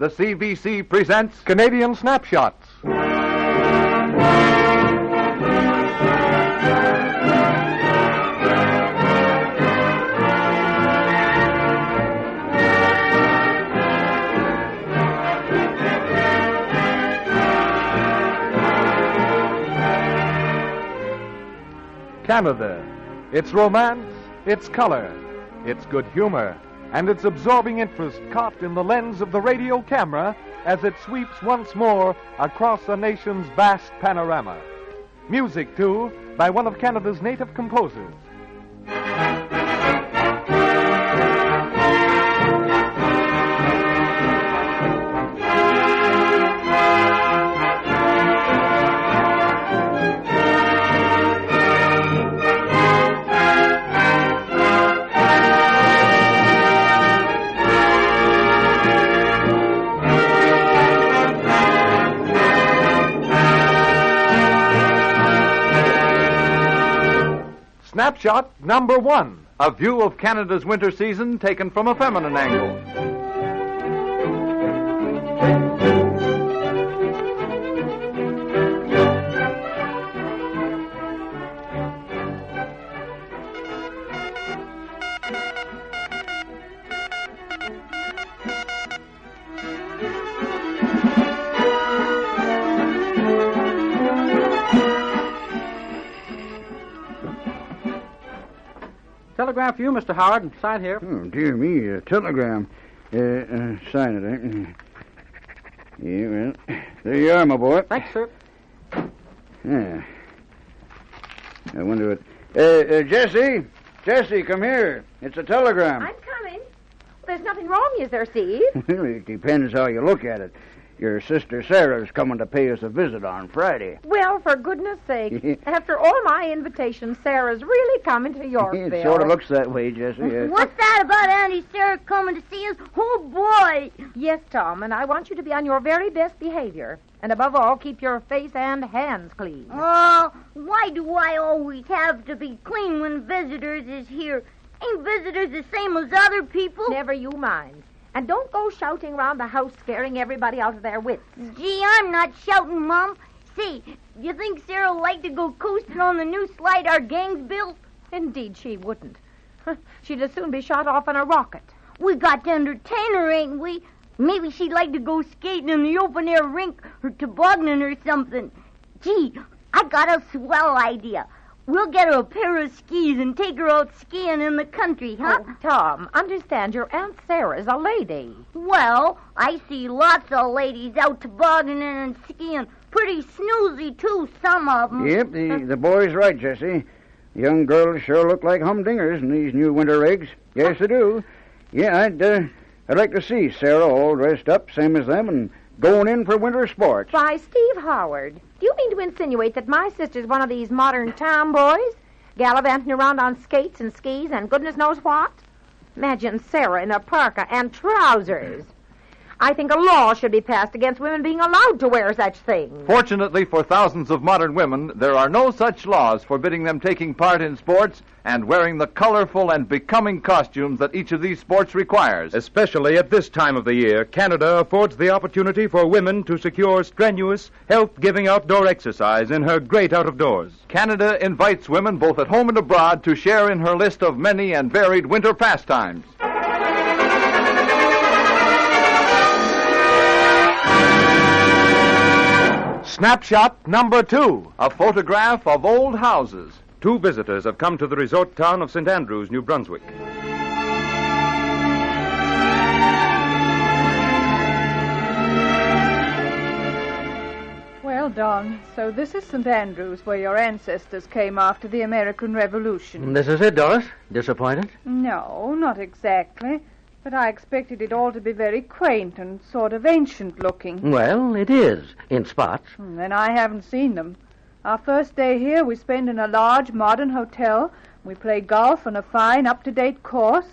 the CBC presents Canadian Snapshots. Canada. Its romance, its color, its good humor, and its absorbing interest caught in the lens of the radio camera as it sweeps once more across a nation's vast panorama. Music, too, by one of Canada's native composers. Snapshot number 1. A view of Canada's winter season taken from a feminine angle. Telegram for you, Mr. Howard. Sign here. Oh, dear me, a telegram. Sign it, Yeah, well, there you are, my boy. Thanks, sir. Yeah. I wonder what... Jessie! Jessie, come here. It's a telegram. I'm coming. Well, there's nothing wrong, is there, Steve? Well, it depends how you look at it. Your sister Sarah's coming to pay us a visit on Friday. Well, for goodness sake. After all my invitations, Sarah's really coming to Yorkville. It sort of looks that way, Jessie. What's that about Auntie Sarah coming to see us? Oh, boy. Yes, Tom, and I want you to be on your very best behavior. And above all, keep your face and hands clean. Oh, why do I always have to be clean when visitors is here? Ain't visitors the same as other people? Never you mind. And don't go shouting around the house, scaring everybody out of their wits. Gee, I'm not shouting, Mom. Say, you think Sarah'll like to go coasting on the new slide our gang's built? Indeed, she wouldn't. She'd as soon be shot off in a rocket. We got to entertain her, ain't we? Maybe she'd like to go skating in the open-air rink or tobogganing or something. Gee, I got a swell idea. We'll get her a pair of skis and take her out skiing in the country, huh? Oh, Tom, understand your Aunt Sarah's a lady. Well, I see lots of ladies out tobogganing and skiing. Pretty snoozy, too, some of them. Yep, the boy's right, Jessie. Young girls sure look like humdingers in these new winter rigs. Yes, they do. Yeah, I'd like to see Sarah all dressed up, same as them, and going in for winter sports. Why, Steve Howard, do you mean to insinuate that my sister's one of these modern tomboys, gallivanting around on skates and skis and goodness knows what? Imagine Sarah in a parka and trousers. I think a law should be passed against women being allowed to wear such things. Fortunately for thousands of modern women, there are no such laws forbidding them taking part in sports and wearing the colorful and becoming costumes that each of these sports requires. Especially at this time of the year, Canada affords the opportunity for women to secure strenuous, health-giving outdoor exercise in her great out-of-doors. Canada invites women both at home and abroad to share in her list of many and varied winter pastimes. Snapshot number 2. A photograph of old houses. 2 visitors have come to the resort town of St. Andrews, New Brunswick. Well, Don, so this is St. Andrews, where your ancestors came after the American Revolution. This is it, Doris. Disappointed? No, not exactly. But I expected it all to be very quaint and sort of ancient-looking. Well, it is, in spots. Then I haven't seen them. Our first day here we spend in a large, modern hotel. We play golf on a fine, up-to-date course.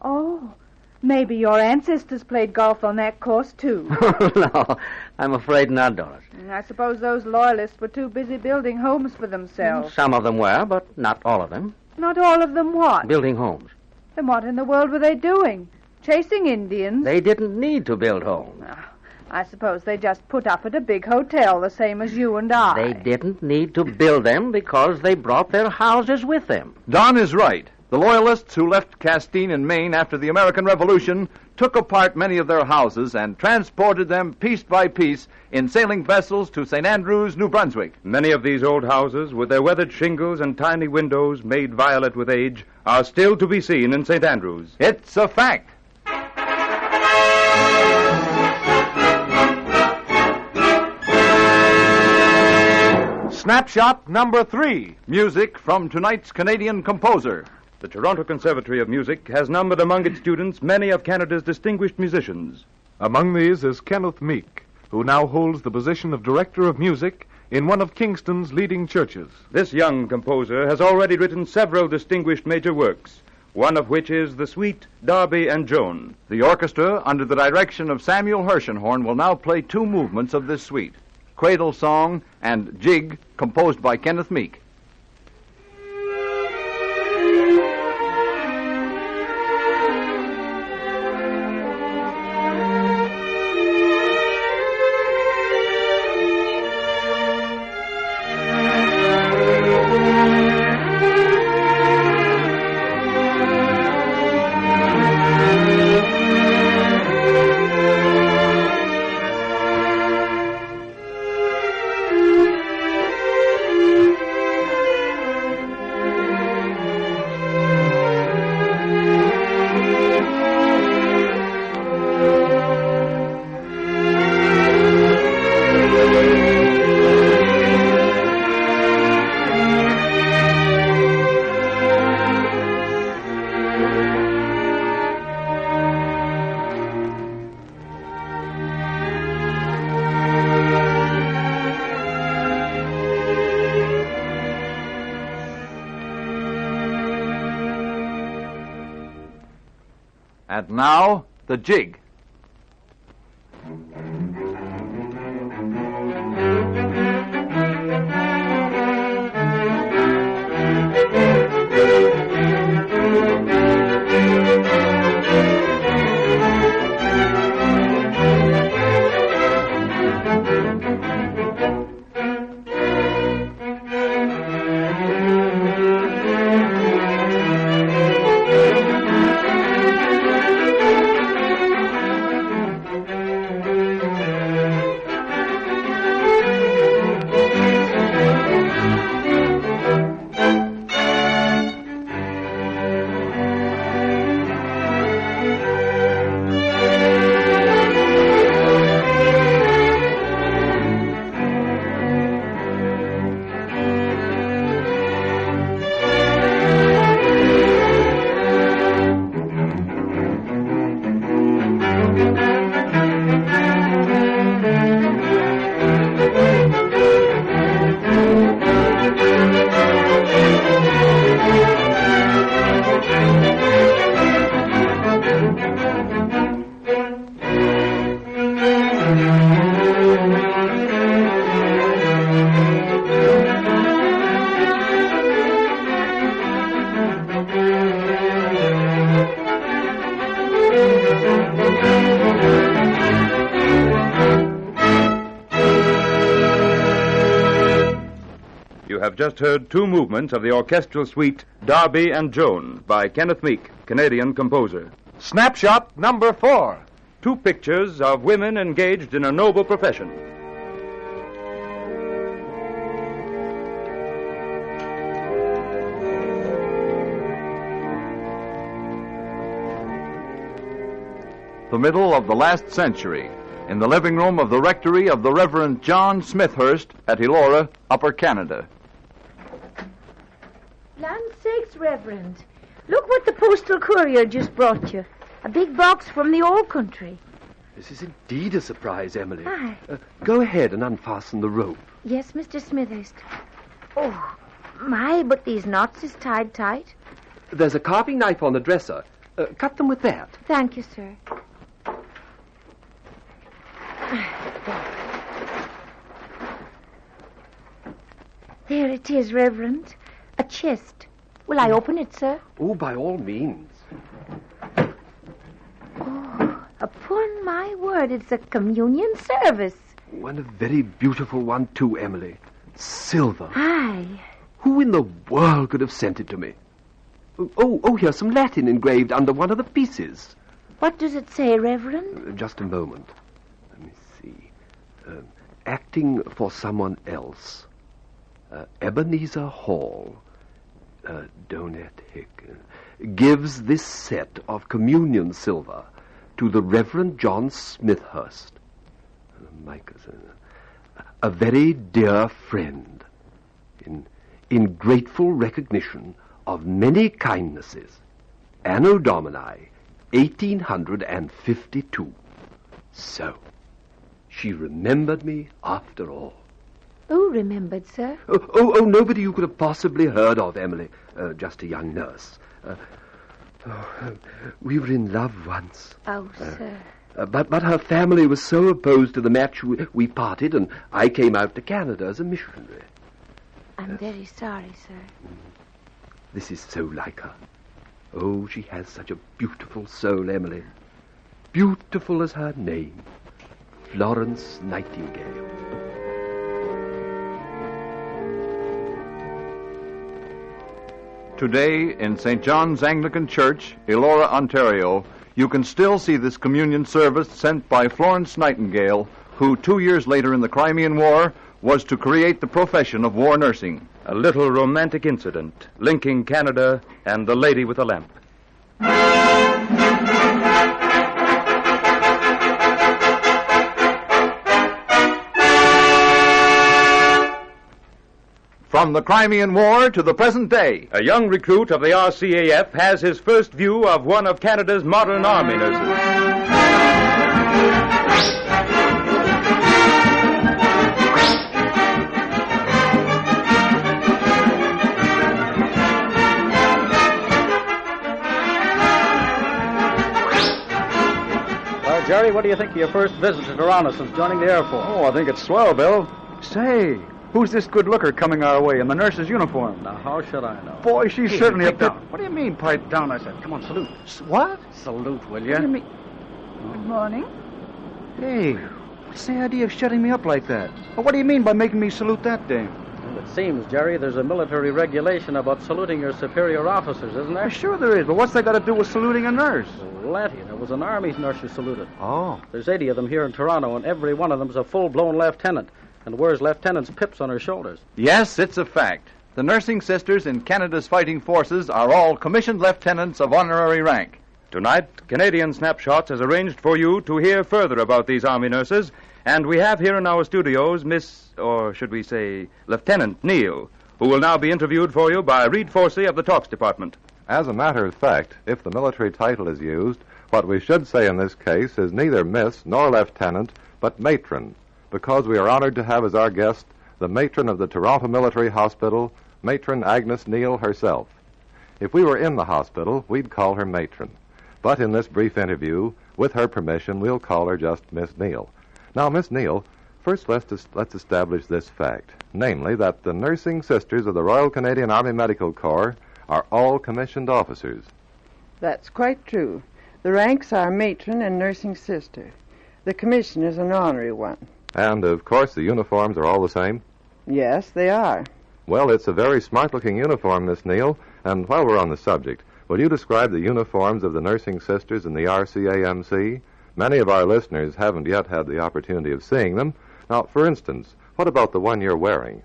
Oh, maybe your ancestors played golf on that course, too. No, I'm afraid not, Doris. I suppose those loyalists were too busy building homes for themselves. Some of them were, but not all of them. Not all of them what? Building homes. Then what in the world were they doing? Chasing Indians? They didn't need to build homes. I suppose they just put up at a big hotel, the same as you and I. They didn't need to build them because they brought their houses with them. Don is right. The Loyalists who left Castine in Maine after the American Revolution took apart many of their houses and transported them piece by piece in sailing vessels to St. Andrews, New Brunswick. Many of these old houses, with their weathered shingles and tiny windows made violet with age, are still to be seen in St. Andrews. It's a fact. Snapshot number 3. Music from tonight's Canadian composer. The Toronto Conservatory of Music has numbered among its students many of Canada's distinguished musicians. Among these is Kenneth Meek, who now holds the position of Director of Music in one of Kingston's leading churches. This young composer has already written several distinguished major works, one of which is the suite Darby and Joan. The orchestra, under the direction of Samuel Hirshenhorn, will now play 2 movements of this suite, Cradle Song and Jig, composed by Kenneth Meek. And now, the jig. You have just heard 2 movements of the orchestral suite Darby and Joan by Kenneth Meek, Canadian composer. Snapshot number 4. 2 pictures of women engaged in a noble profession. The middle of the last century, in the living room of the rectory of the Reverend John Smithhurst at Elora, Upper Canada. Land's sakes, Reverend. Look what the postal courier just brought you. A big box from the old country. This is indeed a surprise, Emily. Aye. Go ahead and unfasten the rope. Yes, Mr. Smithhurst. Oh, my, but these knots is tied tight. There's a carving knife on the dresser. Cut them with that. Thank you, sir. There it is, Reverend. A chest. Will I open it, sir? Oh, by all means. Oh, upon my word, but it's a communion service. And a very beautiful one, too, Emily. Silver. Aye. Who in the world could have sent it to me? Oh, here's some Latin engraved under one of the pieces. What does it say, Reverend? Just a moment. Let me see. Acting for someone else. Ebenezer Hall, Donette Hick, gives this set of communion silver to the Reverend John Smithhurst, a very dear friend, in grateful recognition of many kindnesses, Anno Domini 1852. So, she remembered me after all. Who remembered, sir? Nobody you could have possibly heard of, Emily. Just a young nurse. We were in love once. Oh, sir. But her family was so opposed to the match we parted, and I came out to Canada as a missionary. I'm very sorry, sir. This is so like her. Oh, she has such a beautiful soul, Emily. Beautiful as her name, Florence Nightingale. Today, in St. John's Anglican Church, Elora, Ontario, you can still see this communion service sent by Florence Nightingale, who 2 years later in the Crimean War was to create the profession of war nursing. A little romantic incident linking Canada and the lady with the lamp. From the Crimean War to the present day. A young recruit of the RCAF has his first view of one of Canada's modern army nurses. Jerry, what do you think of your first visit to Toronto since joining the Air Force? Oh, I think it's swell, Bill. Say, who's this good looker coming our way in the nurse's uniform? Now, how should I know? Boy, she's certainly a pipe bit... down. What do you mean, pipe down? I said, come on, salute. What? Salute, will you? What do you mean? Good morning. Hey, what's the idea of shutting me up like that? Well, what do you mean by making me salute that dame? Well, it seems, Jerry, there's a military regulation about saluting your superior officers, isn't there? Well, sure there is, but what's that got to do with saluting a nurse? Letty, there was an Army nurse who saluted. Oh. There's 80 of them here in Toronto, and every one of them's a full-blown lieutenant and wears lieutenant's pips on her shoulders. Yes, it's a fact. The nursing sisters in Canada's fighting forces are all commissioned lieutenants of honorary rank. Tonight, Canadian Snapshots has arranged for you to hear further about these Army nurses, and we have here in our studios Miss, or should we say, Lieutenant Neal, who will now be interviewed for you by Reed Forsey of the Talks Department. As a matter of fact, if the military title is used, what we should say in this case is neither Miss nor Lieutenant, but Matron, because we are honored to have as our guest the matron of the Toronto Military Hospital, Matron Agnes Neal herself. If we were in the hospital, we'd call her Matron. But in this brief interview, with her permission, we'll call her just Miss Neal. Now, Miss Neal, first let's establish this fact, namely that the nursing sisters of the Royal Canadian Army Medical Corps are all commissioned officers. That's quite true. The ranks are matron and nursing sister. The commission is an honorary one. And, of course, the uniforms are all the same? Yes, they are. Well, it's a very smart-looking uniform, Miss Neal, and while we're on the subject, will you describe the uniforms of the nursing sisters in the RCAMC? Many of our listeners haven't yet had the opportunity of seeing them. Now, for instance, what about the one you're wearing?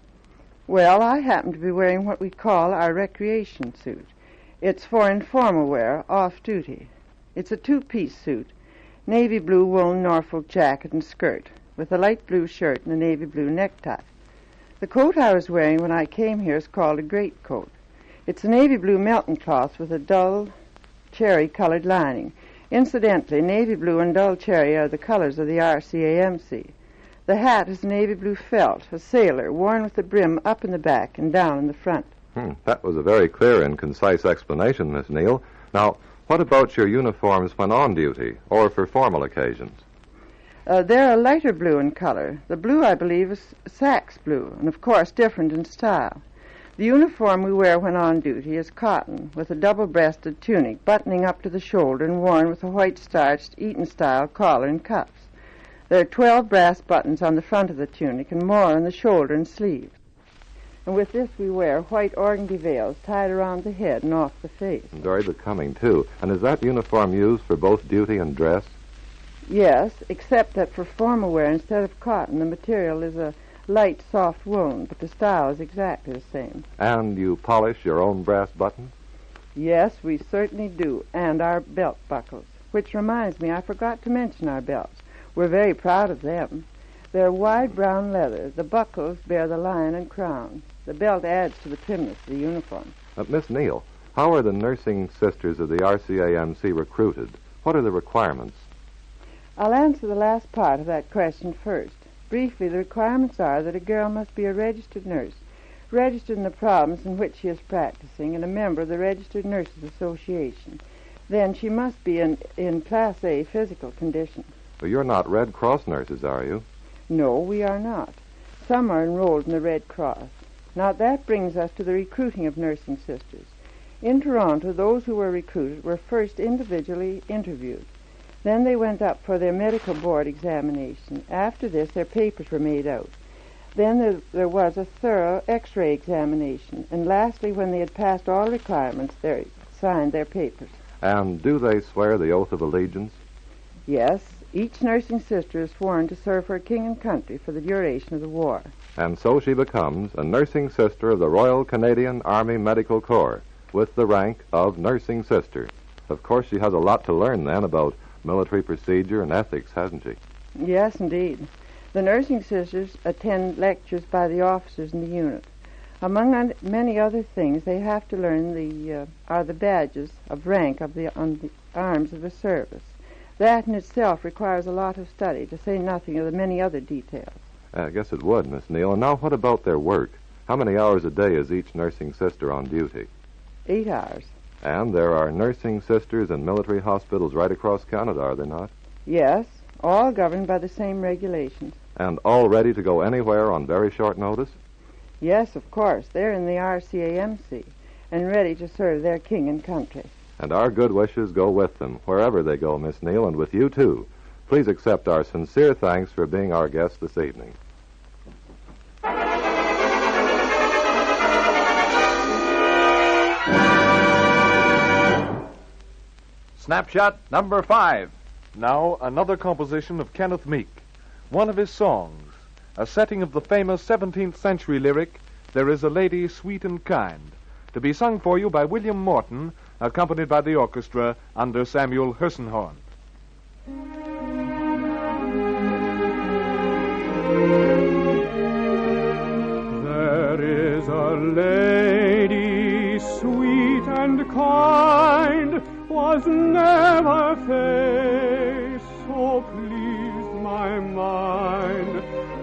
Well, I happen to be wearing what we call our recreation suit. It's for informal wear, off-duty. It's a two-piece suit, navy blue woolen Norfolk jacket and skirt, with a light blue shirt and a navy blue necktie. The coat I was wearing when I came here is called a greatcoat. It's a navy blue melton cloth with a dull cherry-colored lining. Incidentally, navy blue and dull cherry are the colors of the RCAMC. The hat is navy blue felt, a sailor, worn with the brim up in the back and down in the front. That was a very clear and concise explanation, Miss Neal. Now, what about your uniforms when on duty or for formal occasions? They're a lighter blue in color. The blue, I believe, is sax blue, and of course different in style. The uniform we wear when on duty is cotton, with a double-breasted tunic buttoning up to the shoulder and worn with a white-starched Eton-style collar and cuffs. There are 12 brass buttons on the front of the tunic and more on the shoulder and sleeves. And with this we wear white organdy veils tied around the head and off the face. Very becoming, too. And is that uniform used for both duty and dress? Yes, except that for formal wear, instead of cotton, the material is a light, soft woolen, but the style is exactly the same. And you polish your own brass buttons? Yes, we certainly do, and our belt buckles. Which reminds me, I forgot to mention our belts. We're very proud of them. They're wide brown leather. The buckles bear the lion and crown. The belt adds to the trimness of the uniform. Miss Neal, how are the nursing sisters of the RCAMC recruited? What are the requirements? I'll answer the last part of that question first. Briefly, the requirements are that a girl must be a registered nurse, registered in the province in which she is practicing, and a member of the Registered Nurses Association. Then she must be in Class A physical condition. Well, you're not Red Cross nurses, are you? No, we are not. Some are enrolled in the Red Cross. Now, that brings us to the recruiting of nursing sisters. In Toronto, those who were recruited were first individually interviewed. Then they went up for their medical board examination. After this, their papers were made out. Then there was a thorough X-ray examination. And lastly, when they had passed all requirements, they signed their papers. And do they swear the oath of allegiance? Yes. Each nursing sister is sworn to serve her king and country for the duration of the war. And so she becomes a nursing sister of the Royal Canadian Army Medical Corps, with the rank of nursing sister. Of course, she has a lot to learn then about military procedure and ethics, hasn't she? Yes, indeed. The nursing sisters attend lectures by the officers in the unit. Among many other things, they have to learn the badges of rank on the arms of the service. That in itself requires a lot of study, to say nothing of the many other details. I guess it would, Miss Neal. And now what about their work? How many hours a day is each nursing sister on duty? 8 hours. And there are nursing sisters in military hospitals right across Canada, are there not? Yes, all governed by the same regulations. And all ready to go anywhere on very short notice? Yes, of course. They're in the RCAMC and ready to serve their king and country. And our good wishes go with them, wherever they go, Miss Neal, and with you, too. Please accept our sincere thanks for being our guest this evening. Snapshot number 5. Now, another composition of Kenneth Meek. One of his songs, a setting of the famous 17th century lyric, There is a Lady Sweet and Kind, to be sung for you by William Morton, accompanied by the orchestra under Samuel Hersenhorn. There is a lady sweet and kind, was never face so pleased my mind.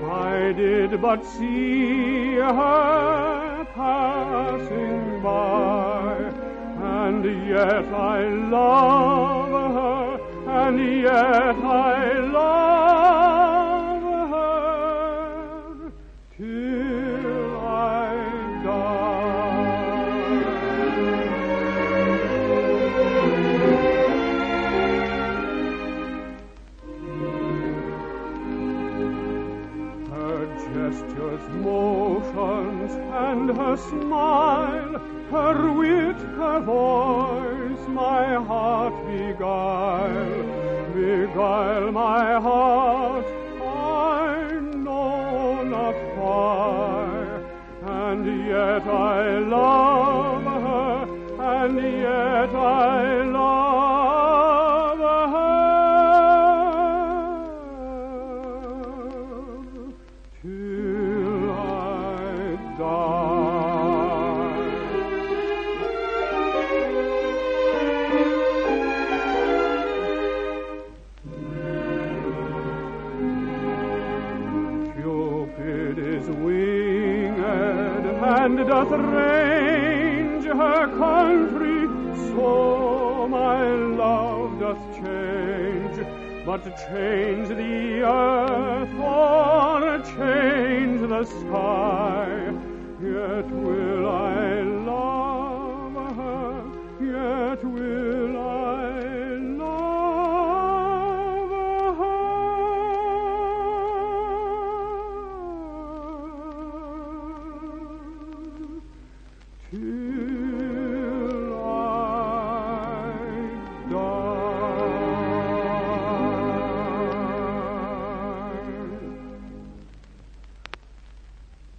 I did but see her passing by, and yet I love her, and yet I love her till I die. Her gestures, motions, and her smile, her wit, her voice, my heart beguile my heart, I know not why, and yet I love her, and yet I love her till I die. Cupid is winged and doth range her country, so my love doth change, but change the earth or change the sky, yet will I love her, yet will I love her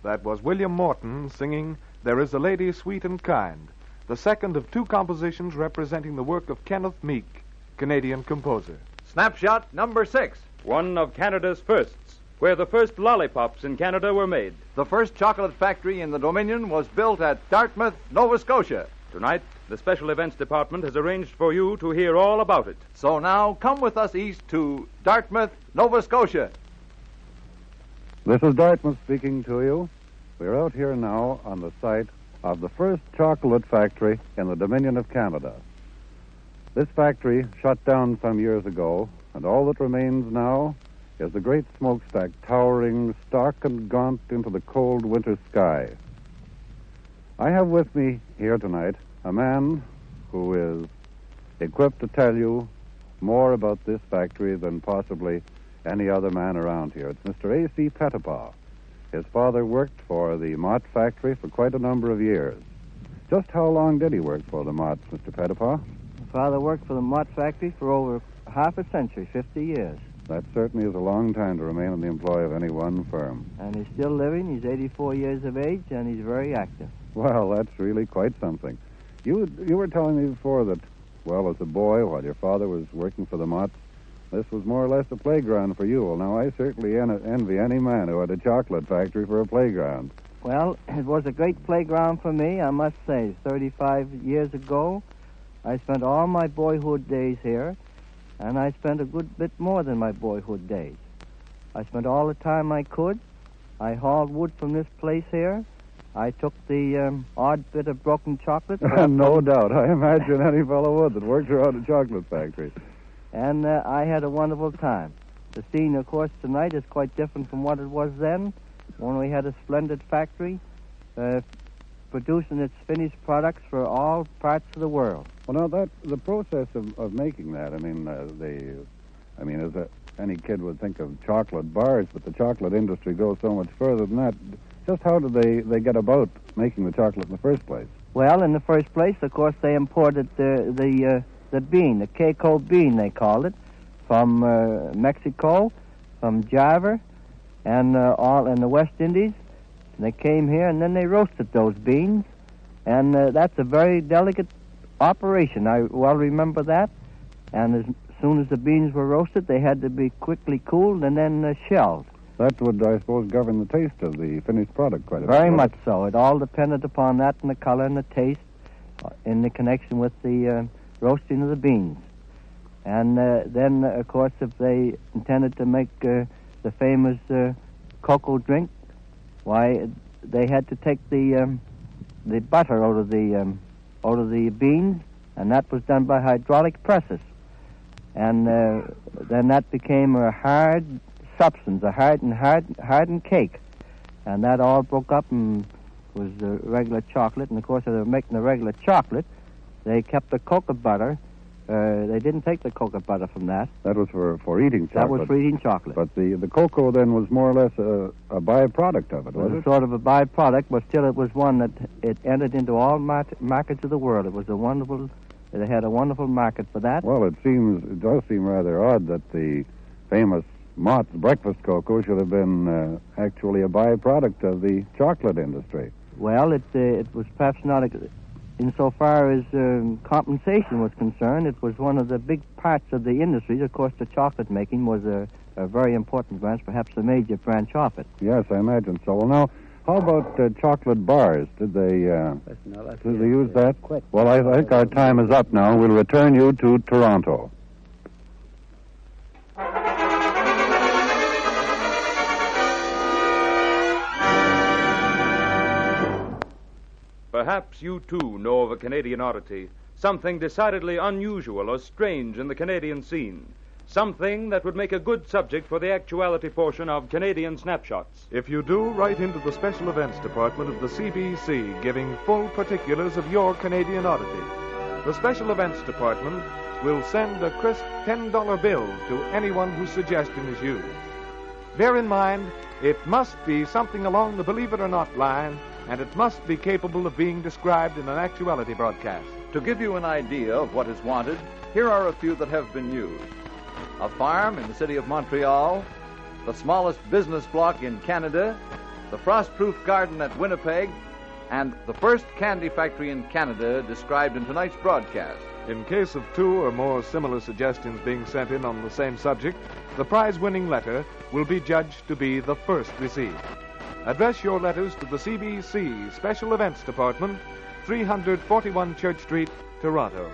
That was William Morton singing There Is a Lady Sweet and Kind, the second of two compositions representing the work of Kenneth Meek, Canadian composer. Snapshot number 6. One of Canada's firsts, where the first lollipops in Canada were made. The first chocolate factory in the Dominion was built at Dartmouth, Nova Scotia. Tonight, the Special Events Department has arranged for you to hear all about it. So now, come with us east to Dartmouth, Nova Scotia. This is Dartmouth speaking to you. We're out here now on the site of the first chocolate factory in the Dominion of Canada. This factory shut down some years ago, and all that remains now is the great smokestack towering stark and gaunt into the cold winter sky. I have with me here tonight a man who is equipped to tell you more about this factory than possibly any other man around here. It's Mr. A.C. Pettipaw. His father worked for the Mott factory for quite a number of years. Just how long did he work for the Motts, Mr. Pettipaw? Father worked for the Mott factory for over half a century, 50 years. That certainly is a long time to remain in the employ of any one firm. And he's still living. He's 84 years of age, and he's very active. Well, that's really quite something. You were telling me before that, well, as a boy, while your father was working for the Motts, this was more or less a playground for you. Well, now, I certainly envy any man who had a chocolate factory for a playground. Well, it was a great playground for me, I must say. 35 years ago, I spent all my boyhood days here, and I spent a good bit more than my boyhood days. I spent all the time I could. I hauled wood from this place here. I took the odd bit of broken chocolate. No doubt. I imagine any fellow would that worked around a chocolate factory. And I had a wonderful time. The scene, of course, tonight is quite different from what it was then, when we had a splendid factory producing its finished products for all parts of the world. Well, now, the process of making that, any kid would think of chocolate bars, but the chocolate industry goes so much further than that. Just how did they get about making the chocolate in the first place? Well, in the first place, of course, they imported the bean, the cocoa bean, they called it, from Mexico, from Java, and all in the West Indies. And they came here, and then they roasted those beans, and that's a very delicate operation. I well remember that. And as soon as the beans were roasted, they had to be quickly cooled and then shelled. That would, I suppose, govern the taste of the finished product quite a bit. Very much so. It all depended upon that and the color and the taste in the connection with the roasting of the beans. And then, of course, if they intended to make the famous cocoa drink, why, they had to take the butter out of the beans, and that was done by hydraulic presses. And then that became a hard substance, a hardened cake. And that all broke up and was regular chocolate. And, of course, if they were making the regular chocolate, they kept the cocoa butter. They didn't take the cocoa butter from that. That was for eating chocolate. That was for eating chocolate. But the cocoa then was more or less a byproduct of it, was it? Sort of a byproduct, but still it was one that it entered into all markets of the world. It was a wonderful... They had a wonderful market for that. Well, it does seem rather odd that the famous Mott's breakfast cocoa should have been actually a byproduct of the chocolate industry. Well, it was perhaps not insofar as compensation was concerned. It was one of the big parts of the industry. Of course, the chocolate making was a very important branch, perhaps a major branch of it. Yes, I imagine so. Well, now, how about chocolate bars? Did they use that? Quick. Well, I think our time is up now. We'll return you to Toronto. Perhaps you, too, know of a Canadian oddity, something decidedly unusual or strange in the Canadian scene, something that would make a good subject for the actuality portion of Canadian Snapshots. If you do, write into the Special Events Department of the CBC, giving full particulars of your Canadian oddity. The Special Events Department will send a crisp $10 bill to anyone whose suggestion is used. Bear in mind, it must be something along the believe it or not line, and it must be capable of being described in an actuality broadcast. To give you an idea of what is wanted, here are a few that have been used. A farm in the city of Montreal, the smallest business block in Canada, the frost-proof garden at Winnipeg, and the first candy factory in Canada described in tonight's broadcast. In case of 2 or more similar suggestions being sent in on the same subject, the prize-winning letter will be judged to be the first received. Address your letters to the CBC Special Events Department, 341 Church Street, Toronto.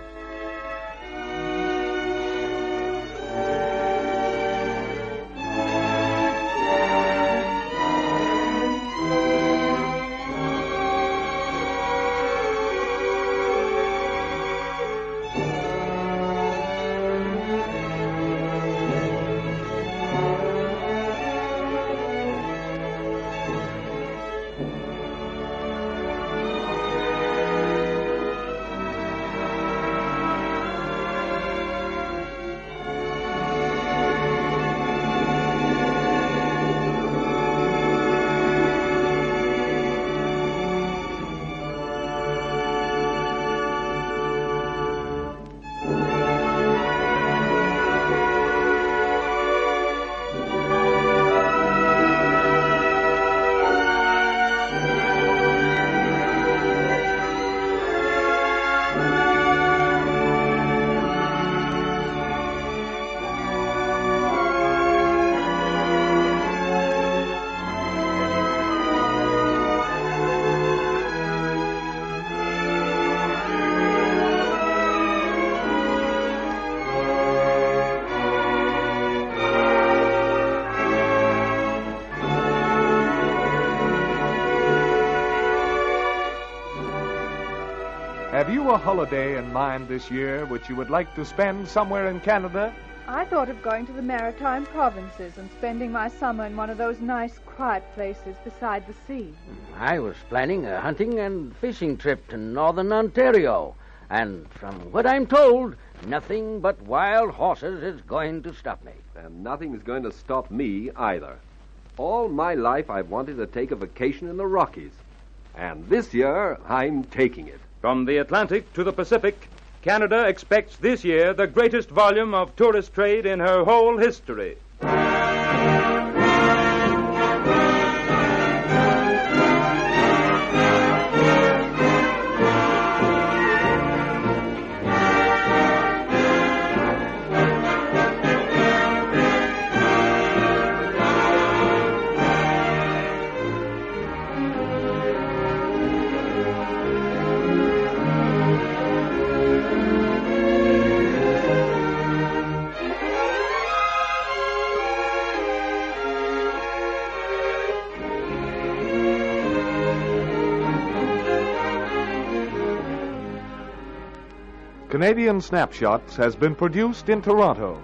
Have you a holiday in mind this year which you would like to spend somewhere in Canada? I thought of going to the Maritime Provinces and spending my summer in one of those nice, quiet places beside the sea. I was planning a hunting and fishing trip to northern Ontario. And from what I'm told, nothing but wild horses is going to stop me. And nothing is going to stop me either. All my life I've wanted to take a vacation in the Rockies. And this year, I'm taking it. From the Atlantic to the Pacific, Canada expects this year the greatest volume of tourist trade in her whole history. Canadian Snapshots has been produced in Toronto.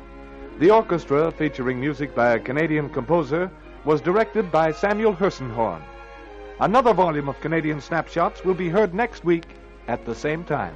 The orchestra, featuring music by a Canadian composer, was directed by Samuel Hersenhorn. Another volume of Canadian Snapshots will be heard next week at the same time.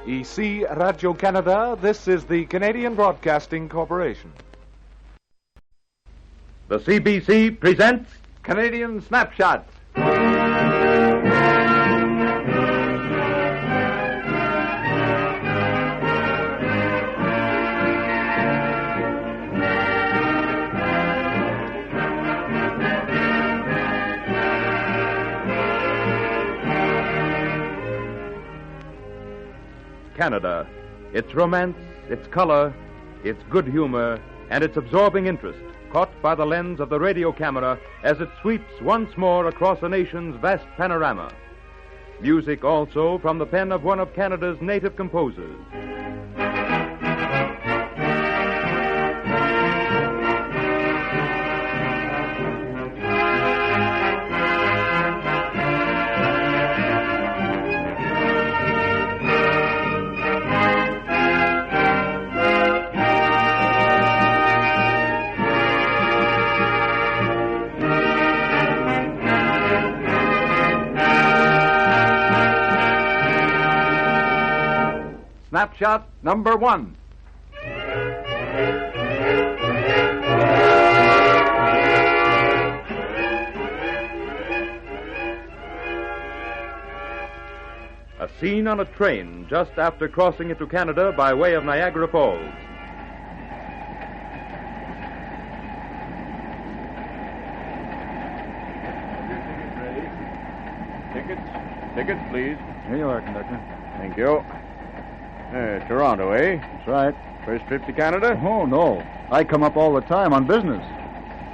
Ici Radio Canada, this is the Canadian Broadcasting Corporation. The CBC presents Canadian Snapshots. Canada. Its romance, its color, its good humor, and its absorbing interest, caught by the lens of the radio camera as it sweeps once more across a nation's vast panorama. Music also from the pen of one of Canada's native composers. Snapshot number 1. A scene on a train just after crossing into Canada by way of Niagara Falls. Tickets, please. Here you are, conductor. Thank you. Toronto, eh? That's right. First trip to Canada? Oh, no. I come up all the time on business.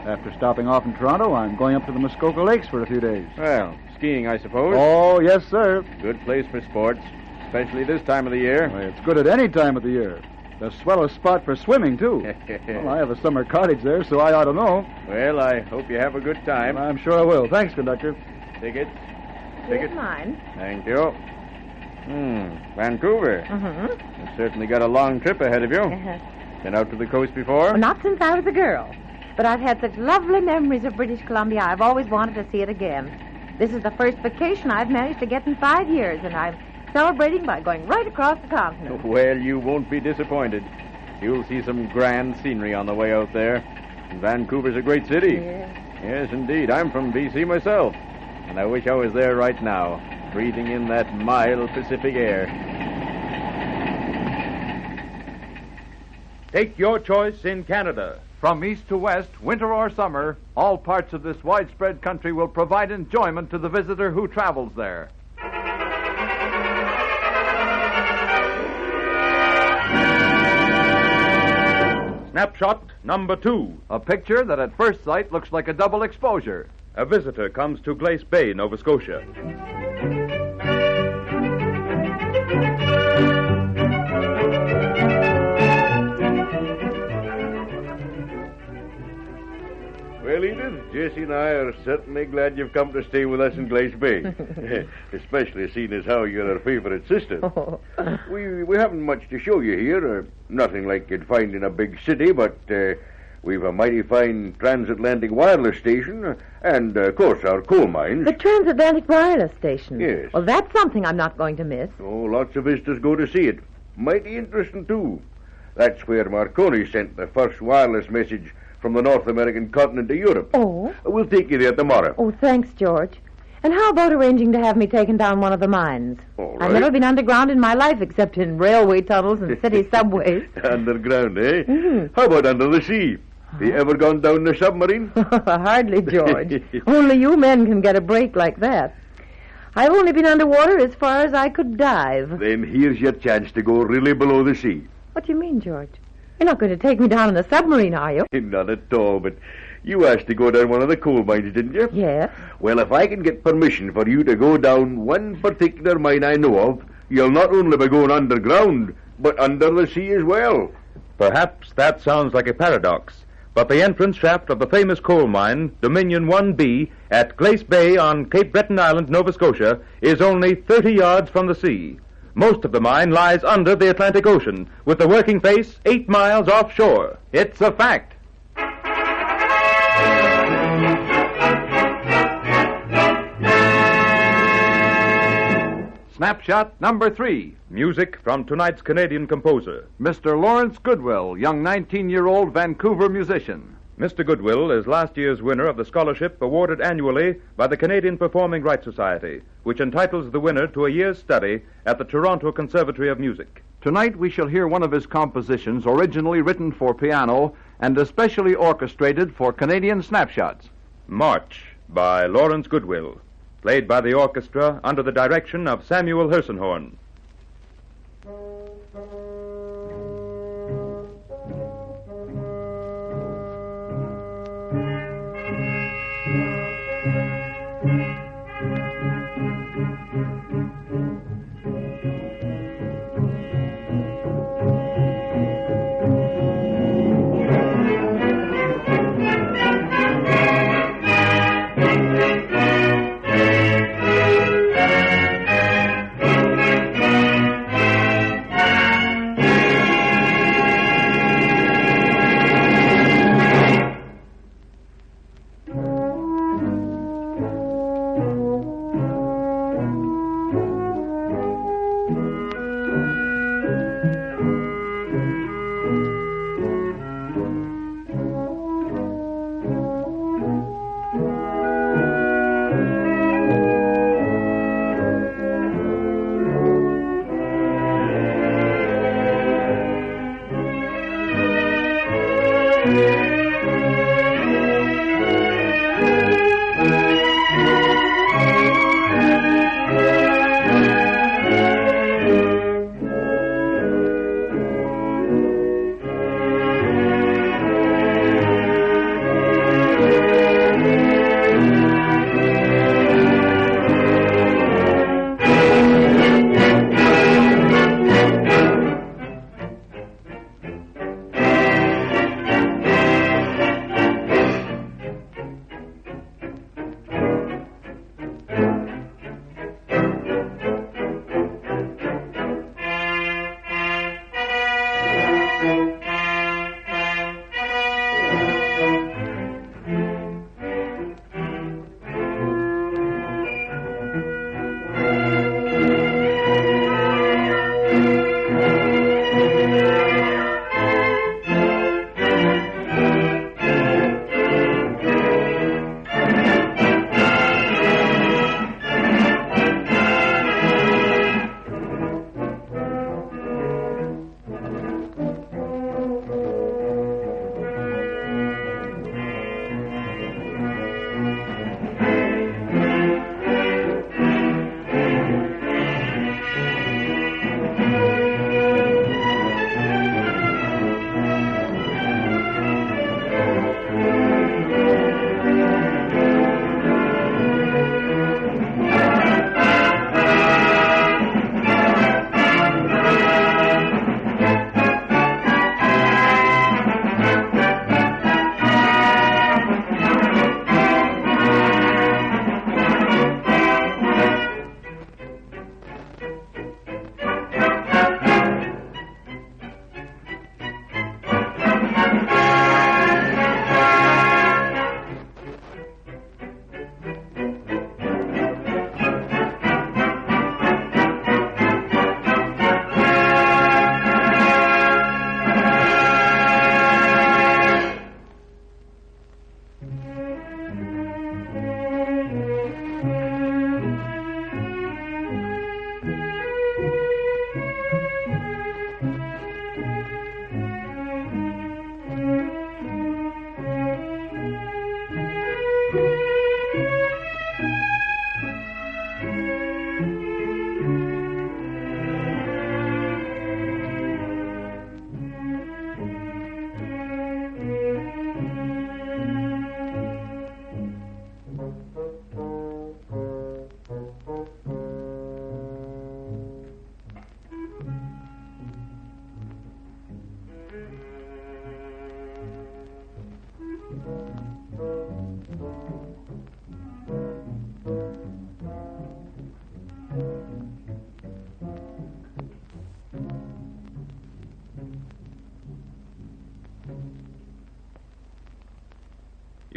After stopping off in Toronto, I'm going up to the Muskoka Lakes for a few days. Well, skiing, I suppose. Oh, yes, sir. Good place for sports, especially this time of the year. Well, it's good at any time of the year. The swellest spot for swimming, too. Well, I have a summer cottage there, so I ought to know. Well, I hope you have a good time. I'm sure I will. Thanks, conductor. Tickets? Here's mine. Thank you. Vancouver. Mm-hmm. You've certainly got a long trip ahead of you. Been out to the coast before? Well, not since I was a girl. But I've had such lovely memories of British Columbia, I've always wanted to see it again. This is the first vacation I've managed to get in 5 years, and I'm celebrating by going right across the continent. Well, you won't be disappointed. You'll see some grand scenery on the way out there. And Vancouver's a great city. Yes, indeed. I'm from B.C. myself, and I wish I was there right now, breathing in that mild Pacific air. Take your choice in Canada. From east to west, winter or summer, all parts of this widespread country will provide enjoyment to the visitor who travels there. Snapshot number 2. A picture that at first sight looks like a double exposure. A visitor comes to Glace Bay, Nova Scotia. Well, Edith, Jesse and I are certainly glad you've come to stay with us in Glace Bay. Especially seeing as how you're our favorite sister. We haven't much to show you here. Nothing like you'd find in a big city, but we've a mighty fine transatlantic wireless station and, of course, our coal mines. The transatlantic wireless station? Yes. Well, that's something I'm not going to miss. Oh, lots of visitors go to see it. Mighty interesting, too. That's where Marconi sent the first wireless message from the North American continent to Europe. Oh? We'll take you there tomorrow. Oh, thanks, George. And how about arranging to have me taken down one of the mines? All I've right. never been underground in my life except in railway tunnels and city subways. Underground, eh? How about under the sea? Have you ever gone down in a submarine? Hardly, George. Only you men can get a break like that. I've only been underwater as far as I could dive. Then here's your chance to go really below the sea. What do you mean, George? You're not going to take me down in a submarine, are you? Not at all, but you asked to go down one of the coal mines, didn't you? Yes. Well, if I can get permission for you to go down one particular mine I know of, you'll not only be going underground, but under the sea as well. Perhaps that sounds like a paradox, but the entrance shaft of the famous coal mine, Dominion 1B, at Glace Bay on Cape Breton Island, Nova Scotia, is only 30 yards from the sea. Most of the mine lies under the Atlantic Ocean, with the working face 8 miles offshore. It's a fact. Snapshot number 3. Music from tonight's Canadian composer, Mr. Lawrence Goodwill, young 19-year-old Vancouver musician. Mr. Goodwill is last year's winner of the scholarship awarded annually by the Canadian Performing Rights Society, which entitles the winner to a year's study at the Toronto Conservatory of Music. Tonight we shall hear one of his compositions originally written for piano and especially orchestrated for Canadian Snapshots. March by Lawrence Goodwill, played by the orchestra under the direction of Samuel Hersenhorn.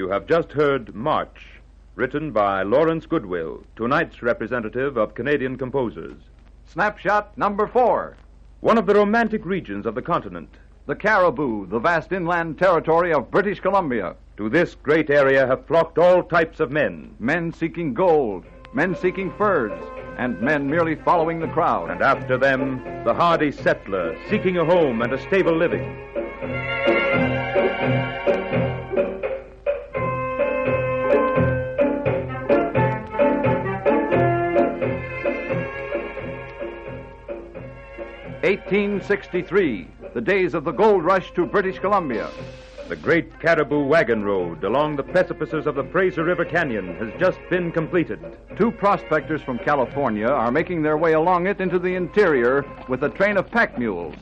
You have just heard March, written by Lawrence Goodwill, tonight's representative of Canadian composers. Snapshot number 4. One of the romantic regions of the continent. The Cariboo, the vast inland territory of British Columbia. To this great area have flocked all types of men. Men seeking gold, men seeking furs, and men merely following the crowd. And after them, the hardy settler, seeking a home and a stable living. (1863), the days of the gold rush to British Columbia. The great Caribou Wagon Road along the precipices of the Fraser River Canyon has just been completed. 2 prospectors from California are making their way along it into the interior with a train of pack mules.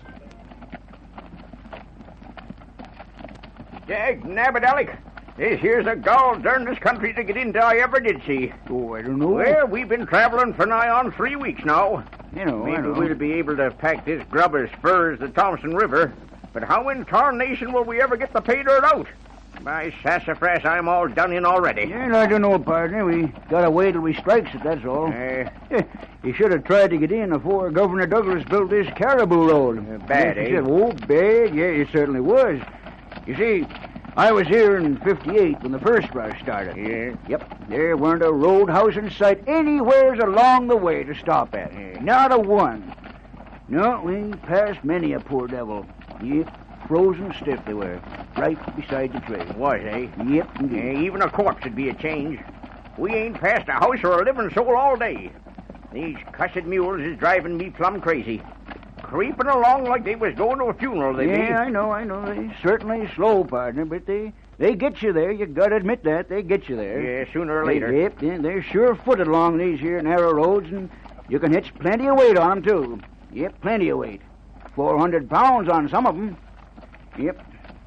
Dag nabbit, Alec. This here's a gall darndest country to get into I ever did see. Oh, I don't know. Well, we've been traveling for nigh on 3 weeks now. Maybe we'll be able to pack this grub as far as the Thompson River. But how in tarnation will we ever get the pay dirt out? By sassafras, I'm all done in already. Yeah, I don't know, partner. We gotta wait till we strikes it, that's all. You should have tried to get in before Governor Douglas built this Caribou Road. Bad, eh? Oh, bad? Yeah, it certainly was. You see, I was here in 58 when the first rush started. Yeah? Yep. There weren't a roadhouse in sight anywheres along the way to stop at. Yeah. Not a one. No, we passed many a poor devil. Yep, frozen stiff they were, right beside the trail. Was, eh? Yep, indeed. Even a corpse would be a change. We ain't passed a house or a living soul all day. These cussed mules is driving me plumb crazy. Creeping along like they was going to a funeral, they be. Yeah, I know. They certainly slow, partner, but they get you there. You gotta admit that. They get you there. Yeah, sooner or later. Yep, they're sure footed along these here narrow roads, and you can hitch plenty of weight on them, too. Yep, plenty of weight. 400 pounds on some of them. Yep.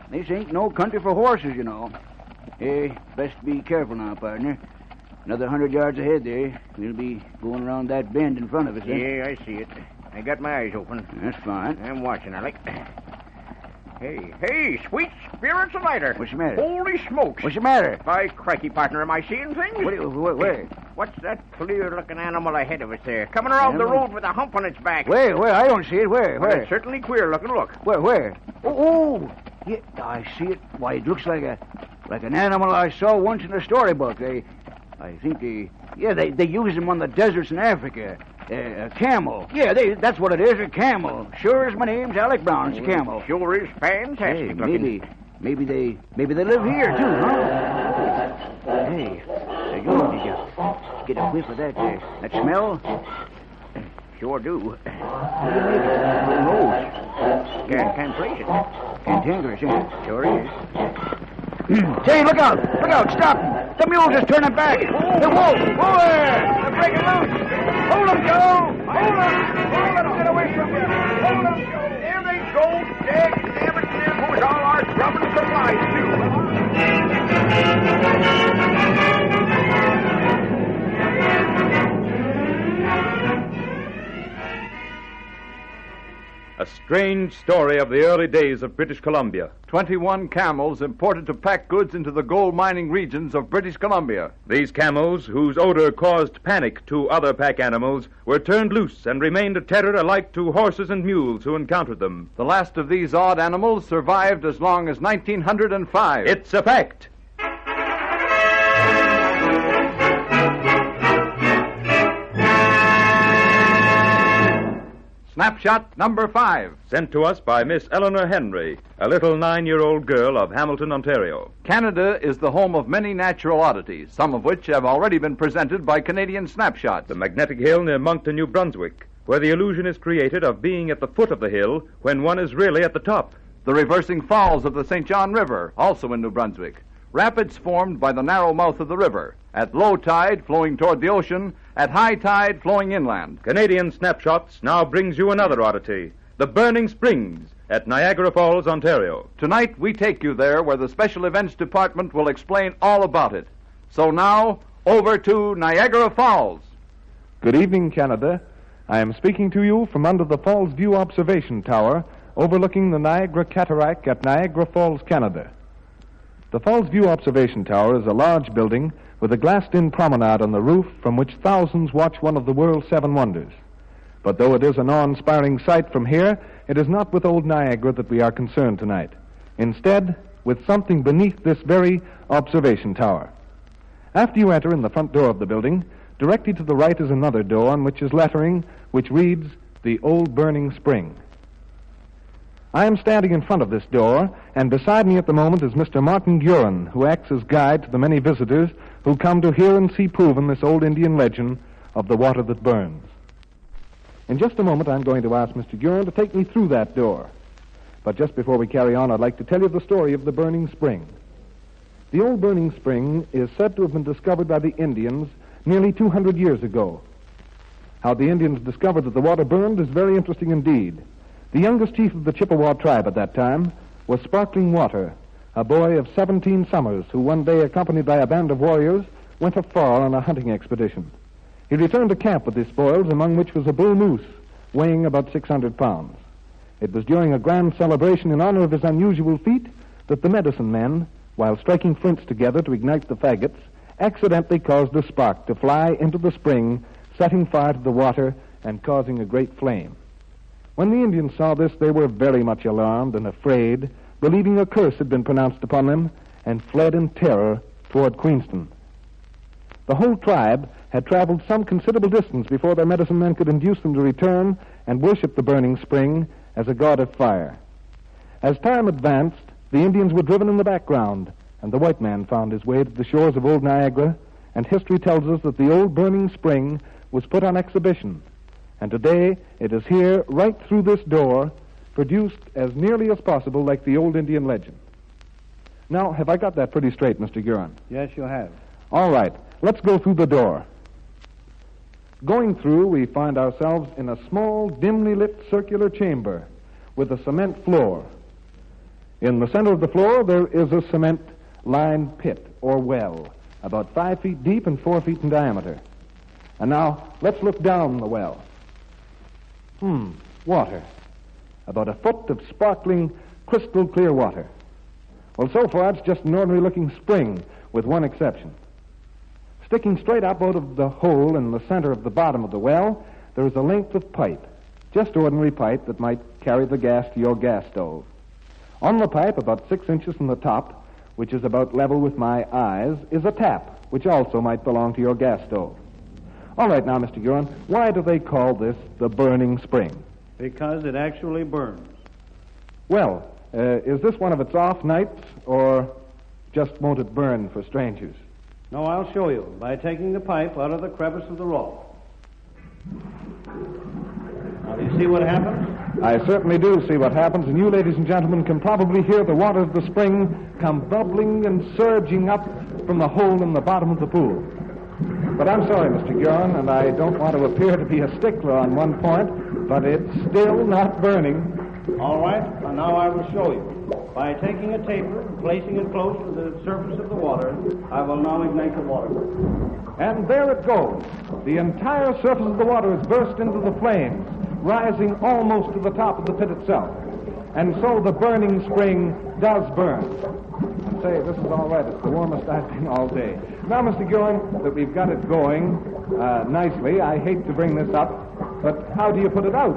This ain't no country for horses, you know. Best be careful now, partner. Another 100 yards ahead there. We'll be going around that bend in front of us. Yeah, I see it. I got my eyes open. That's fine. I'm watching, Alec. Hey, sweet spirits of lighter. What's the matter? Holy smokes. What's the matter? By crikey, partner, am I seeing things? Where? What's that clear-looking animal ahead of us there? Coming around the road with a hump on its back. Where? I don't see it. Where? Well, it's certainly queer-looking. Look. Where? Oh! Yeah, I see it. Why, it looks like an animal I saw once in a storybook. I think they use them on the deserts in Africa. A camel. Yeah, that's what it is, a camel. Sure as my name's Alec Brown, it's a camel. Sure is fantastic looking. Maybe they live here, too, huh? Hey, did you get a whiff of that smell? Sure do. How do you make it? Who knows? Can't place it. Cantankerous, ain't it? Sure is. Say, look out! Stop! The mules is turning back! Whoa there! They're breaking loose! Hold them, Joe! Hold them! Get away from me! Hold them, Joe! There they go! Damn it, there goes all our grub and supplies, A strange story of the early days of British Columbia. 21 camels imported to pack goods into the gold mining regions of British Columbia. These camels, whose odor caused panic to other pack animals, were turned loose and remained a terror alike to horses and mules who encountered them. The last of these odd animals survived as long as 1905. It's a fact. Snapshot number 5. Sent to us by Miss Eleanor Henry, a little 9-year-old girl of Hamilton, Ontario. Canada is the home of many natural oddities, some of which have already been presented by Canadian Snapshots. The magnetic hill near Moncton, New Brunswick, where the illusion is created of being at the foot of the hill when one is really at the top. The reversing falls of the St. John River, also in New Brunswick. Rapids formed by the narrow mouth of the river, at low tide flowing toward the ocean, at high tide flowing inland. Canadian Snapshots now brings you another oddity, the Burning Springs at Niagara Falls, Ontario. Tonight we take you there where the Special Events Department will explain all about it. So now, over to Niagara Falls. Good evening, Canada. I am speaking to you from under the Falls View Observation Tower overlooking the Niagara Cataract at Niagara Falls, Canada. The Falls View Observation Tower is a large building with a glassed-in promenade on the roof from which thousands watch one of the world's 7 wonders. But though it is an awe-inspiring sight from here, it is not with old Niagara that we are concerned tonight. Instead, with something beneath this very observation tower. After you enter in the front door of the building, directly to the right is another door on which is lettering which reads, The Old Burning Spring. I am standing in front of this door, and beside me at the moment is Mr. Martin Gurin, who acts as guide to the many visitors who come to hear and see proven this old Indian legend of the water that burns. In just a moment, I'm going to ask Mr. Gurin to take me through that door. But just before we carry on, I'd like to tell you the story of the burning spring. The old burning spring is said to have been discovered by the Indians nearly 200 years ago. How the Indians discovered that the water burned is very interesting indeed. The youngest chief of the Chippewa tribe at that time was Sparkling Water, a boy of 17 summers who one day, accompanied by a band of warriors, went afar on a hunting expedition. He returned to camp with his spoils, among which was a bull moose weighing about 600 pounds. It was during a grand celebration in honor of his unusual feat that the medicine men, while striking flints together to ignite the faggots, accidentally caused a spark to fly into the spring, setting fire to the water and causing a great flame. When the Indians saw this, they were very much alarmed and afraid, believing a curse had been pronounced upon them, and fled in terror toward Queenston. The whole tribe had traveled some considerable distance before their medicine men could induce them to return and worship the burning spring as a god of fire. As time advanced, the Indians were driven in the background, and the white man found his way to the shores of old Niagara, and history tells us that the old burning spring was put on exhibition. And today, it is here, right through this door, produced as nearly as possible like the old Indian legend. Now, have I got that pretty straight, Mr. Gurin? Yes, you have. All right, let's go through the door. Going through, we find ourselves in a small, dimly lit circular chamber with a cement floor. In the center of the floor, there is a cement-lined pit, or well, about 5 feet deep and 4 feet in diameter. And now, let's look down the well. Water. About a foot of sparkling, crystal-clear water. Well, so far, it's just an ordinary-looking spring, with one exception. Sticking straight up out of the hole in the center of the bottom of the well, there is a length of pipe, just ordinary pipe that might carry the gas to your gas stove. On the pipe, about 6 inches from the top, which is about level with my eyes, is a tap, which also might belong to your gas stove. All right, now, Mr. Gurin, why do they call this the burning spring? Because it actually burns. Well, is this one of its off nights, or just won't it burn for strangers? No, I'll show you by taking the pipe out of the crevice of the rock. Now, do you see what happens? I certainly do see what happens, and you, ladies and gentlemen, can probably hear the water of the spring come bubbling and surging up from the hole in the bottom of the pool. But I'm sorry, Mr. Gurin, and I don't want to appear to be a stickler on one point, but it's still not burning. All right, and now I will show you. By taking a taper and placing it close to the surface of the water, I will now ignite the water. And there it goes. The entire surface of the water is burst into the flames, rising almost to the top of the pit itself. And so the burning spring does burn. And say, this is all right. It's the warmest I've been all day. Now, Mr. Gurin, that we've got it going nicely, I hate to bring this up, but how do you put it out?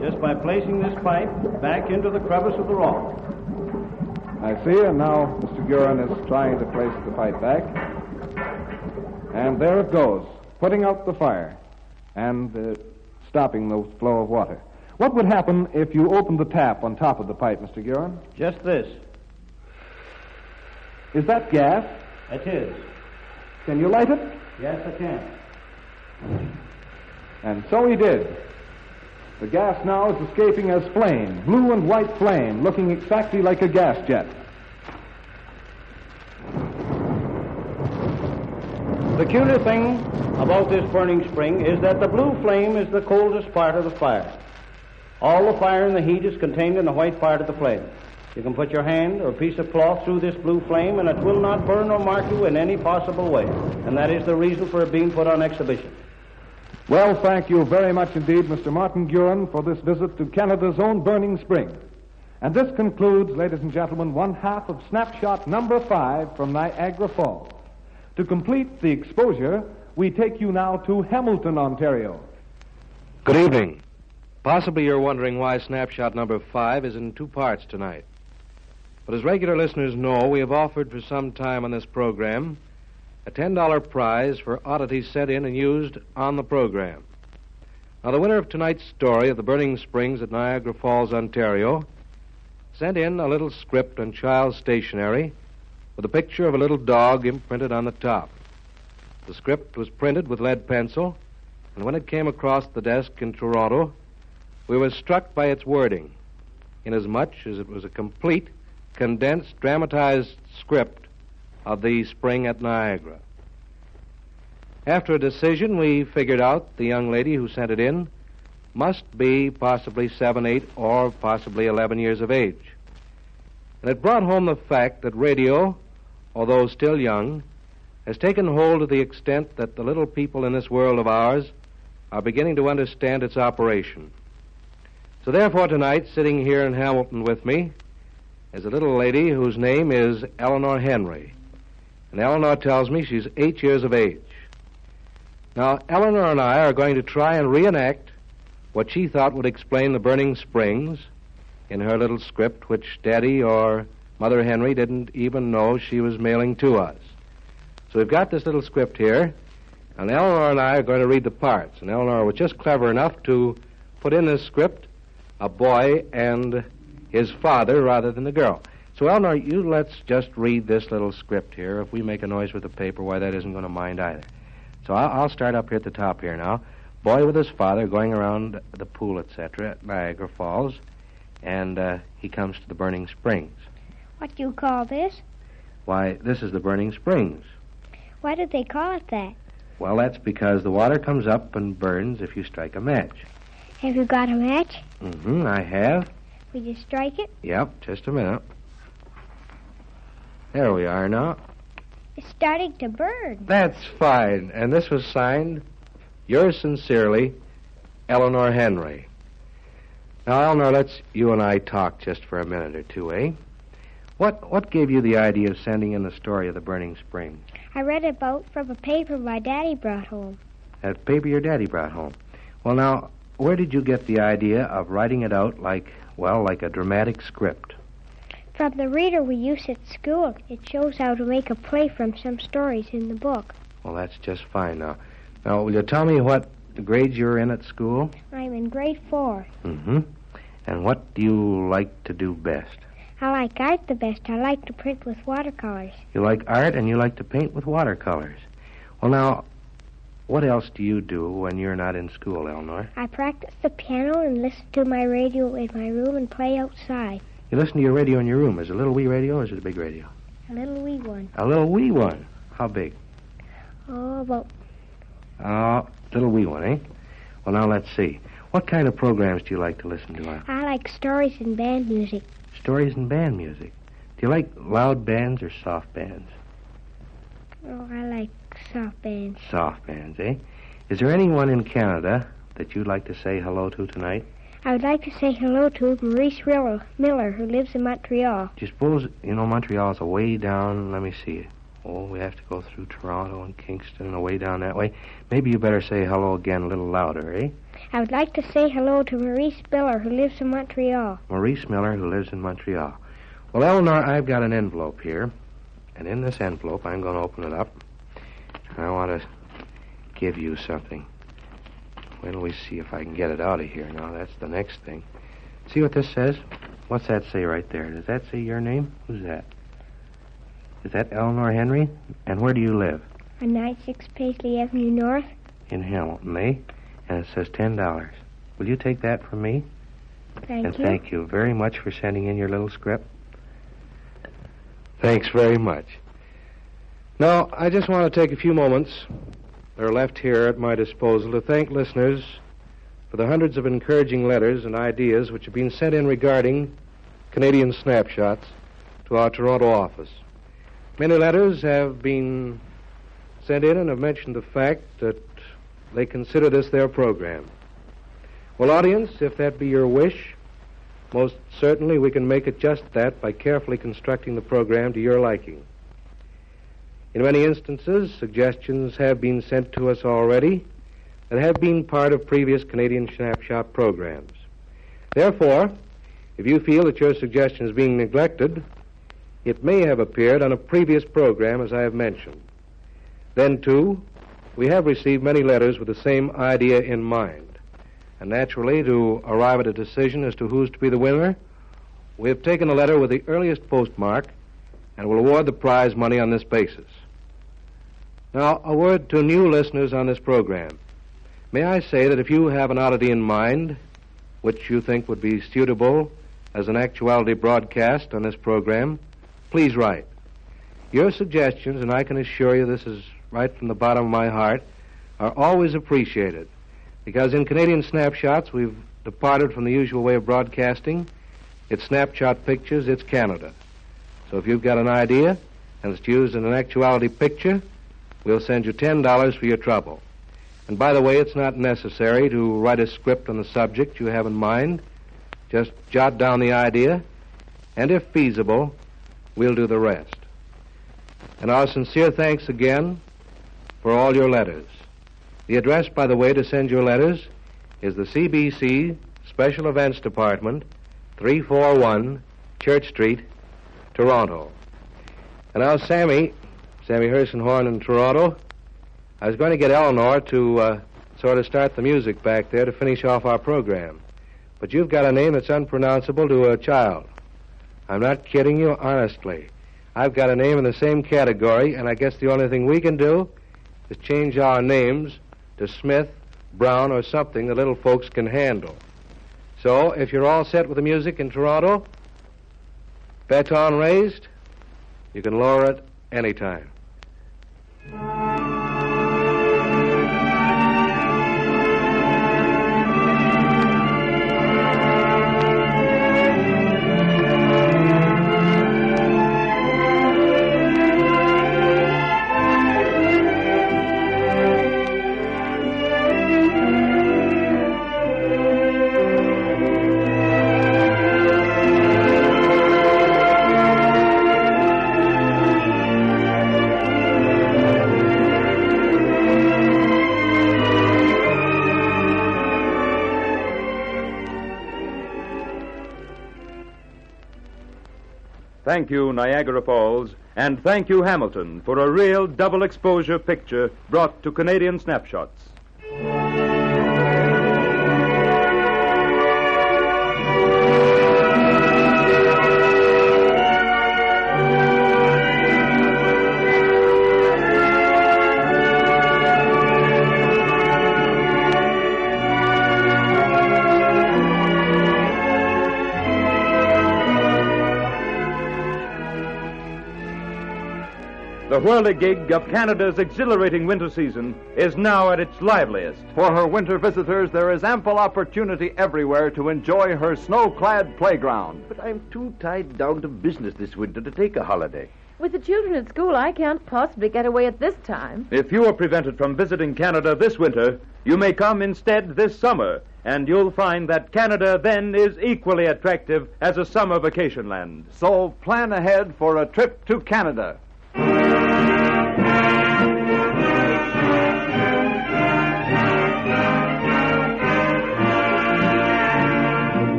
Just by placing this pipe back into the crevice of the rock. I see, and now Mr. Gurin is trying to place the pipe back. And there it goes, putting out the fire and stopping the flow of water. What would happen if you opened the tap on top of the pipe, Mr. Gurin? Just this. Is that gas? It is. Can you light it? Yes, I can. And so he did. The gas now is escaping as flame, blue and white flame, looking exactly like a gas jet. The peculiar thing about this burning spring is that the blue flame is the coldest part of the fire. All the fire and the heat is contained in the white part of the flame. You can put your hand or a piece of cloth through this blue flame, and it will not burn or mark you in any possible way. And that is the reason for it being put on exhibition. Well, thank you very much indeed, Mr. Martin Gurin, for this visit to Canada's own burning spring. And this concludes, ladies and gentlemen, one half of Snapshot number 5 from Niagara Falls. To complete the exposure, we take you now to Hamilton, Ontario. Good evening. Possibly you're wondering why Snapshot number 5 is in 2 parts tonight. But as regular listeners know, we have offered for some time on this program a $10 prize for oddities sent in and used on the program. Now, the winner of tonight's story of the burning springs at Niagara Falls, Ontario, sent in a little script on child's stationery with a picture of a little dog imprinted on the top. The script was printed with lead pencil, and when it came across the desk in Toronto, we were struck by its wording, inasmuch as it was a complete, condensed, dramatized script of the spring at Niagara. After a decision, we figured out the young lady who sent it in must be possibly 7, 8, or possibly 11 years of age. And it brought home the fact that radio, although still young, has taken hold to the extent that the little people in this world of ours are beginning to understand its operation. So therefore tonight, sitting here in Hamilton with me, is a little lady whose name is Eleanor Henry. And Eleanor tells me she's 8 years of age. Now, Eleanor and I are going to try and reenact what she thought would explain the burning springs in her little script, which Daddy or Mother Henry didn't even know she was mailing to us. So we've got this little script here, and Eleanor and I are going to read the parts. And Eleanor was just clever enough to put in this script a boy and his father rather than the girl. So, Eleanor, let's just read this little script here. If we make a noise with the paper, why, that isn't going to mind either. So I'll start up here at the top here now. Boy with his father going around the pool, etc., at Niagara Falls, and he comes to the burning springs. What do you call this? Why, this is the burning springs. Why do they call it that? Well, that's because the water comes up and burns if you strike a match. Have you got a match? Mm-hmm, I have. Will you strike it? Yep, just a minute. There we are now. It's starting to burn. That's fine. And this was signed, yours sincerely, Eleanor Henry. Now, Eleanor, let's you and I talk just for a minute or two, eh? What gave you the idea of sending in the story of the burning springs? I read about from a paper my daddy brought home. That paper your daddy brought home. Well, now, where did you get the idea of writing it out like a dramatic script? From the reader we use at school. It shows how to make a play from some stories in the book. Well, that's just fine now. Now, will you tell me what grades you're in at school? I'm in grade 4. Mm-hmm. And what do you like to do best? I like art the best. I like to print with watercolors. You like art and you like to paint with watercolors. Well, now, what else do you do when you're not in school, Eleanor? I practice the piano and listen to my radio in my room and play outside. You listen to your radio in your room. Is it a little wee radio or is it a big radio? A little wee one. A little wee one. How big? Oh, about... Little wee one, eh? Well, now, let's see. What kind of programs do you like to listen to? I like stories and band music. Stories and band music. Do you like loud bands or soft bands? Oh, I like soft bands. Soft bands, eh? Is there anyone in Canada that you'd like to say hello to tonight? I would like to say hello to Maurice Miller, who lives in Montreal. Do you suppose, Montreal's away down, let me see. Oh, we have to go through Toronto and Kingston and away down that way. Maybe you better say hello again a little louder, eh? I would like to say hello to Maurice Miller, who lives in Montreal. Maurice Miller, who lives in Montreal. Well, Eleanor, I've got an envelope here. And in this envelope, I'm going to open it up. I want to give you something. Wait till we see if I can get it out of here. Now, that's the next thing. See what this says? What's that say right there? Does that say your name? Who's that? Is that Eleanor Henry? And where do you live? On 96 Paisley Avenue North. In Hamilton, eh? And it says $10. Will you take that from me? Thank you. Thank you very much for sending in your little script. Thanks very much. Now, I just want to take a few moments that are left here at my disposal to thank listeners for the hundreds of encouraging letters and ideas which have been sent in regarding Canadian Snapshots to our Toronto office. Many letters have been sent in and have mentioned the fact that they consider this their program. Well, audience, if that be your wish, most certainly we can make it just that by carefully constructing the program to your liking. In many instances, suggestions have been sent to us already that have been part of previous Canadian Snapshot programs. Therefore, if you feel that your suggestion is being neglected, it may have appeared on a previous program, as I have mentioned. Then, too, we have received many letters with the same idea in mind. And naturally, to arrive at a decision as to who's to be the winner, we have taken a letter with the earliest postmark and will award the prize money on this basis. Now, a word to new listeners on this program. May I say that if you have an oddity in mind, which you think would be suitable as an actuality broadcast on this program, please write. Your suggestions, and I can assure you this is right from the bottom of my heart, are always appreciated. Because in Canadian Snapshots, we've departed from the usual way of broadcasting. It's snapshot pictures, it's Canada. So if you've got an idea, and it's used in an actuality picture, we'll send you $10 for your trouble. And by the way, it's not necessary to write a script on the subject you have in mind. Just jot down the idea, and if feasible, we'll do the rest. And our sincere thanks again for all your letters. The address, by the way, to send your letters is the CBC Special Events Department, 341 Church Street, Toronto. And now, Sammy Hersenhorn in Toronto, I was going to get Eleanor to sort of start the music back there to finish off our program. But you've got a name that's unpronounceable to a child. I'm not kidding you, honestly. I've got a name in the same category, and I guess the only thing we can do is change our names to Smith, Brown, or something the little folks can handle. So, if you're all set with the music in Toronto, baton raised, you can lower it anytime. Thank you, Niagara Falls, and thank you, Hamilton, for a real double exposure picture brought to Canadian Snapshots. The whirligig of Canada's exhilarating winter season is now at its liveliest. For her winter visitors, there is ample opportunity everywhere to enjoy her snow-clad playground. But I'm too tied down to business this winter to take a holiday. With the children at school, I can't possibly get away at this time. If you are prevented from visiting Canada this winter, you may come instead this summer, and you'll find that Canada then is equally attractive as a summer vacation land. So plan ahead for a trip to Canada.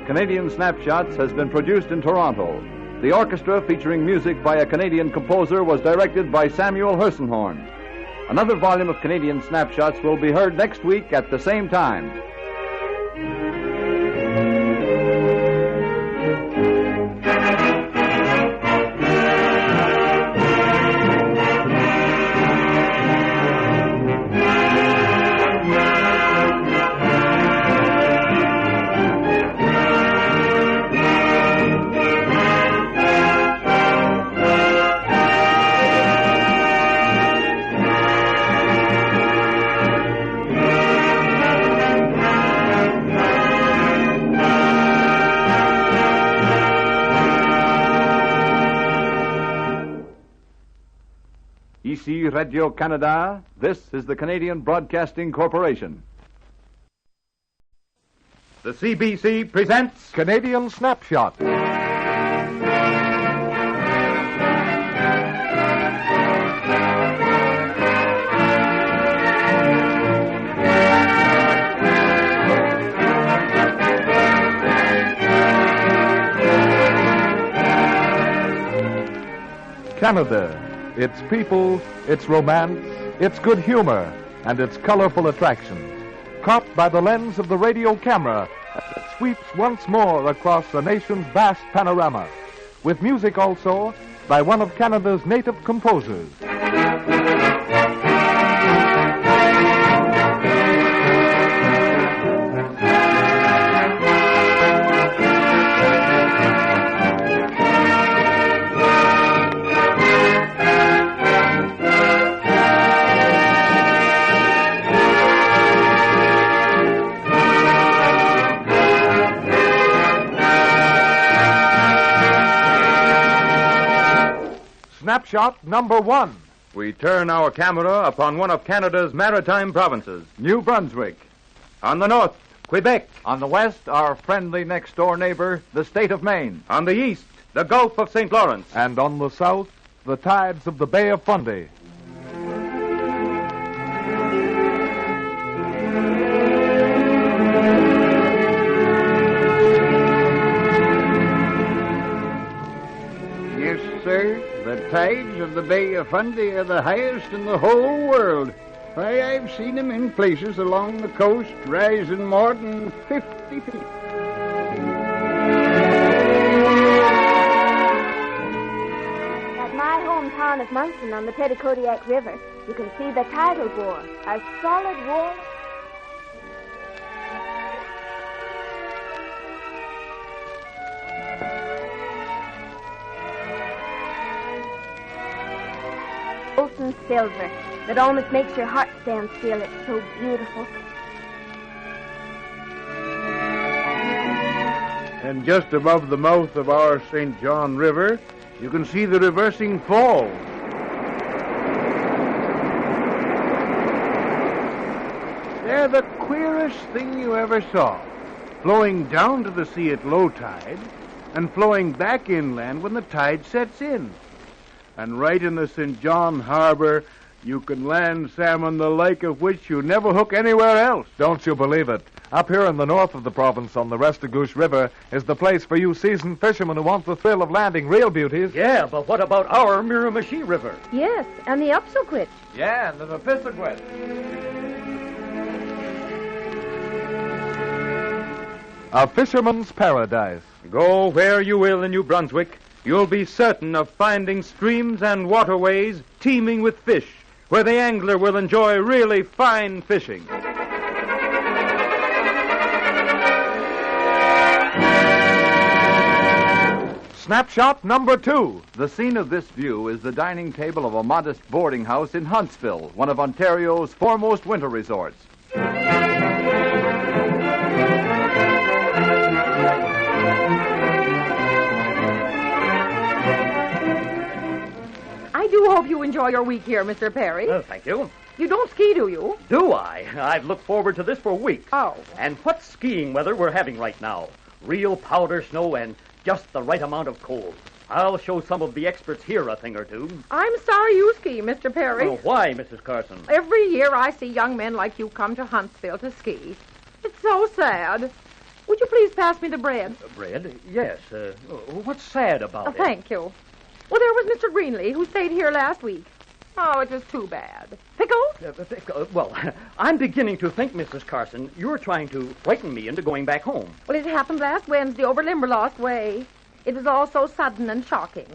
Canadian Snapshots has been produced in Toronto. The orchestra, featuring music by a Canadian composer, was directed by Samuel Hersenhorn. Another volume of Canadian Snapshots will be heard next week at the same time. CBC Radio-Canada. This is the Canadian Broadcasting Corporation. The CBC presents Canadian Snapshot. Canada, its people, its romance, its good humor, and its colorful attractions, caught by the lens of the radio camera as it sweeps once more across the nation's vast panorama, with music also by one of Canada's native composers. Snapshot number 1. We turn our camera upon one of Canada's maritime provinces. New Brunswick. On the north, Quebec. On the west, our friendly next-door neighbor, the state of Maine. On the east, the Gulf of St. Lawrence. And on the south, the tides of the Bay of Fundy. Yes, sir. The tides of the Bay of Fundy are the highest in the whole world. Why, I've seen them in places along the coast rising more than 50 feet. At my hometown of Munson on the Petticodiac River, you can see the tidal bore, a solid wall. Molten silver that almost makes your heart stand still. It's so beautiful. And just above the mouth of our St. John River, you can see the reversing falls. They're the queerest thing you ever saw, flowing down to the sea at low tide and flowing back inland when the tide sets in. And right in the St. John Harbor, you can land salmon the like of which you never hook anywhere else. Don't you believe it? Up here in the north of the province on the Restigouche River is the place for you seasoned fishermen who want the thrill of landing real beauties. Yeah, but what about our Miramichi River? Yes, and the Upsoquitch. Yeah, and the Mephistoquet. A fisherman's paradise. Go where you will in New Brunswick, you'll be certain of finding streams and waterways teeming with fish, where the angler will enjoy really fine fishing. Snapshot number 2. The scene of this view is the dining table of a modest boarding house in Huntsville, one of Ontario's foremost winter resorts. I do hope you enjoy your week here, Mr. Perry. Thank you. You don't ski, do you? Do I? I've looked forward to this for weeks. Oh. And what skiing weather we're having right now. Real powder snow and just the right amount of cold. I'll show some of the experts here a thing or two. I'm sorry you ski, Mr. Perry. Oh, why, Mrs. Carson? Every year I see young men like you come to Huntsville to ski. It's so sad. Would you please pass me the bread? Bread? Yes. What's sad about it? Thank you. Well, there was Mr. Greenlee, who stayed here last week. Oh, it was too bad. Pickles? Well, I'm beginning to think, Mrs. Carson, you're trying to frighten me into going back home. Well, it happened last Wednesday over Limberlost Way. It was all so sudden and shocking.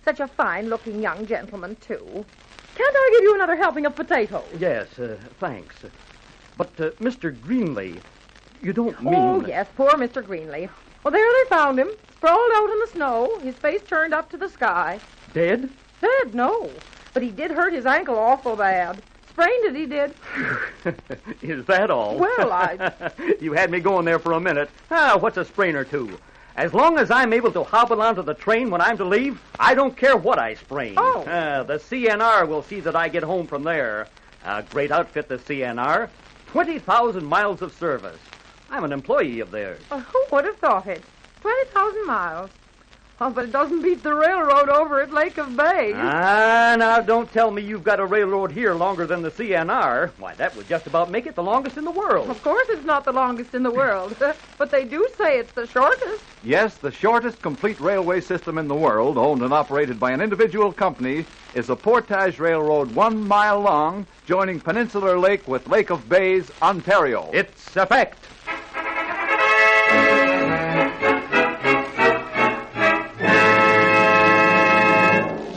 Such a fine-looking young gentleman, too. Can't I give you another helping of potatoes? Yes, thanks. But, Mr. Greenlee, you don't mean... Oh, yes, poor Mr. Greenlee. Well, there they found him, sprawled out in the snow, his face turned up to the sky. Dead? Dead, no. But he did hurt his ankle awful bad. Sprained it, he did. Is that all? Well, You had me going there for a minute. What's a sprain or two? As long as I'm able to hobble onto the train when I'm to leave, I don't care what I sprain. Oh. The CNR will see that I get home from there. A great outfit, the CNR. 20,000 miles of service. I'm an employee of theirs. Who would have thought it? 20,000 miles. Oh, but it doesn't beat the railroad over at Lake of Bays. Now don't tell me you've got a railroad here longer than the CNR. Why, that would just about make it the longest in the world. Of course it's not the longest in the world, but they do say it's the shortest. Yes, the shortest complete railway system in the world, owned and operated by an individual company, is the Portage Railroad 1 mile long, joining Peninsular Lake with Lake of Bays, Ontario. It's a fact.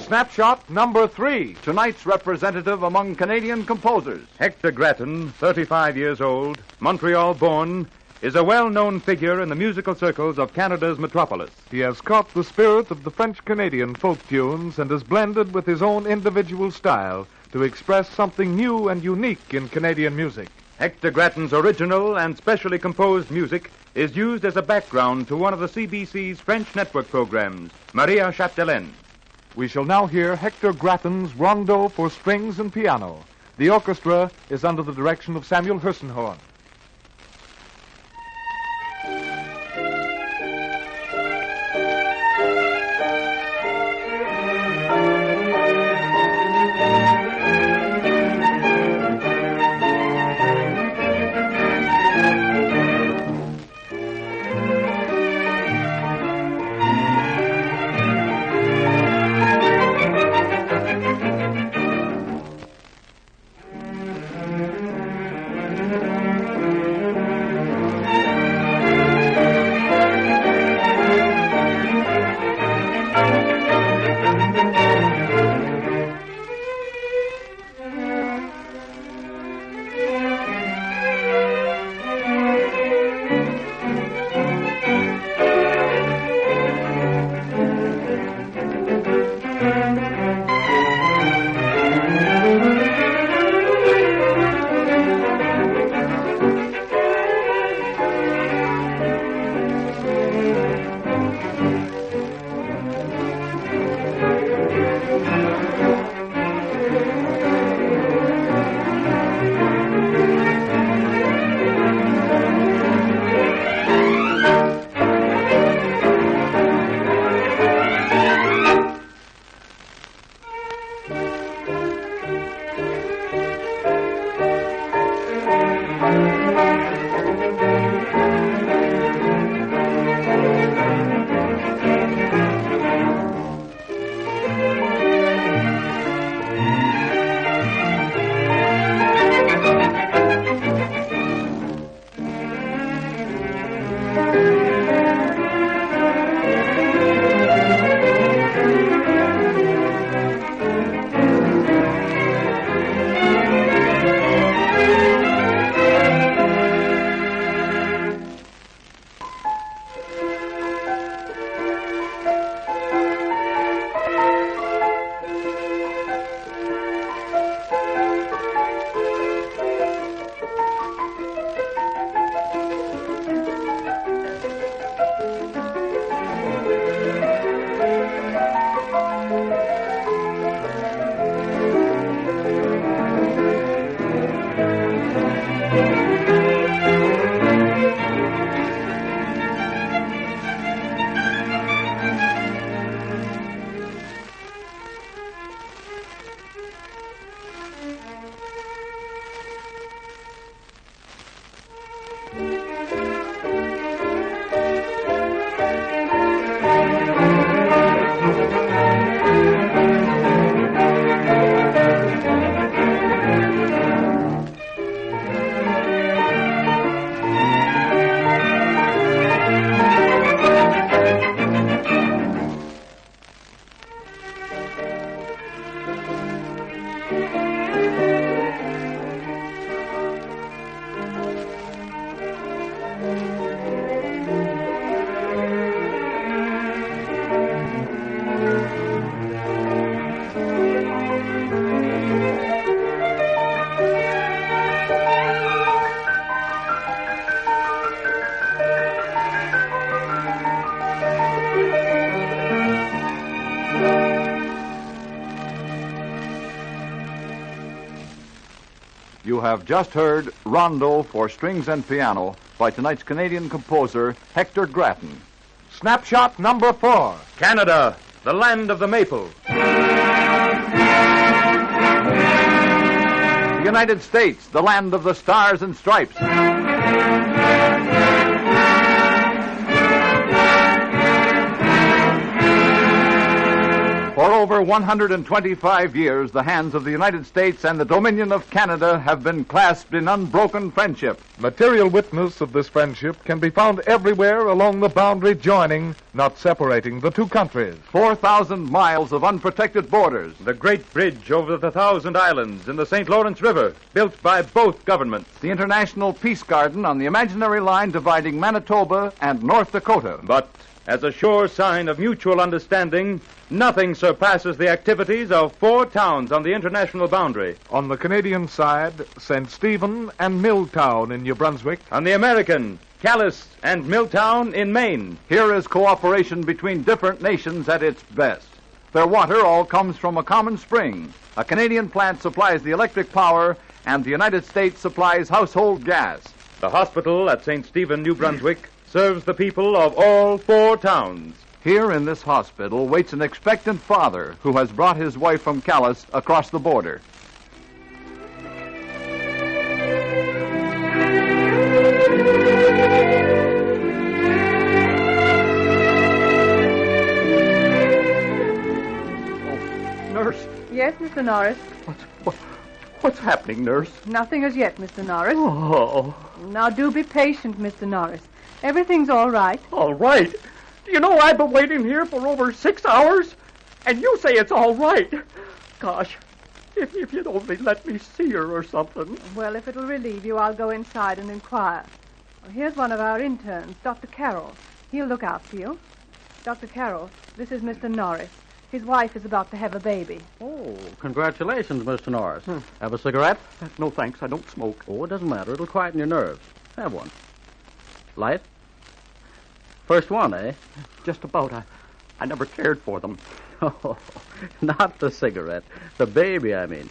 Snapshot number 3. Tonight's representative among Canadian composers. Hector Grattan, 35 years old, Montreal born, is a well-known figure in the musical circles of Canada's metropolis. He has caught the spirit of the French-Canadian folk tunes and has blended with his own individual style to express something new and unique in Canadian music. Hector Grattan's original and specially composed music is used as a background to one of the CBC's French network programs, Maria Chapdelaine. We shall now hear Hector Grattan's Rondo for strings and piano. The orchestra is under the direction of Samuel Hersenhorn. You have just heard Rondo for Strings and Piano by tonight's Canadian composer, Hector Grattan. Snapshot number 4. Canada, the land of the maple. The United States, the land of the stars and stripes. For over 125 years, the hands of the United States and the Dominion of Canada have been clasped in unbroken friendship. Material witness of this friendship can be found everywhere along the boundary joining, not separating, the two countries. 4,000 miles of unprotected borders. The great bridge over the Thousand Islands in the St. Lawrence River, built by both governments. The International Peace Garden on the imaginary line dividing Manitoba and North Dakota. But as a sure sign of mutual understanding, nothing surpasses the activities of 4 towns on the international boundary. On the Canadian side, St. Stephen and Milltown in New Brunswick. On the American, Calais and Milltown in Maine. Here is cooperation between different nations at its best. Their water all comes from a common spring. A Canadian plant supplies the electric power, and the United States supplies household gas. The hospital at St. Stephen, New Brunswick, serves the people of all 4 towns. Here in this hospital waits an expectant father who has brought his wife from Calais across the border. Nurse. Yes, Mr. Norris. What's happening, nurse? Nothing as yet, Mr. Norris. Oh. Now, do be patient, Mr. Norris. Everything's all right. All right? Do you know I've been waiting here for over 6 hours? And you say it's all right. Gosh, if you'd only let me see her or something. Well, if it'll relieve you, I'll go inside and inquire. Well, here's one of our interns, Dr. Carroll. He'll look after you. Dr. Carroll, this is Mr. Norris. His wife is about to have a baby. Oh, congratulations, Mr. Norris. Have a cigarette? No, thanks. I don't smoke. Oh, it doesn't matter. It'll quieten your nerves. Have one. Light? First one, eh? Just about. I never cared for them. Oh, not the cigarette. The baby, I mean.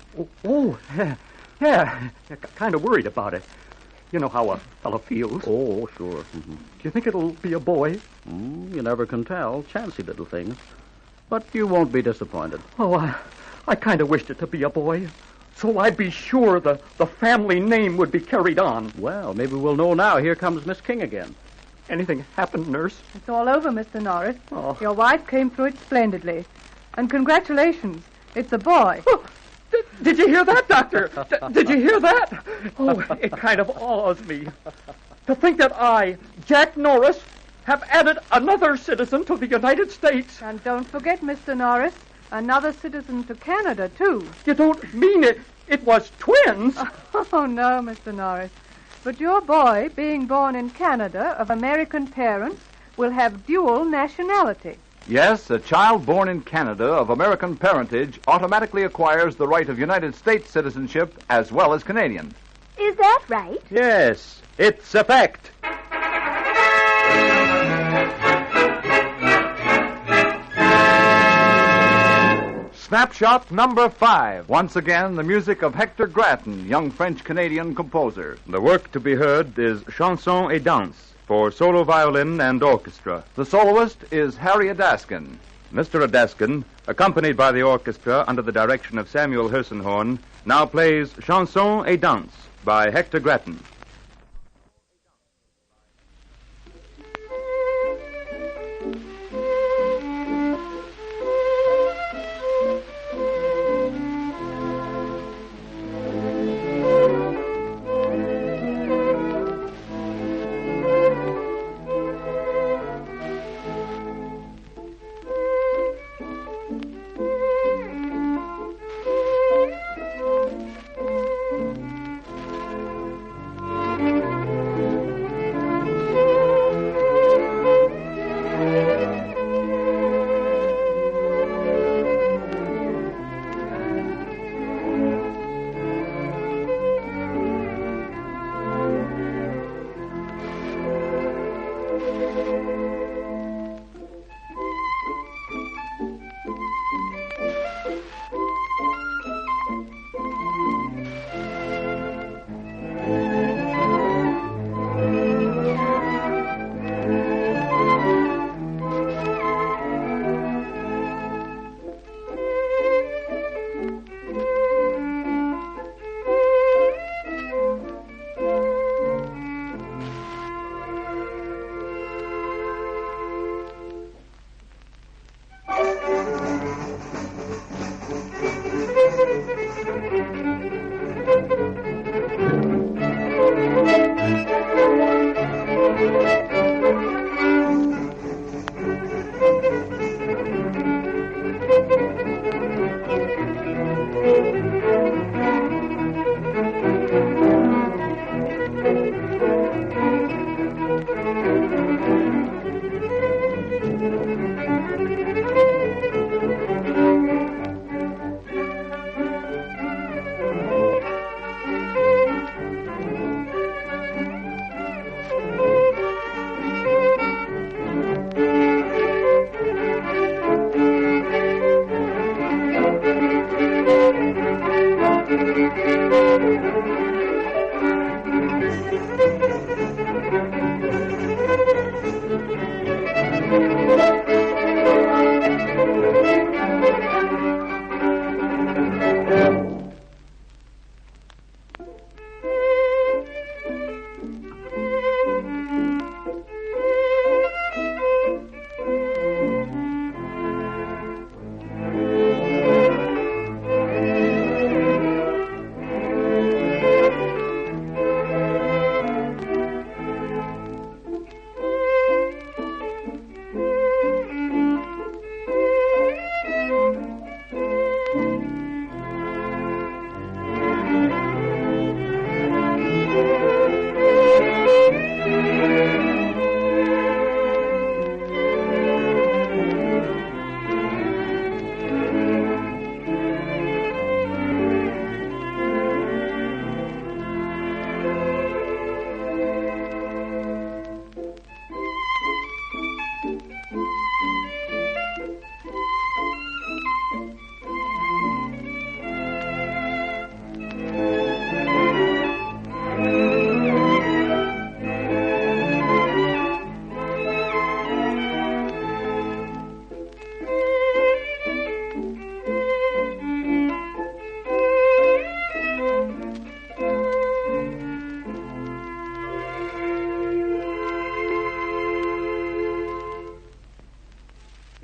Yeah. Kind of worried about it. You know how a fellow feels. Oh, sure. Do you think it'll be a boy? You never can tell. Chancy little things. But you won't be disappointed. Oh, I kind of wished it to be a boy. So I'd be sure the family name would be carried on. Well, maybe we'll know now. Here comes Miss King again. Anything happened, nurse? It's all over, Mr. Norris. Oh. Your wife came through it splendidly. And congratulations. It's a boy. Oh, did you hear that, Doctor? Did you hear that? Oh, it kind of awes me. To think that I, Jack Norris, have added another citizen to the United States. And don't forget, Mr. Norris, another citizen to Canada, too. You don't mean it? It was twins? Oh, no, Mr. Norris. But your boy, being born in Canada of American parents, will have dual nationality. Yes, a child born in Canada of American parentage automatically acquires the right of United States citizenship as well as Canadian. Is that right? Yes, it's a fact. Snapshot number 5. Once again, the music of Hector Grattan, young French-Canadian composer. The work to be heard is Chanson et Danse for solo violin and orchestra. The soloist is Harry Adaskin. Mr. Adaskin, accompanied by the orchestra under the direction of Samuel Hersenhorn, now plays Chanson et Danse by Hector Grattan.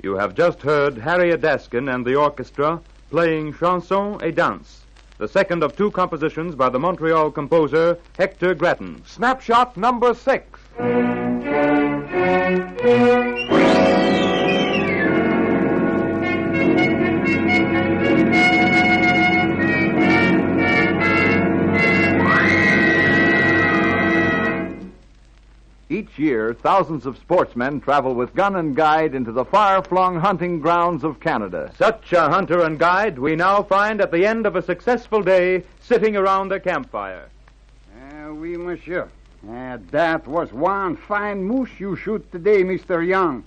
You have just heard Harriet Daskin and the orchestra playing Chanson et Danse, the second of two compositions by the Montreal composer Hector Grattan. Snapshot number 6. Each year, thousands of sportsmen travel with gun and guide into the far-flung hunting grounds of Canada. Such a hunter and guide we now find at the end of a successful day sitting around a campfire. Oui, monsieur. That was one fine moose you shoot today, Mr. Young.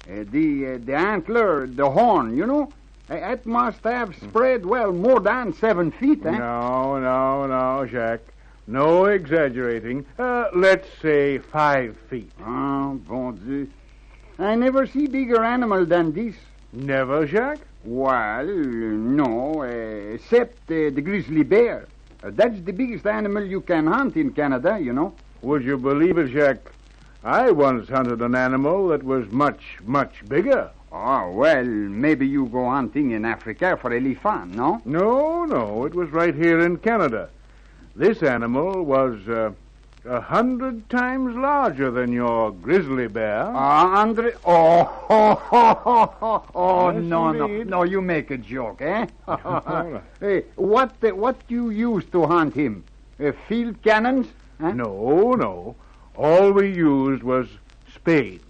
The antler, the horn, you know, it must have spread, well, more than 7 feet, eh? No, Jacques. No exaggerating. Let's say 5 feet. Oh, bon Dieu. I never see bigger animal than this. Never, Jacques? Well, no, except the grizzly bear. That's the biggest animal you can hunt in Canada, you know. Would you believe it, Jacques? I once hunted an animal that was much, much bigger. Oh, well, maybe you go hunting in Africa for elephant, no? No, it was right here in Canada. This animal was 100 times larger than your grizzly bear. 100? Oh, Yes, no, you make a joke, eh? Hey, what you use to hunt him? Field cannons? Huh? No. All we used was spades.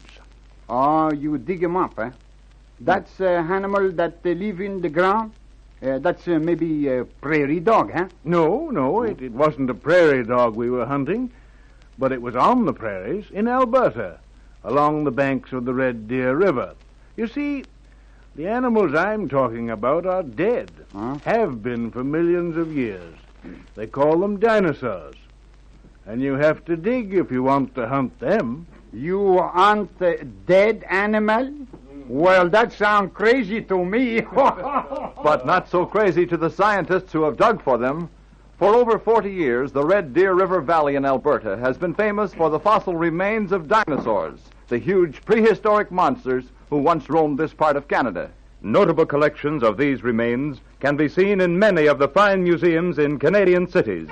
Oh, you dig him up, eh? That's an animal that live in the ground? That's maybe a prairie dog, huh? No, it wasn't a prairie dog we were hunting, but it was on the prairies in Alberta, along the banks of the Red Deer River. You see, the animals I'm talking about are dead, have been for millions of years. They call them dinosaurs, and you have to dig if you want to hunt them. You hunt dead animal? Well, that sounds crazy to me. But not so crazy to the scientists who have dug for them. For over 40 years, the Red Deer River Valley in Alberta has been famous for the fossil remains of dinosaurs, the huge prehistoric monsters who once roamed this part of Canada. Notable collections of these remains can be seen in many of the fine museums in Canadian cities.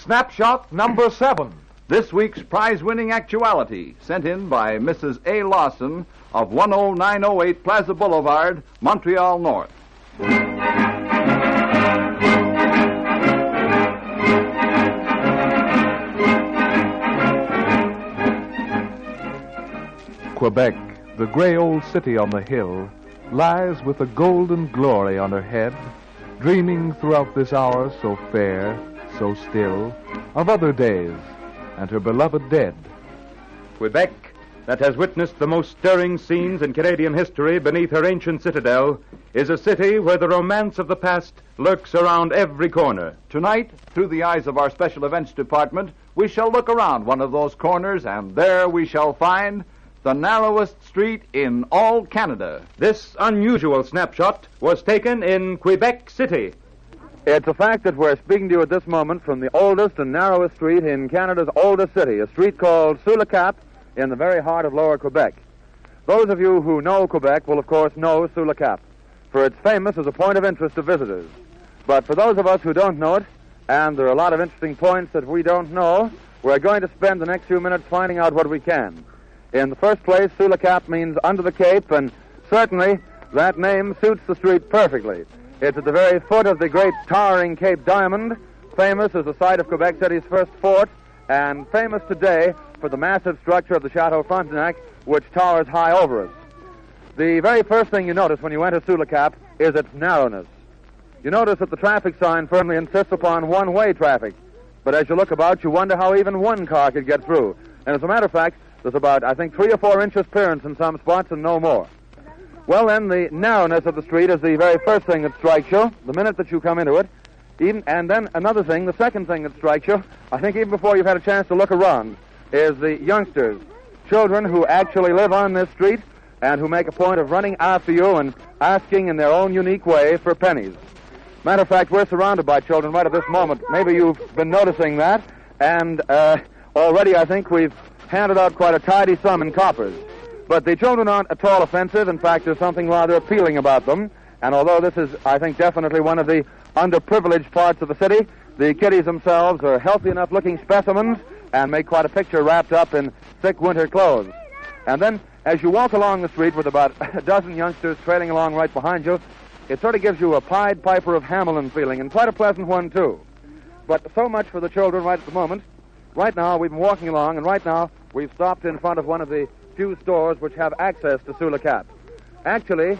Snapshot number 7. This week's prize-winning actuality, sent in by Mrs. A. Lawson of 10908 Plaza Boulevard, Montreal North. Quebec, the gray old city on the hill, lies with a golden glory on her head, dreaming throughout this hour so fair, so still, of other days, and her beloved dead. Quebec, that has witnessed the most stirring scenes in Canadian history beneath her ancient citadel, is a city where the romance of the past lurks around every corner. Tonight, through the eyes of our special events department, we shall look around one of those corners, and there we shall find the narrowest street in all Canada. This unusual snapshot was taken in Quebec City. It's a fact that we're speaking to you at this moment from the oldest and narrowest street in Canada's oldest city, a street called Sous le Cap in the very heart of Lower Quebec. Those of you who know Quebec will, of course, know Sous le Cap, for it's famous as a point of interest to visitors. But for those of us who don't know it, and there are a lot of interesting points that we don't know, we're going to spend the next few minutes finding out what we can. In the first place, Sous le Cap means under the Cape, and certainly that name suits the street perfectly. It's at the very foot of the great towering Cape Diamond, famous as the site of Quebec City's first fort, and famous today for the massive structure of the Chateau Frontenac, which towers high over us. The very first thing you notice when you enter Sous le Cap is its narrowness. You notice that the traffic sign firmly insists upon one-way traffic, but as you look about, you wonder how even one car could get through. And as a matter of fact, there's about, I think, 3 or 4 inches clearance in some spots and no more. Well, then, the narrowness of the street is the very first thing that strikes you the minute that you come into it. And then another thing, the second thing that strikes you, I think even before you've had a chance to look around, is the youngsters, children who actually live on this street and who make a point of running after you and asking in their own unique way for pennies. Matter of fact, we're surrounded by children right at this moment. Maybe you've been noticing that, and already I think we've handed out quite a tidy sum in coppers. But the children aren't at all offensive. In fact, there's something rather appealing about them. And although this is, I think, definitely one of the underprivileged parts of the city, the kiddies themselves are healthy enough looking specimens and make quite a picture wrapped up in thick winter clothes. And then, as you walk along the street with about a dozen youngsters trailing along right behind you, it sort of gives you a Pied Piper of Hamelin feeling, and quite a pleasant one, too. But so much for the children right at the moment. Right now, we've been walking along, and right now, we've stopped in front of one of the few stores which have access to Sous le Cap. Actually,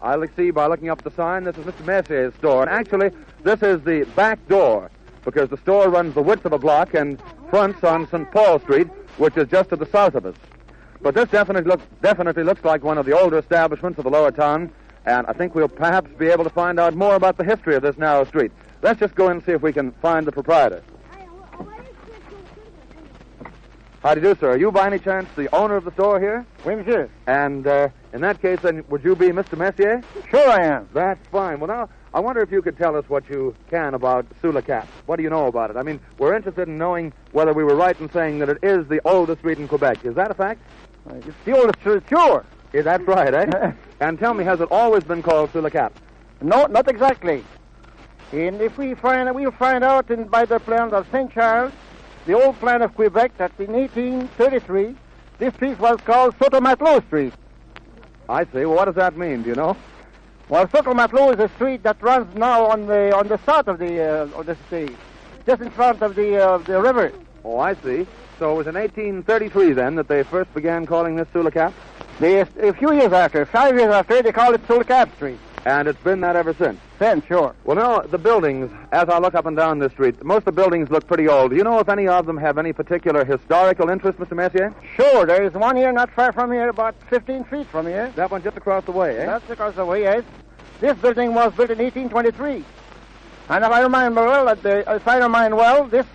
I'll see by looking up the sign, this is Mr. Messier's store. And actually, this is the back door, because the store runs the width of a block and fronts on St. Paul Street, which is just to the south of us. But this definitely looks like one of the older establishments of the lower town, and I think we'll perhaps be able to find out more about the history of this narrow street. Let's just go in and see if we can find the proprietor. How do you do, sir? Are you, by any chance, the owner of the store here? Oui, monsieur. And in that case, then, would you be Mr. Messier? Sure I am. That's fine. Well, now, I wonder if you could tell us what you can about Sous le Cap. What do you know about it? I mean, we're interested in knowing whether we were right in saying that it is the oldest street in Quebec. Is that a fact? It's the oldest street, sure. Yeah, that's right, eh? And tell me, has it always been called Sous le Cap? No, not exactly. And if we'll find out by the plans of St. Charles, the old plan of Quebec, that in 1833, this street was called Soto-Matelot Street. I see. Well, what does that mean? Do you know? Well, Soto-Matelot is a street that runs now on the south of the city, just in front of the river. Oh, I see. So it was in 1833 then that they first began calling this Sous le Cap? A few years after, 5 years after, they called it Sous le Cap Street. And it's been that ever since? Since, sure. Well, now, the buildings, as I look up and down this street, most of the buildings look pretty old. Do you know if any of them have any particular historical interest, Mr. Messier? Sure. There is one here not far from here, about 15 feet from here. That one just across the way, eh? That's across the way, yes. This building was built in 1823. And if I remember well, this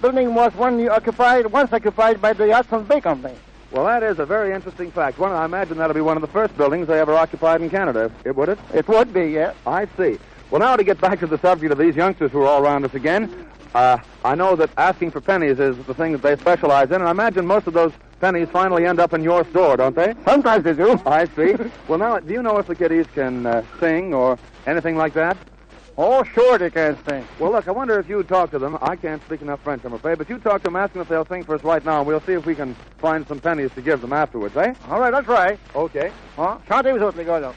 building was once occupied by the Hudson's Bay Company. Well, that is a very interesting fact. I imagine that'll be one of the first buildings they ever occupied in Canada, would it? It would be, yes. I see. Well, now to get back to the subject of these youngsters who are all around us again, I know that asking for pennies is the thing that they specialize in, and I imagine most of those pennies finally end up in your store, don't they? Sometimes they do. I see. Well, now, do you know if the kiddies can sing or anything like that? Oh, sure they can sing. Well, look, I wonder if you talk to them. I can't speak enough French, I'm afraid, but you talk to them, ask them if they'll sing for us right now, and we'll see if we can find some pennies to give them afterwards, eh? All right, that's right. Okay. Huh? Chantez vous autres, les gars, là.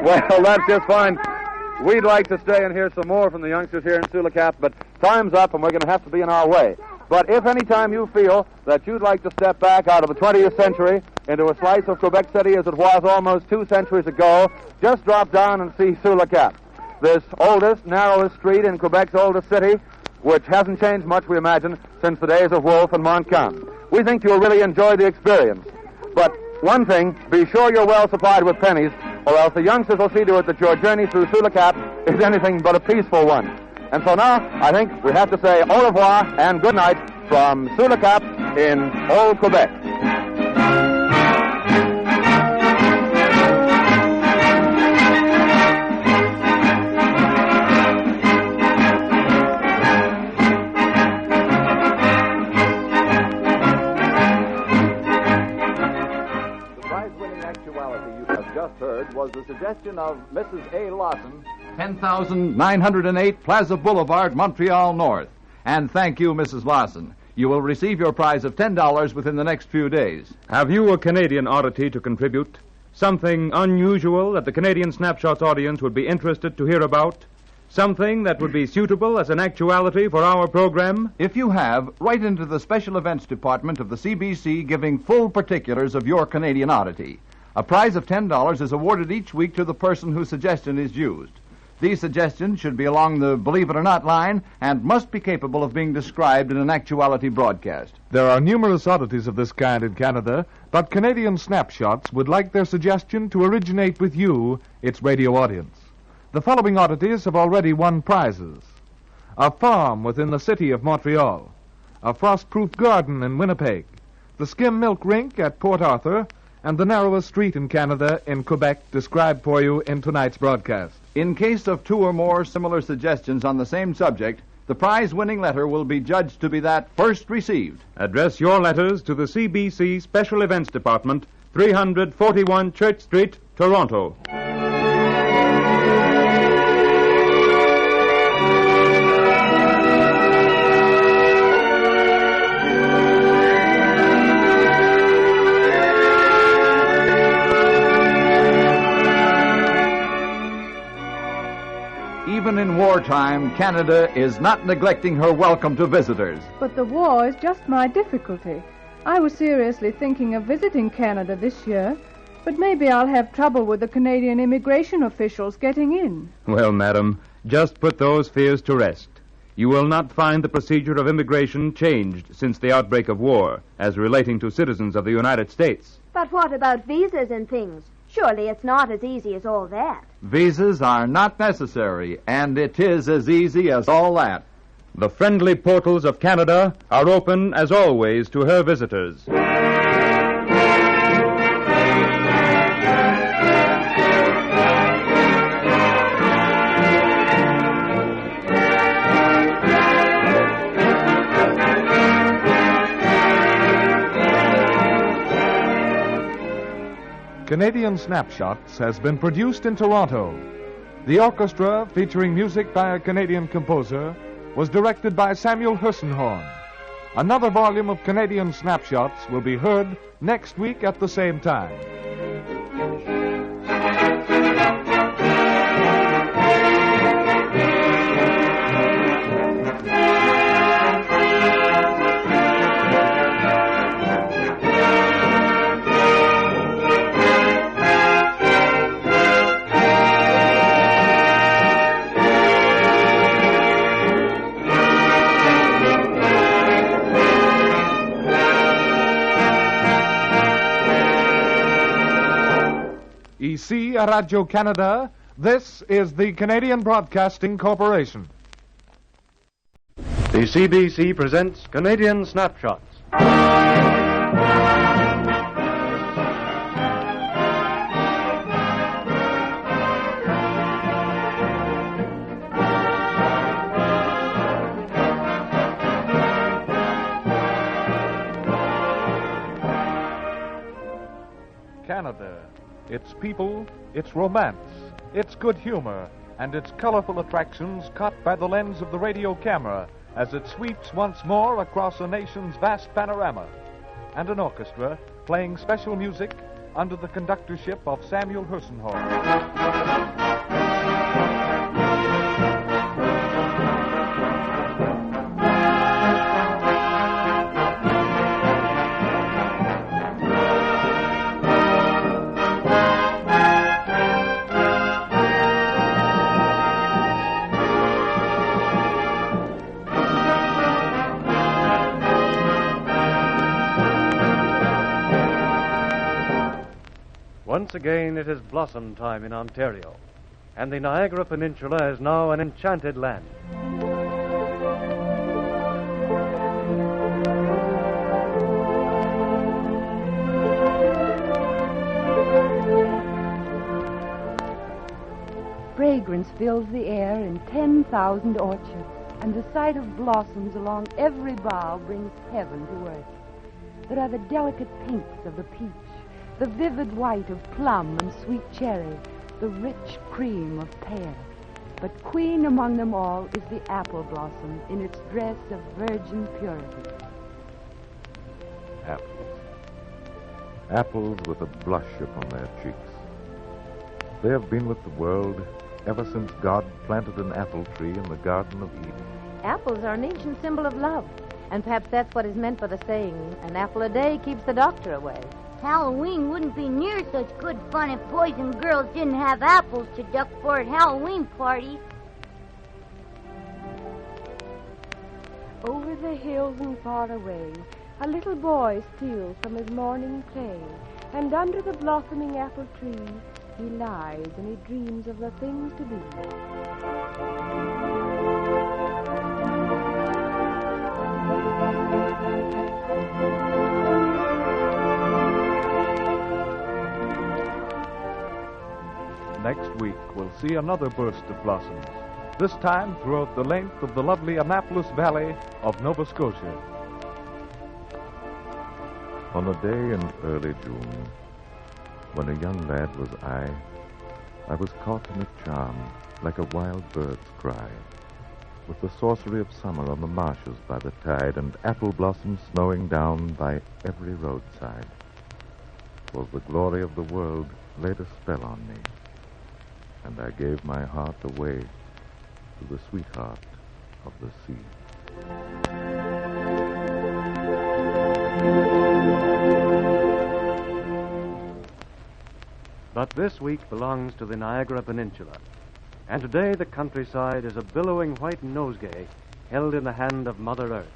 Well, that's just fine. We'd like to stay and hear some more from the youngsters here in Sulacap, but time's up and we're going to have to be on our way. But if any time you feel that you'd like to step back out of the 20th century into a slice of Quebec City as it was almost 2 centuries ago, just drop down and see Sulacap, this oldest, narrowest street in Quebec's oldest city, which hasn't changed much, we imagine, since the days of Wolfe and Montcalm. We think you'll really enjoy the experience. But one thing, be sure you're well supplied with pennies, or else the youngsters will see to it that your journey through Sulacap is anything but a peaceful one. And so now, I think we have to say au revoir and good night from Sulacap in Old Quebec. Was the suggestion of Mrs. A. Lawson, 10,908 Plaza Boulevard, Montreal North. And thank you, Mrs. Lawson. You will receive your prize of $10 within the next few days. Have you a Canadian oddity to contribute? Something unusual that the Canadian Snapshots audience would be interested to hear about? Something that would be suitable as an actuality for our program? If you have, write into the Special Events Department of the CBC giving full particulars of your Canadian oddity. A prize of $10 is awarded each week to the person whose suggestion is used. These suggestions should be along the believe it or not line and must be capable of being described in an actuality broadcast. There are numerous oddities of this kind in Canada, but Canadian Snapshots would like their suggestion to originate with you, its radio audience. The following oddities have already won prizes. A farm within the city of Montreal, a frost-proof garden in Winnipeg, the skim milk rink at Port Arthur, and the narrowest street in Canada in Quebec described for you in tonight's broadcast. In case of 2 or more similar suggestions on the same subject, the prize-winning letter will be judged to be that first received. Address your letters to the CBC Special Events Department, 341 Church Street, Toronto. Even in wartime, Canada is not neglecting her welcome to visitors. But the war is just my difficulty. I was seriously thinking of visiting Canada this year, but maybe I'll have trouble with the Canadian immigration officials getting in. Well, madam, just put those fears to rest. You will not find the procedure of immigration changed since the outbreak of war, as relating to citizens of the United States. But what about visas and things? Surely it's not as easy as all that. Visas are not necessary, and it is as easy as all that. The friendly portals of Canada are open, as always, to her visitors. Canadian Snapshots has been produced in Toronto. The orchestra, featuring music by a Canadian composer, was directed by Samuel Hersenhorn. Another volume of Canadian Snapshots will be heard next week at the same time. Ici à Radio-Canada, this is the Canadian Broadcasting Corporation. The CBC presents Canadian Snapshots. its people, its romance, its good humor, and its colorful attractions caught by the lens of the radio camera as it sweeps once more across a nation's vast panorama. And an orchestra playing special music under the conductorship of Samuel Hersenhorn. Once again, it is blossom time in Ontario, and the Niagara Peninsula is now an enchanted land. Fragrance fills the air in 10,000 orchards, and the sight of blossoms along every bough brings heaven to earth. There are the delicate pinks of the peach, the vivid white of plum and sweet cherry, the rich cream of pear. But queen among them all is the apple blossom in its dress of virgin purity. Apples. Apples with a blush upon their cheeks. They have been with the world ever since God planted an apple tree in the Garden of Eden. Apples are an ancient symbol of love, and perhaps that's what is meant by the saying, an apple a day keeps the doctor away. Halloween wouldn't be near such good fun if boys and girls didn't have apples to duck for at Halloween parties. Over the hills and far away, a little boy steals from his morning play, and under the blossoming apple tree, he lies and he dreams of the things to be. Next week, we'll see another burst of blossoms, this time throughout the length of the lovely Annapolis Valley of Nova Scotia. On a day in early June, when a young lad was I was caught in a charm like a wild bird's cry, with the sorcery of summer on the marshes by the tide and apple blossoms snowing down by every roadside. For the glory of the world laid a spell on me, and I gave my heart away to the sweetheart of the sea. But this week belongs to the Niagara Peninsula, and today the countryside is a billowing white nosegay held in the hand of Mother Earth.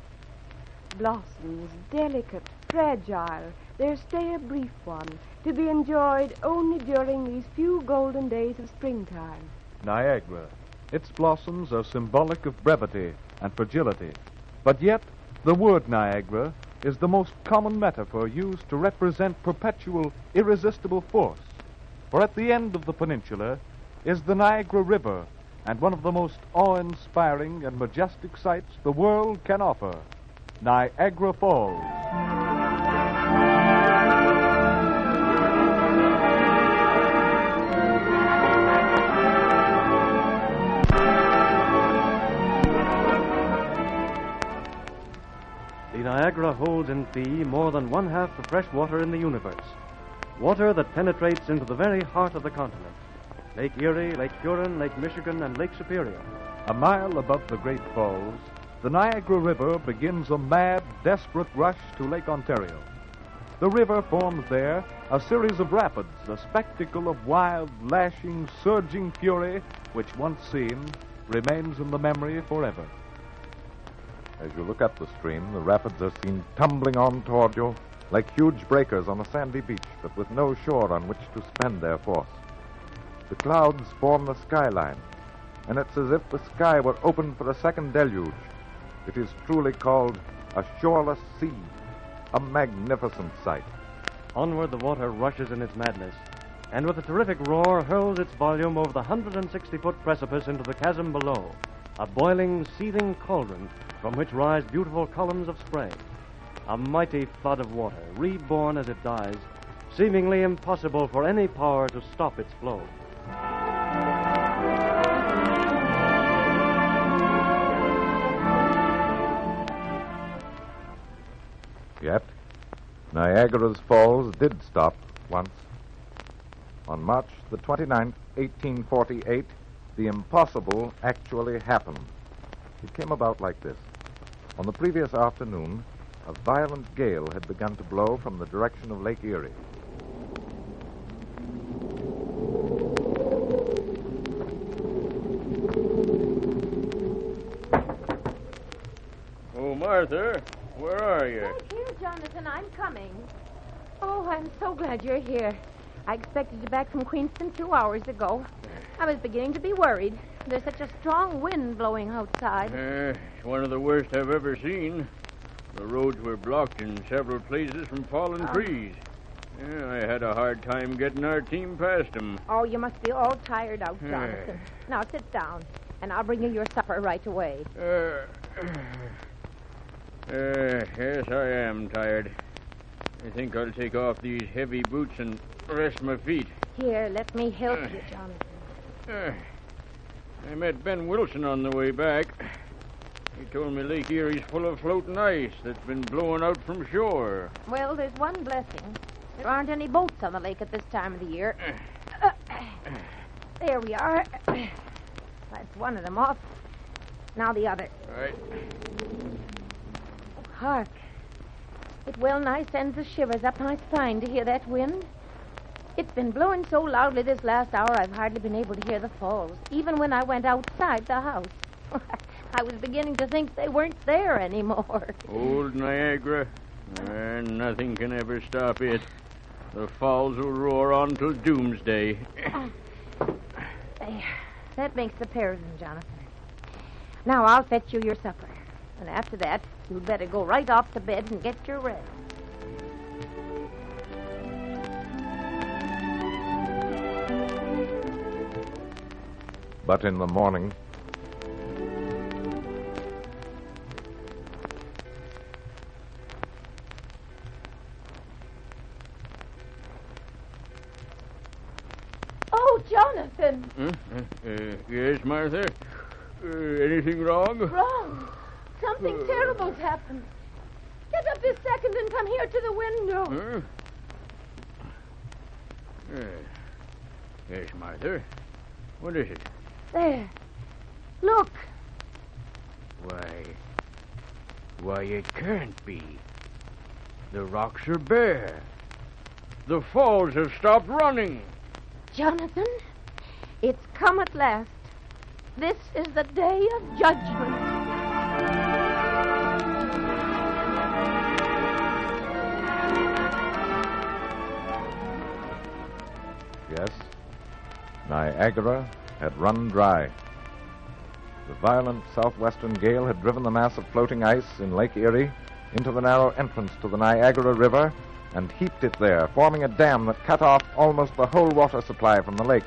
Blossoms, delicate, fragile, their stay a brief one, to be enjoyed only during these few golden days of springtime. Niagara. Its blossoms are symbolic of brevity and fragility. But yet, the word Niagara is the most common metaphor used to represent perpetual, irresistible force. For at the end of the peninsula is the Niagara River, and one of the most awe-inspiring and majestic sights the world can offer, Niagara Falls. The Niagara holds in fee more than one-half the fresh water in the universe. Water that penetrates into the very heart of the continent. Lake Erie, Lake Huron, Lake Michigan, and Lake Superior. A mile above the Great Falls, the Niagara River begins a mad, desperate rush to Lake Ontario. The river forms there a series of rapids, a spectacle of wild, lashing, surging fury, which once seen, remains in the memory forever. As you look up the stream, the rapids are seen tumbling on toward you like huge breakers on a sandy beach, but with no shore on which to spend their force. The clouds form the skyline, and it's as if the sky were open for a second deluge. It is truly called a shoreless sea, a magnificent sight. Onward the water rushes in its madness, and with a terrific roar hurls its volume over the 160-foot precipice into the chasm below, a boiling, seething cauldron from which rise beautiful columns of spray. A mighty flood of water, reborn as it dies, seemingly impossible for any power to stop its flow. Yet, Niagara's Falls did stop once. On March the 29th, 1848, the impossible actually happened. It came about like this. On the previous afternoon, a violent gale had begun to blow from the direction of Lake Erie. Oh, Martha, where are you? Right here, Jonathan. I'm coming. Oh, I'm so glad you're here. I expected you back from Queenston 2 hours ago. I was beginning to be worried. There's such a strong wind blowing outside. It's one of the worst I've ever seen. The roads were blocked in several places from fallen trees. Yeah, I had a hard time getting our team past them. Oh, you must be all tired out, Jonathan. Now sit down, and I'll bring you your supper right away. Yes, I am tired. I think I'll take off these heavy boots and rest my feet. Here, let me help you, Jonathan. I met Ben Wilson on the way back. He told me Lake Erie's full of floating ice that's been blowing out from shore. Well, there's one blessing. There aren't any boats on the lake at this time of the year. There we are. That's one of them off. Now the other. All right. Hark. It well nigh sends the shivers up my spine to hear that wind. It's been blowing so loudly this last hour I've hardly been able to hear the falls, even when I went outside the house. I was beginning to think they weren't there anymore. Old Niagara. Nothing can ever stop it. The falls will roar on till doomsday. There. That makes the pair of them, Jonathan. Now I'll fetch you your supper. And after that, you'd better go right off to bed and get your rest. But in the morning, Oh, Jonathan! Yes, Martha? Anything wrong? Wrong. Something terrible's happened. Get up this second and come here to the window. Yes, Martha. What is it? There. Look. Why, it can't be. The rocks are bare. The falls have stopped running. Jonathan, it's come at last. This is the day of judgment. yes, Niagara had run dry. The violent southwestern gale had driven the mass of floating ice in Lake Erie into the narrow entrance to the Niagara River and heaped it there, forming a dam that cut off almost the whole water supply from the lake.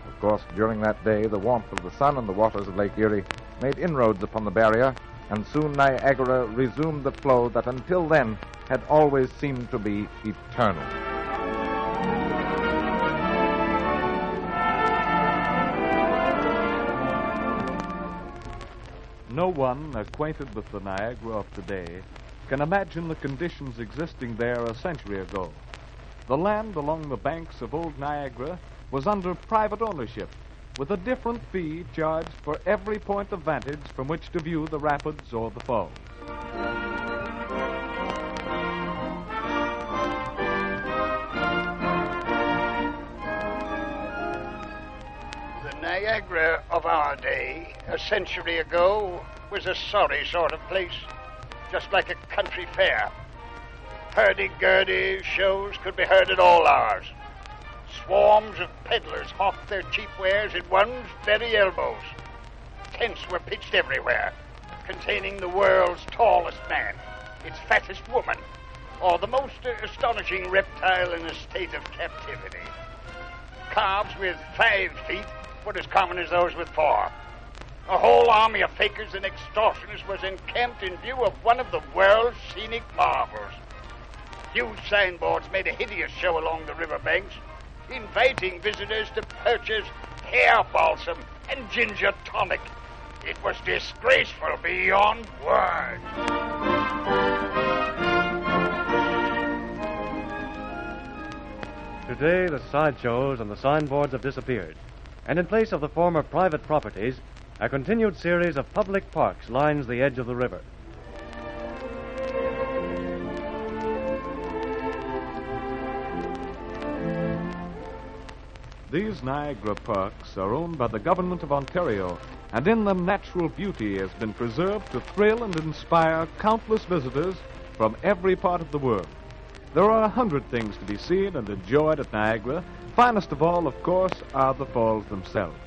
Of course, during that day, the warmth of the sun and the waters of Lake Erie made inroads upon the barrier, and soon Niagara resumed the flow that until then had always seemed to be eternal. No one acquainted with the Niagara of today can imagine the conditions existing there a century ago. The land along the banks of old Niagara was under private ownership, with a different fee charged for every point of vantage from which to view the rapids or the falls. The Niagara of our day, a century ago, was a sorry sort of place, just like a country fair. Hurdy-gurdy shows could be heard at all hours. Swarms of peddlers hawked their cheap wares at one's very elbows. Tents were pitched everywhere, containing the world's tallest man, its fattest woman, or the most astonishing reptile in a state of captivity. Calves with 5 feet were as common as those with 4. A whole army of fakers and extortioners was encamped in view of one of the world's scenic marvels. Huge signboards made a hideous show along the riverbanks, inviting visitors to purchase hair balsam and ginger tonic. It was disgraceful beyond words. Today, the sideshows and the signboards have disappeared, and in place of the former private properties, a continued series of public parks lines the edge of the river. These Niagara parks are owned by the Government of Ontario, and in them natural beauty has been preserved to thrill and inspire countless visitors from every part of the world. There are 100 things to be seen and enjoyed at Niagara. Finest of all, of course, are the falls themselves.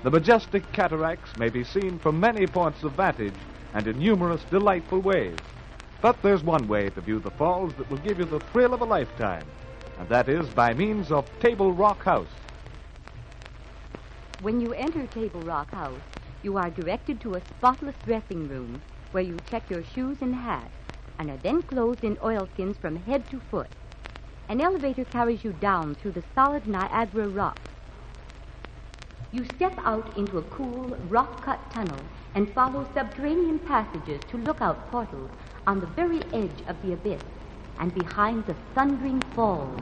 The majestic cataracts may be seen from many points of vantage and in numerous delightful ways. But there's one way to view the falls that will give you the thrill of a lifetime, and that is by means of Table Rock House. When you enter Table Rock House, you are directed to a spotless dressing room where you check your shoes and hat and are then clothed in oilskins from head to foot. An elevator carries you down through the solid Niagara rock. You step out into a cool, rock-cut tunnel and follow subterranean passages to lookout portals on the very edge of the abyss and behind the thundering falls.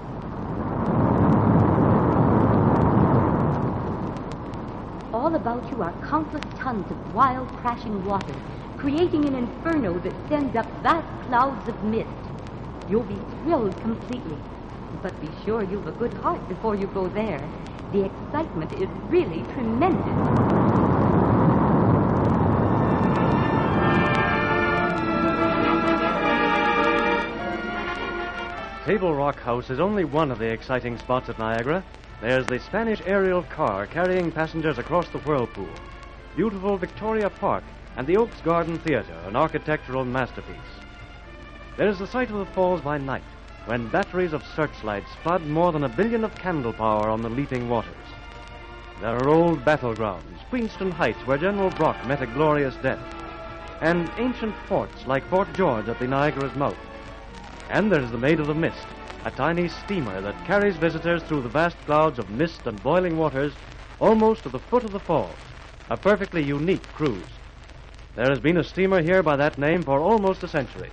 All about you are countless tons of wild, crashing water, creating an inferno that sends up vast clouds of mist. You'll be thrilled completely. But be sure you've a good heart before you go there. The excitement is really tremendous. Table Rock House is only one of the exciting spots at Niagara. There's the Spanish aerial car carrying passengers across the whirlpool, beautiful Victoria Park, and the Oaks Garden Theater, an architectural masterpiece. There's the sight of the falls by night, when batteries of searchlights flood more than 1 billion of candle power on the leaping waters. There are old battlegrounds, Queenston Heights, where General Brock met a glorious death, and ancient forts like Fort George at the Niagara's mouth. And there's the Maid of the Mist, a tiny steamer that carries visitors through the vast clouds of mist and boiling waters almost to the foot of the falls, a perfectly unique cruise. There has been a steamer here by that name for almost a century.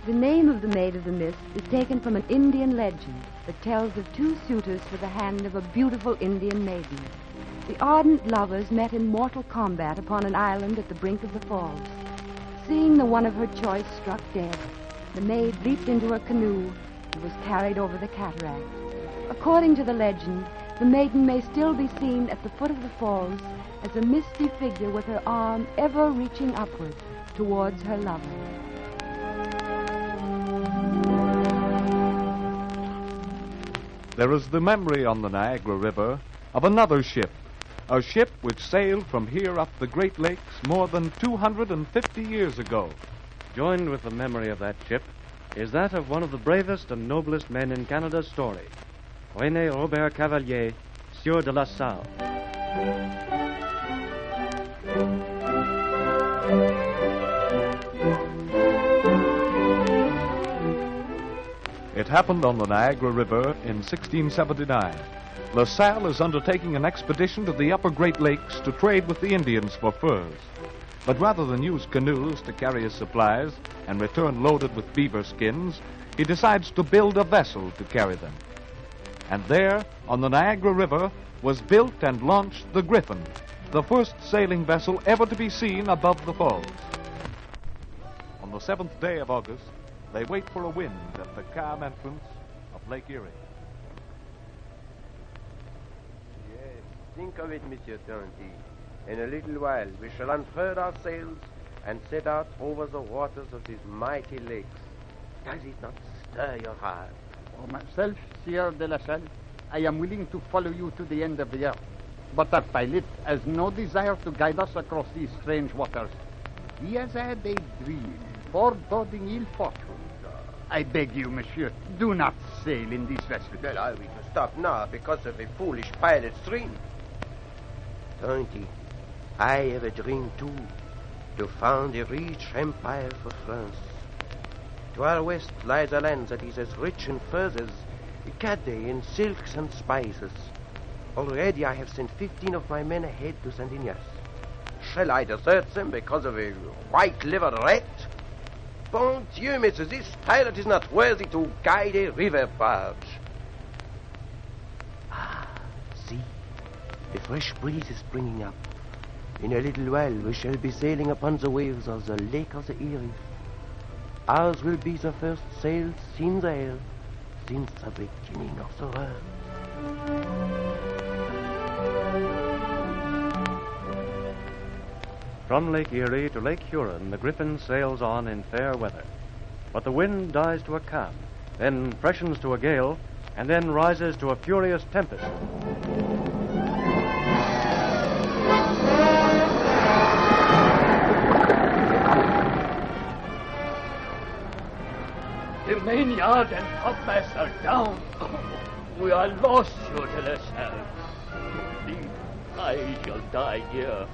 The name of the Maid of the Mist is taken from an Indian legend that tells of 2 suitors for the hand of a beautiful Indian maiden. The ardent lovers met in mortal combat upon an island at the brink of the falls. Seeing the one of her choice struck dead, the maid leaped into her canoe and was carried over the cataract. According to the legend, the maiden may still be seen at the foot of the falls as a misty figure with her arm ever reaching upward towards her lover. There is the memory on the Niagara River of another ship, a ship which sailed from here up the Great Lakes more than 250 years ago. Joined with the memory of that ship is that of one of the bravest and noblest men in Canada's story, René Robert Cavalier, Sieur de La Salle. It happened on the Niagara River in 1679. La Salle is undertaking an expedition to the upper Great Lakes to trade with the Indians for furs. But rather than use canoes to carry his supplies and return loaded with beaver skins, he decides to build a vessel to carry them. And there, on the Niagara River, was built and launched the Griffin, the first sailing vessel ever to be seen above the falls. On the 7th day of August, they wait for a wind at the calm entrance of Lake Erie. Yes, think of it, Monsieur Tonty. In a little while, we shall unfurl our sails and set out over the waters of these mighty lakes. Does it not stir your heart? For myself, Sieur de La Salle, I am willing to follow you to the end of the earth. But our pilot has no desire to guide us across these strange waters. He has had a dream, foreboding ill fortune. I beg you, monsieur, do not sail in this vessel. Well, are we to stop now because of a foolish pilot's dream? Auntie, I have a dream too, to found a rich empire for France. To our west lies a land that is as rich in furs as Acadie in silks and spices. Already I have sent 15 of my men ahead to Saint Ignace. Shall I desert them because of a white-livered rat? Bon Dieu, Mrs., this pilot is not worthy to guide a river barge. Ah, see, a fresh breeze is springing up. In a little while we shall be sailing upon the waves of the Lake of the Erie. Ours will be the first sails in the air since the beginning of the world. From Lake Erie to Lake Huron, the Griffin sails on in fair weather. But the wind dies to a calm, then freshens to a gale, and then rises to a furious tempest. The main yard and topmasts are down. We are lost, Sieur de la Salle. I shall die here.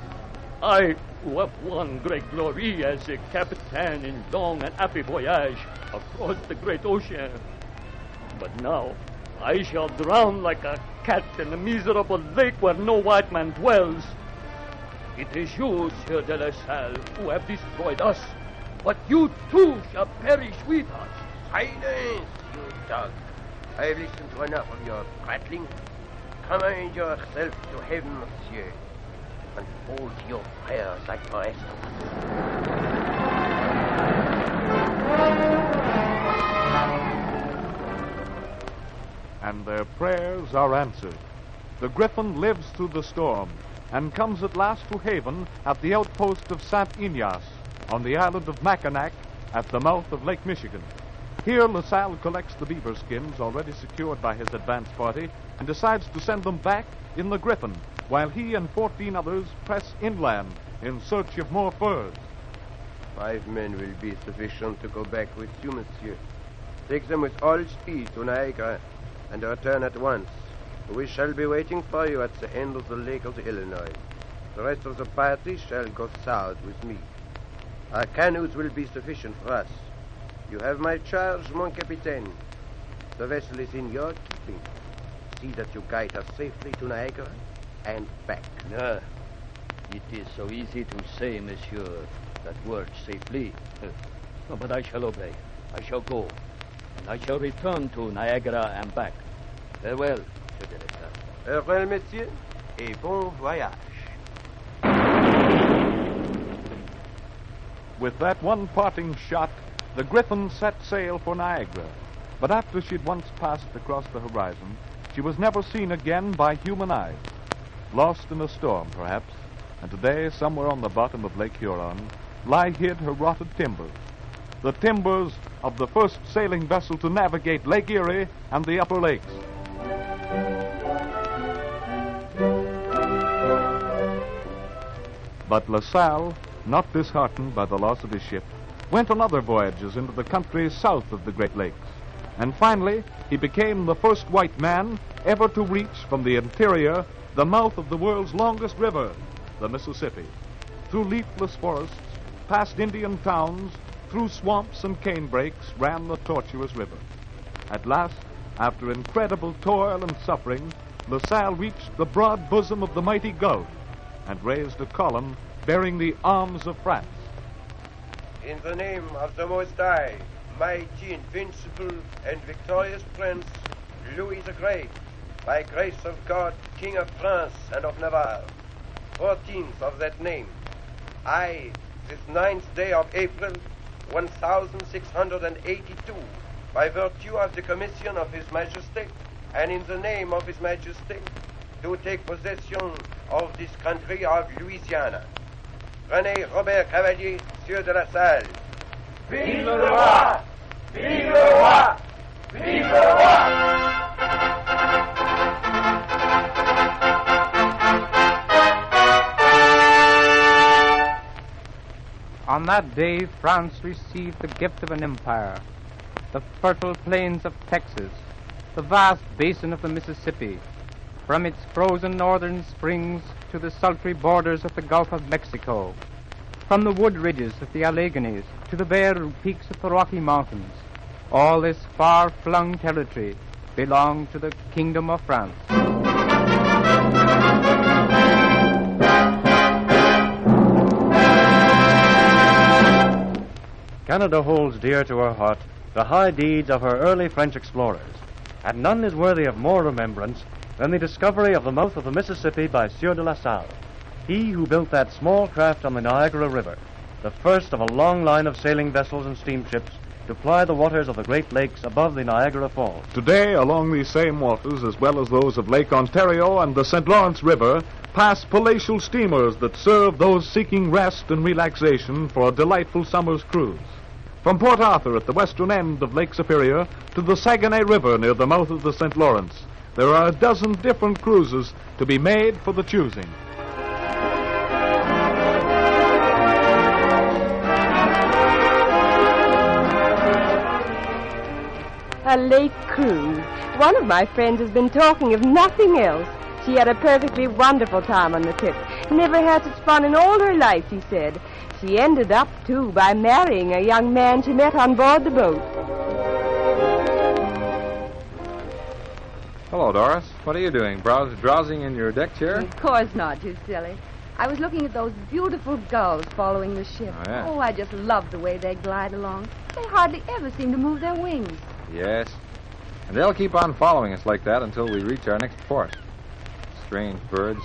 I, who have won great glory as a captain in long and happy voyage across the great ocean. But now I shall drown like a cat in a miserable lake where no white man dwells. It is you, Sieur de la Salle, who have destroyed us, but you too shall perish with us. Silence, you dog. I have listened to enough of your prattling. Commend yourself to heaven, monsieur, and hold your prayers like the rest of us. And their prayers are answered. The Griffin lives through the storm and comes at last to haven at the outpost of Saint Ignace on the island of Mackinac at the mouth of Lake Michigan. Here, LaSalle collects the beaver skins already secured by his advance party and decides to send them back in the Griffin, while he and 14 others press inland in search of more furs. 5 men will be sufficient to go back with you, monsieur. Take them with all speed to Niagara and return at once. We shall be waiting for you at the end of the Lake of the Illinois. The rest of the party shall go south with me. Our canoes will be sufficient for us. You have my charge, mon capitaine. The vessel is in your keeping. See that you guide her safely to Niagara and back. No, it is so easy to say, monsieur, that word safely. No, but I shall obey. I shall go. And I shall return to Niagara and back. Farewell, Monsieur de la Salle. Farewell, monsieur, et bon voyage. With that one parting shot, the Griffin set sail for Niagara. But after she'd once passed across the horizon, she was never seen again by human eyes. Lost in a storm, perhaps, and today, somewhere on the bottom of Lake Huron, lie hid her rotted timbers. The timbers of the first sailing vessel to navigate Lake Erie and the Upper Lakes. But LaSalle, not disheartened by the loss of his ship, went on other voyages into the countries south of the Great Lakes. And finally, he became the first white man ever to reach from the interior the mouth of the world's longest river, the Mississippi. Through leafless forests, past Indian towns, through swamps and canebrakes ran the tortuous river. At last, after incredible toil and suffering, LaSalle reached the broad bosom of the mighty Gulf and raised a column bearing the arms of France. In the name of the Most High, mighty, invincible, and victorious Prince, Louis the Great, by grace of God, King of France and of Navarre, 14th of that name, I, this 9th day of April, 1682, by virtue of the commission of His Majesty, and in the name of His Majesty, do take possession of this country of Louisiana. René Robert Cavalier, Sieur de la Salle. Vive le roi! Vive le roi! Vive le roi! On that day, France received the gift of an empire. The fertile plains of Texas, the vast basin of the Mississippi, from its frozen northern springs to the sultry borders of the Gulf of Mexico, from the wood ridges of the Alleghanies to the bare peaks of the Rocky Mountains, all this far-flung territory belonged to the Kingdom of France. Canada holds dear to her heart the high deeds of her early French explorers, and none is worthy of more remembrance than the discovery of the mouth of the Mississippi by Sieur de La Salle, he who built that small craft on the Niagara River, the first of a long line of sailing vessels and steamships to ply the waters of the Great Lakes above the Niagara Falls. Today, along these same waters, as well as those of Lake Ontario and the St. Lawrence River, pass palatial steamers that serve those seeking rest and relaxation for a delightful summer's cruise. From Port Arthur at the western end of Lake Superior to the Saguenay River near the mouth of the St. Lawrence, there are a dozen different cruises to be made for the choosing. A lake cruise. One of my friends has been talking of nothing else. She had a perfectly wonderful time on the trip. Never had such fun in all her life, she said. She ended up, too, by marrying a young man she met on board the boat. Hello, Doris. What are you doing? Drowsing in your deck chair? Of course not, you silly. I was looking at those beautiful gulls following the ship. Oh, yeah. I just love the way they glide along. They hardly ever seem to move their wings. Yes. And they'll keep on following us like that until we reach our next port. Strange birds.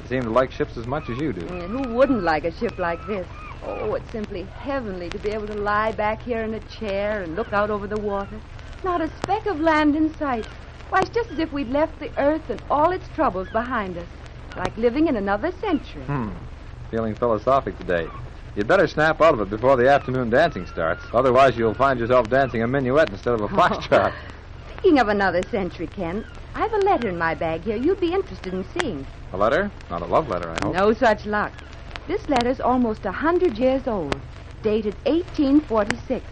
They seem to like ships as much as you do. Who wouldn't like a ship like this? Oh, it's simply heavenly to be able to lie back here in a chair and look out over the water. Not a speck of land in sight. Why, it's just as if we'd left the earth and all its troubles behind us. Like living in another century. Feeling philosophic today. You'd better snap out of it before the afternoon dancing starts. Otherwise, you'll find yourself dancing a minuet instead of a foxtrot. Speaking of another century, Ken, I have a letter in my bag here you'd be interested in seeing. A letter? Not a love letter, I hope. No such luck. This letter's almost 100 years old, dated 1846.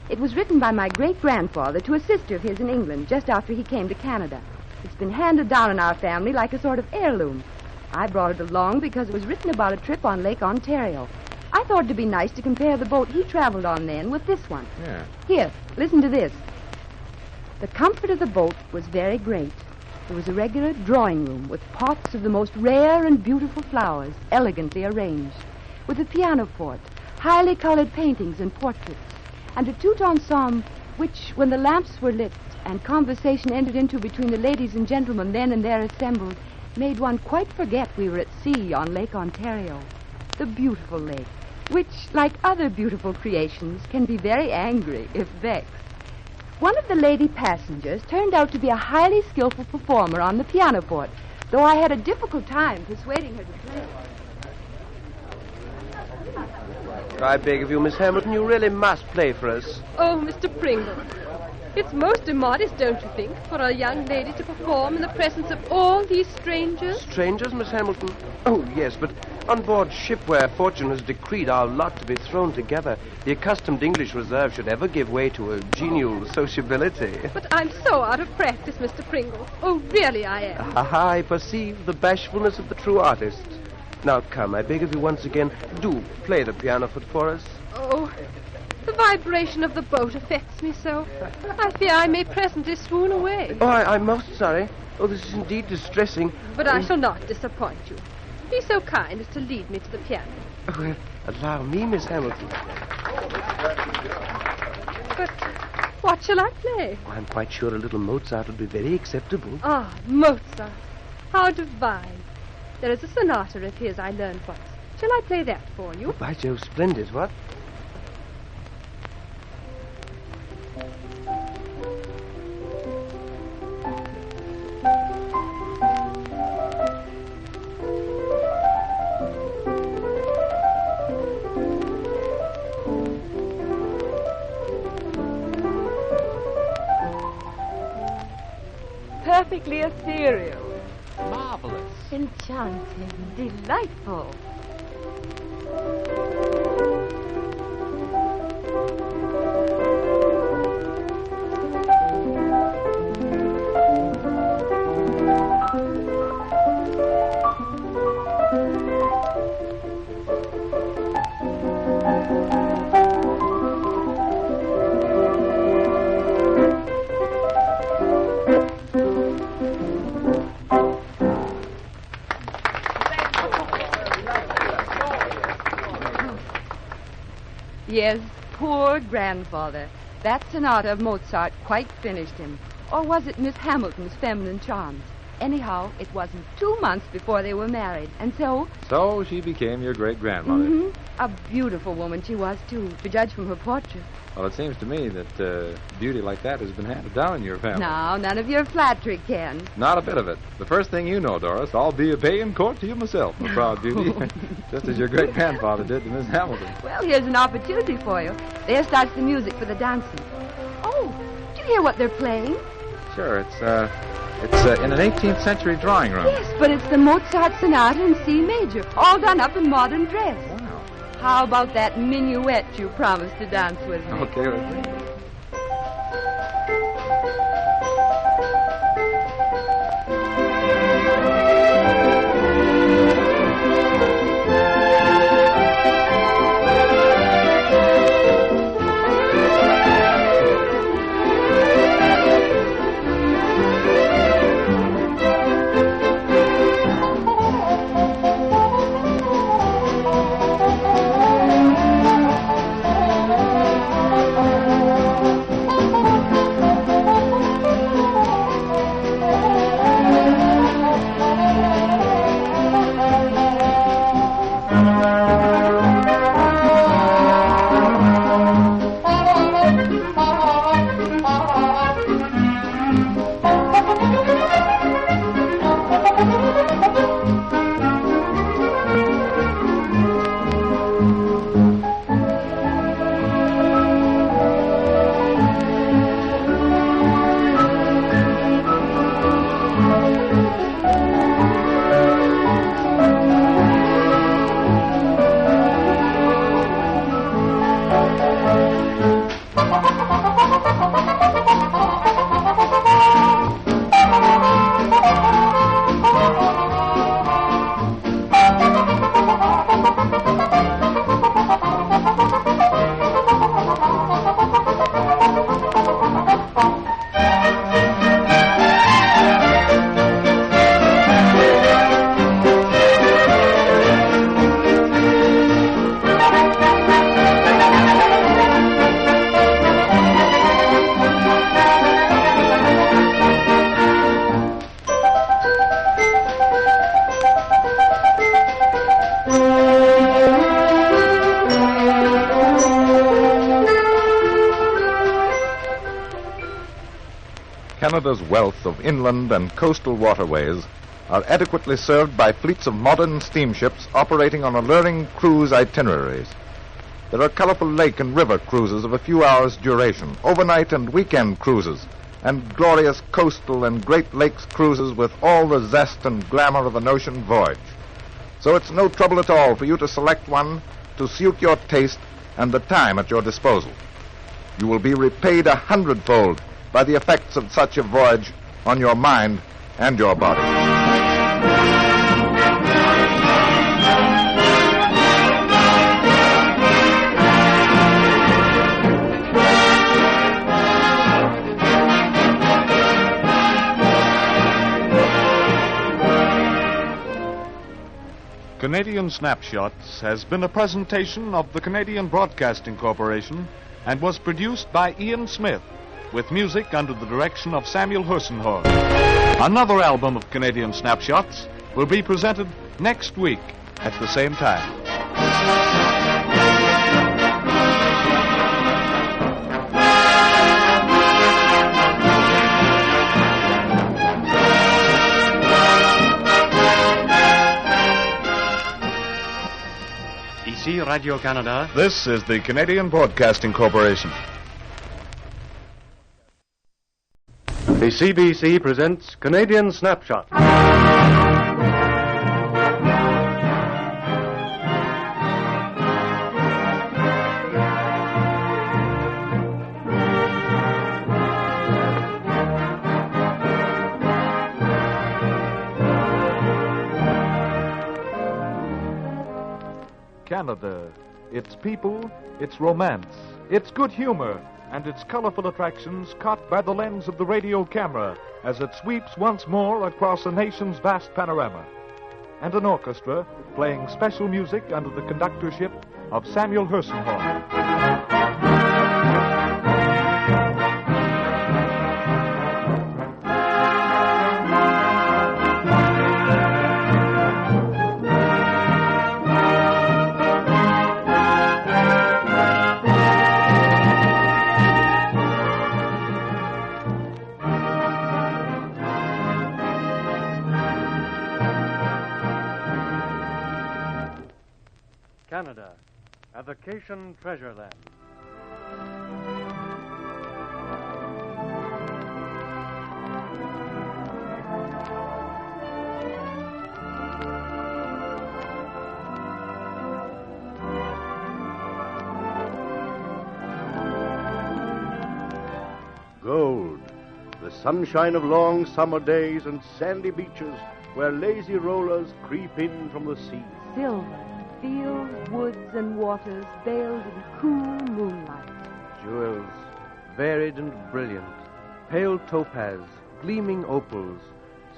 It was written by my great-grandfather to a sister of his in England just after he came to Canada. It's been handed down in our family like a sort of heirloom. I brought it along because it was written about a trip on Lake Ontario. I thought it'd be nice to compare the boat he traveled on then with this one. Yeah. Here, listen to this. The comfort of the boat was very great. There was a regular drawing room with pots of the most rare and beautiful flowers, elegantly arranged, with a piano forte, highly colored paintings and portraits, and a tout ensemble which, when the lamps were lit and conversation entered into between the ladies and gentlemen then and there assembled, made one quite forget we were at sea on Lake Ontario. The beautiful lake, which, like other beautiful creations, can be very angry if vexed. One of the lady passengers turned out to be a highly skillful performer on the pianoforte, though I had a difficult time persuading her to play. I beg of you, Miss Hamilton, you really must play for us. Oh, Mr. Pringle, it's most immodest, don't you think, for a young lady to perform in the presence of all these strangers? Strangers, Miss Hamilton? Oh, yes, but on board ship where fortune has decreed our lot to be thrown together, the accustomed English reserve should ever give way to a genial sociability. But I'm so out of practice, Mr. Pringle. Oh, really I am. Aha, I perceive the bashfulness of the true artist. Now, come, I beg of you once again, do play the pianoforte for us. Oh, the vibration of the boat affects me so. I fear I may presently swoon away. Oh, I'm most sorry. Oh, this is indeed distressing. But I shall not disappoint you. Be so kind as to lead me to the piano. Oh, allow me, Miss Hamilton. But what shall I play? Oh, I'm quite sure a little Mozart would be very acceptable. Ah, Mozart. How divine. There is a sonata of his I learned once. Shall I play that for you? Oh, by Jove, splendid, what? Perfectly ethereal. Marvelous. Enchanting. Delightful. poor grandfather. That sonata of Mozart quite finished him. Or was it Miss Hamilton's feminine charms? Anyhow, it wasn't 2 months before they were married. And so... So she became your great-grandmother. Mm-hmm. A beautiful woman she was, too, to judge from her portrait. Well, it seems to me that beauty like that has been handed down in your family. Now, none of your flattery, Ken. Not a bit of it. The first thing you know, Doris, I'll be a paying court to you myself, my proud beauty. Just as your great-grandfather did to Miss Hamilton. Well, here's an opportunity for you. There starts the music for the dancing. Oh, do you hear what they're playing? Sure, it's in an 18th century drawing room. Yes, but it's the Mozart sonata in C major, all done up in modern dress. Wow. How about that minuet you promised to dance with me? Okay, let's see. Canada's wealth of inland and coastal waterways are adequately served by fleets of modern steamships operating on alluring cruise itineraries. There are colorful lake and river cruises of a few hours' duration, overnight and weekend cruises, and glorious coastal and Great Lakes cruises with all the zest and glamour of an ocean voyage. So it's no trouble at all for you to select one to suit your taste and the time at your disposal. You will be repaid 100-fold by the effects of such a voyage on your mind and your body. Canadian Snapshots has been a presentation of the Canadian Broadcasting Corporation and was produced by Ian Smith, with music under the direction of Samuel Hursenhorn. Another album of Canadian Snapshots will be presented next week at the same time. Ici Radio-Canada. This is the Canadian Broadcasting Corporation. The CBC presents Canadian Snapshot. Canada, its people, its romance, its good humor, and its colorful attractions caught by the lens of the radio camera as it sweeps once more across a nation's vast panorama. And an orchestra playing special music under the conductorship of Samuel Hursenhorn. Canada, a vacation Treasureland. Gold, the sunshine of long summer days and sandy beaches where lazy rollers creep in from the sea. Silver, fields, woods, and waters veiled in cool moonlight. Jewels, varied and brilliant, pale topaz, gleaming opals,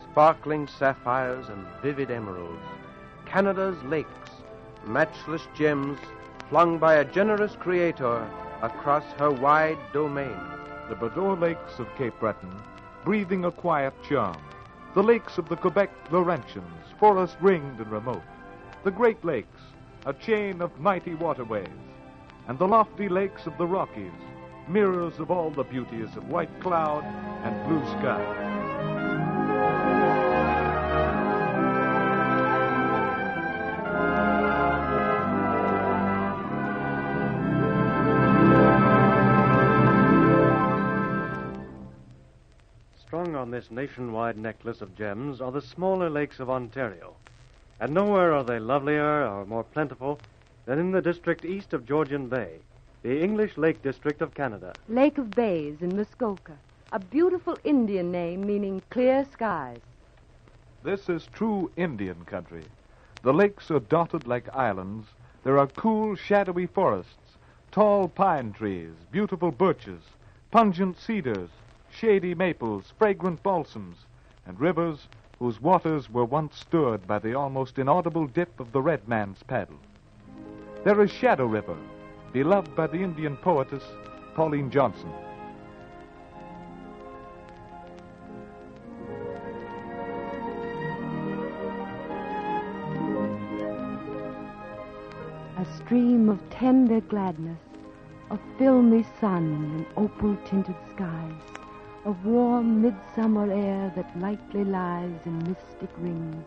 sparkling sapphires, and vivid emeralds. Canada's lakes, matchless gems flung by a generous creator across her wide domain. The Bador Lakes of Cape Breton, breathing a quiet charm. The lakes of the Quebec Laurentians, forest-ringed and remote. The Great Lakes, a chain of mighty waterways. And the lofty lakes of the Rockies, mirrors of all the beauties of white cloud and blue sky. Strung on this nationwide necklace of gems are the smaller lakes of Ontario. And nowhere are they lovelier or more plentiful than in the district east of Georgian Bay, the English Lake District of Canada. Lake of Bays in Muskoka, a beautiful Indian name meaning clear skies. This is true Indian country. The lakes are dotted like islands. There are cool, shadowy forests, tall pine trees, beautiful birches, pungent cedars, shady maples, fragrant balsams, and rivers whose waters were once stirred by the almost inaudible dip of the red man's paddle. There is Shadow River, beloved by the Indian poetess Pauline Johnson. A stream of tender gladness, of filmy sun and opal-tinted skies, of warm midsummer air that lightly lies in mystic rings,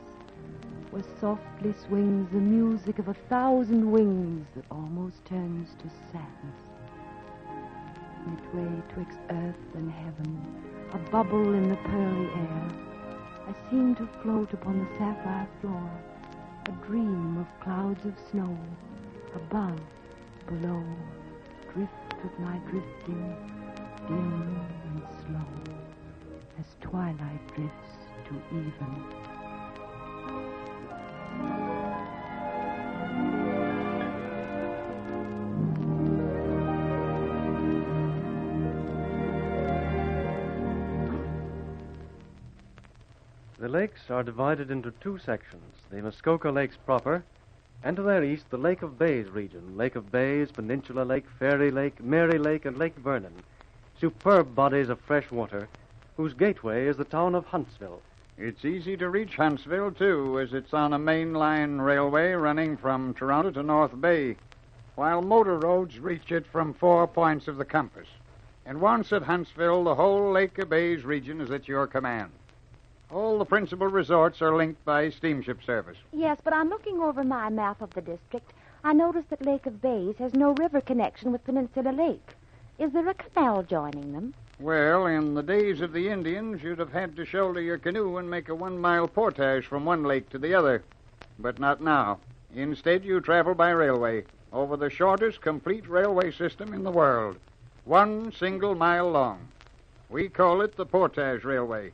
where softly swings the music of 1,000 wings that almost turns to sadness. Midway twixt earth and heaven, a bubble in the pearly air, I seem to float upon the sapphire floor, a dream of clouds of snow, above, below, drift with my drifting, dim and slow, as twilight drifts to even. The lakes are divided into two sections, the Muskoka Lakes proper, and to their east the Lake of Bays region, Lake of Bays, Peninsula Lake, Fairy Lake, Mary Lake, and Lake Vernon, superb bodies of fresh water, whose gateway is the town of Huntsville. It's easy to reach Huntsville, too, as it's on a main line railway running from Toronto to North Bay, while motor roads reach it from 4 points of the compass. And once at Huntsville, the whole Lake of Bays region is at your command. All the principal resorts are linked by steamship service. Yes, but on looking over my map of the district, I noticed that Lake of Bays has no river connection with Peninsula Lake. Is there a canal joining them? Well, in the days of the Indians, you'd have had to shoulder your canoe and make a 1-mile portage from one lake to the other. But not now. Instead, you travel by railway over the shortest complete railway system in the world, 1 single mile long. We call it the Portage Railway.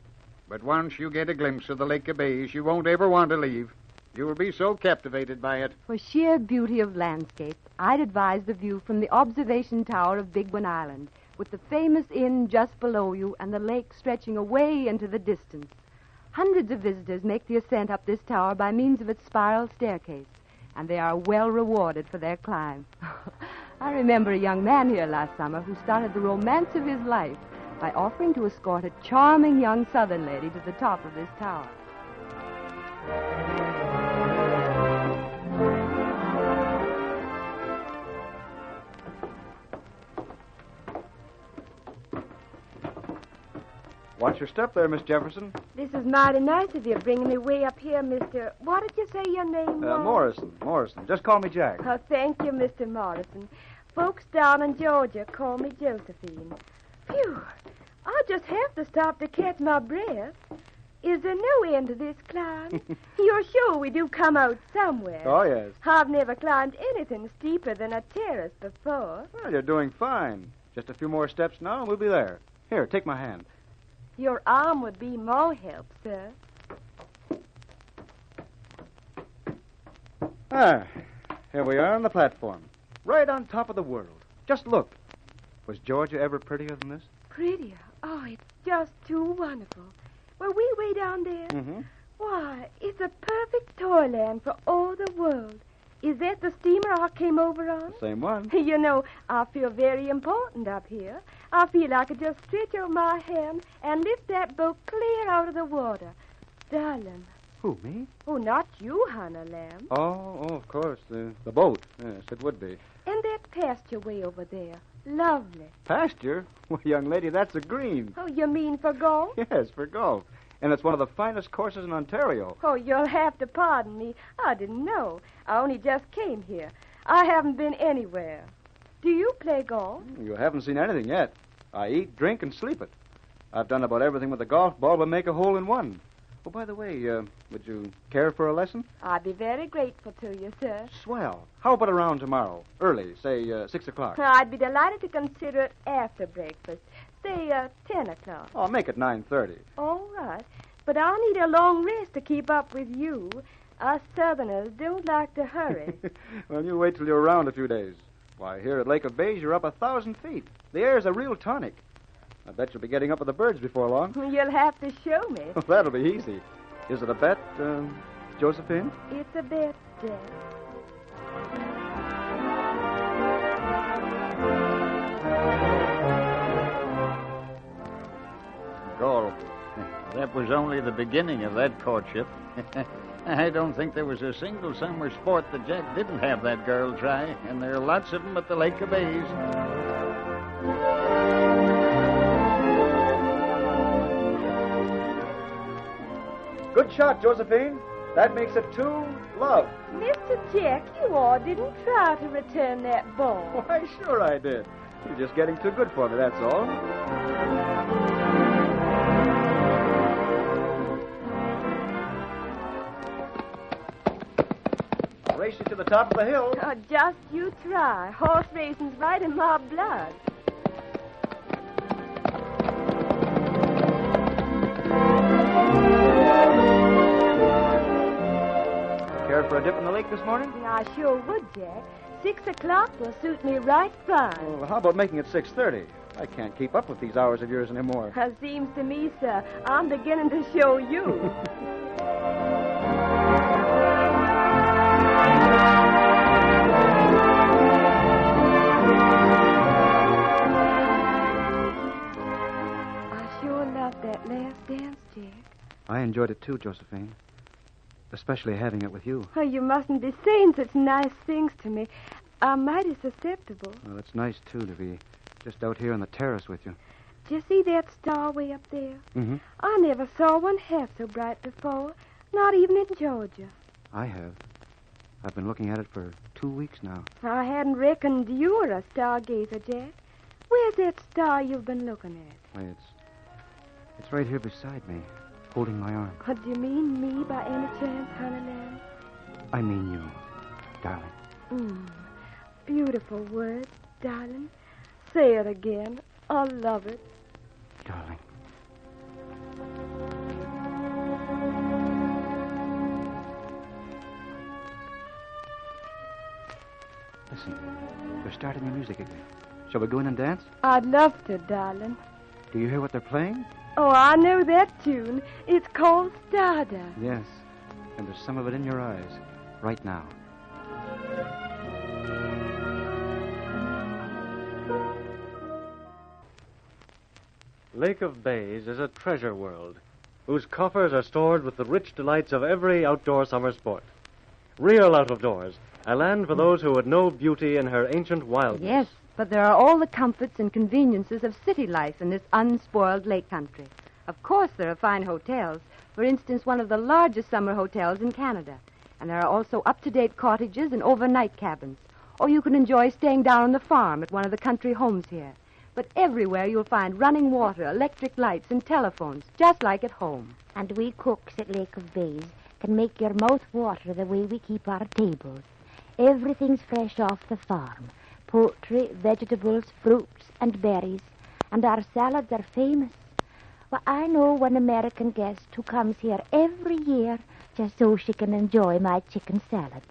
But once you get a glimpse of the Lake of Bays, you won't ever want to leave. You will be so captivated by it. For sheer beauty of landscape, I'd advise the view from the observation tower of Big One Island, with the famous inn just below you and the lake stretching away into the distance. Hundreds of visitors make the ascent up this tower by means of its spiral staircase, and they are well rewarded for their climb. I remember a young man here last summer who started the romance of his life by offering to escort a charming young Southern lady to the top of this tower. Watch your step there, Miss Jefferson. This is mighty nice of you bringing me way up here, Mr. What did you say your name was? Morrison. Just call me Jack. Oh, thank you, Mr. Morrison. Folks down in Georgia call me Josephine. Phew. I'll just have to stop to catch my breath. Is there no end to this climb? You're sure we do come out somewhere? Oh, yes. I've never climbed anything steeper than a terrace before. Well, you're doing fine. Just a few more steps now, and we'll be there. Here, take my hand. Your arm would be more help, sir. Here we are on the platform. Right on top of the world. Just look. Was Georgia ever prettier than this? Prettier? Oh, it's just too wonderful. Were we way down there? Mm-hmm. Why, it's a perfect toyland for all the world. Is that the steamer I came over on? The same one. You know, I feel very important up here. I feel I could just stretch out my hand and lift that boat clear out of the water. Darling. Who, me? Oh, not you, Hannah Lamb. Oh, of course. The boat. Yes, it would be. And that pasture way over there. Lovely. Pasture? Well, young lady, that's a green. Oh, you mean for golf? Yes, for golf. And it's one of the finest courses in Ontario. Oh, you'll have to pardon me. I didn't know. I only just came here. I haven't been anywhere. Do you play golf? You haven't seen anything yet. I eat, drink, and sleep it. I've done about everything with a golf ball but make a hole in one. Oh, by the way, would you care for a lesson? I'd be very grateful to you, sir. Swell. How about around tomorrow? Early, say 6 o'clock. I'd be delighted to consider it after breakfast. Say 10 o'clock. I'll make it 9:30. All right. But I'll need a long rest to keep up with you. Us Southerners don't like to hurry. Well, you wait till you're around a few days. Why, here at Lake of Bays, you're up 1,000 feet. The air's a real tonic. I bet you'll be getting up with the birds before long. You'll have to show me. That'll be easy. Is it a bet, Josephine? It's a bet, Jack. Golf. That was only the beginning of that courtship. I don't think there was a single summer sport that Jack didn't have that girl try, and there are lots of them at the Lake of Bays. Good shot, Josephine. That makes it 2 love. Mr. Jack, you all didn't try to return that ball. Why, sure I did. You're just getting too good for me, that's all. I'll race you to the top of the hill. Oh, just you try. Horse racing's right in my blood. Care for a dip in the lake this morning? I sure would, Jack. 6 o'clock will suit me right fine. Well, how about making it 6:30? I can't keep up with these hours of yours anymore. Seems to me, sir, I'm beginning to show you. I sure loved that last dance, Jack. I enjoyed it too, Josephine. Especially having it with you. Oh, you mustn't be saying such nice things to me. I'm mighty susceptible. Well, it's nice, too, to be just out here on the terrace with you. Do you see that star way up there? Mm-hmm. I never saw one half so bright before, not even in Georgia. I have. I've been looking at it for 2 weeks now. I hadn't reckoned you were a stargazer, Jack. Where's that star you've been looking at? Why, it's right here beside me, holding my arm. Do you mean me by any chance, Honeyland? I mean you, darling. Beautiful words, darling. Say it again. I love it. Darling. Listen, they're starting the music again. Shall we go in and dance? I'd love to, darling. Do you hear what they're playing? Oh, I know that tune. It's called Stardust. Yes, and there's some of it in your eyes right now. Lake of Bays is a treasure world whose coffers are stored with the rich delights of every outdoor summer sport. Real out of doors, a land for those who would know beauty in her ancient wildness. Yes, but there are all the comforts and conveniences of city life in this unspoiled lake country. Of course, there are fine hotels. For instance, one of the largest summer hotels in Canada. And there are also up-to-date cottages and overnight cabins. Or you can enjoy staying down on the farm at one of the country homes here. But everywhere you'll find running water, electric lights, and telephones, just like at home. And we cooks at Lake of Bays can make your mouth water the way we keep our tables. Everything's fresh off the farm. Poultry, vegetables, fruits, and berries. And our salads are famous. Well, I know one American guest who comes here every year just so she can enjoy my chicken salad.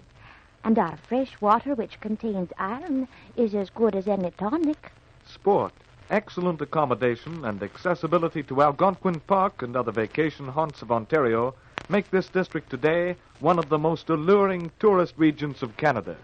And our fresh water, which contains iron, is as good as any tonic. Sport, excellent accommodation, and accessibility to Algonquin Park and other vacation haunts of Ontario make this district today one of the most alluring tourist regions of Canada.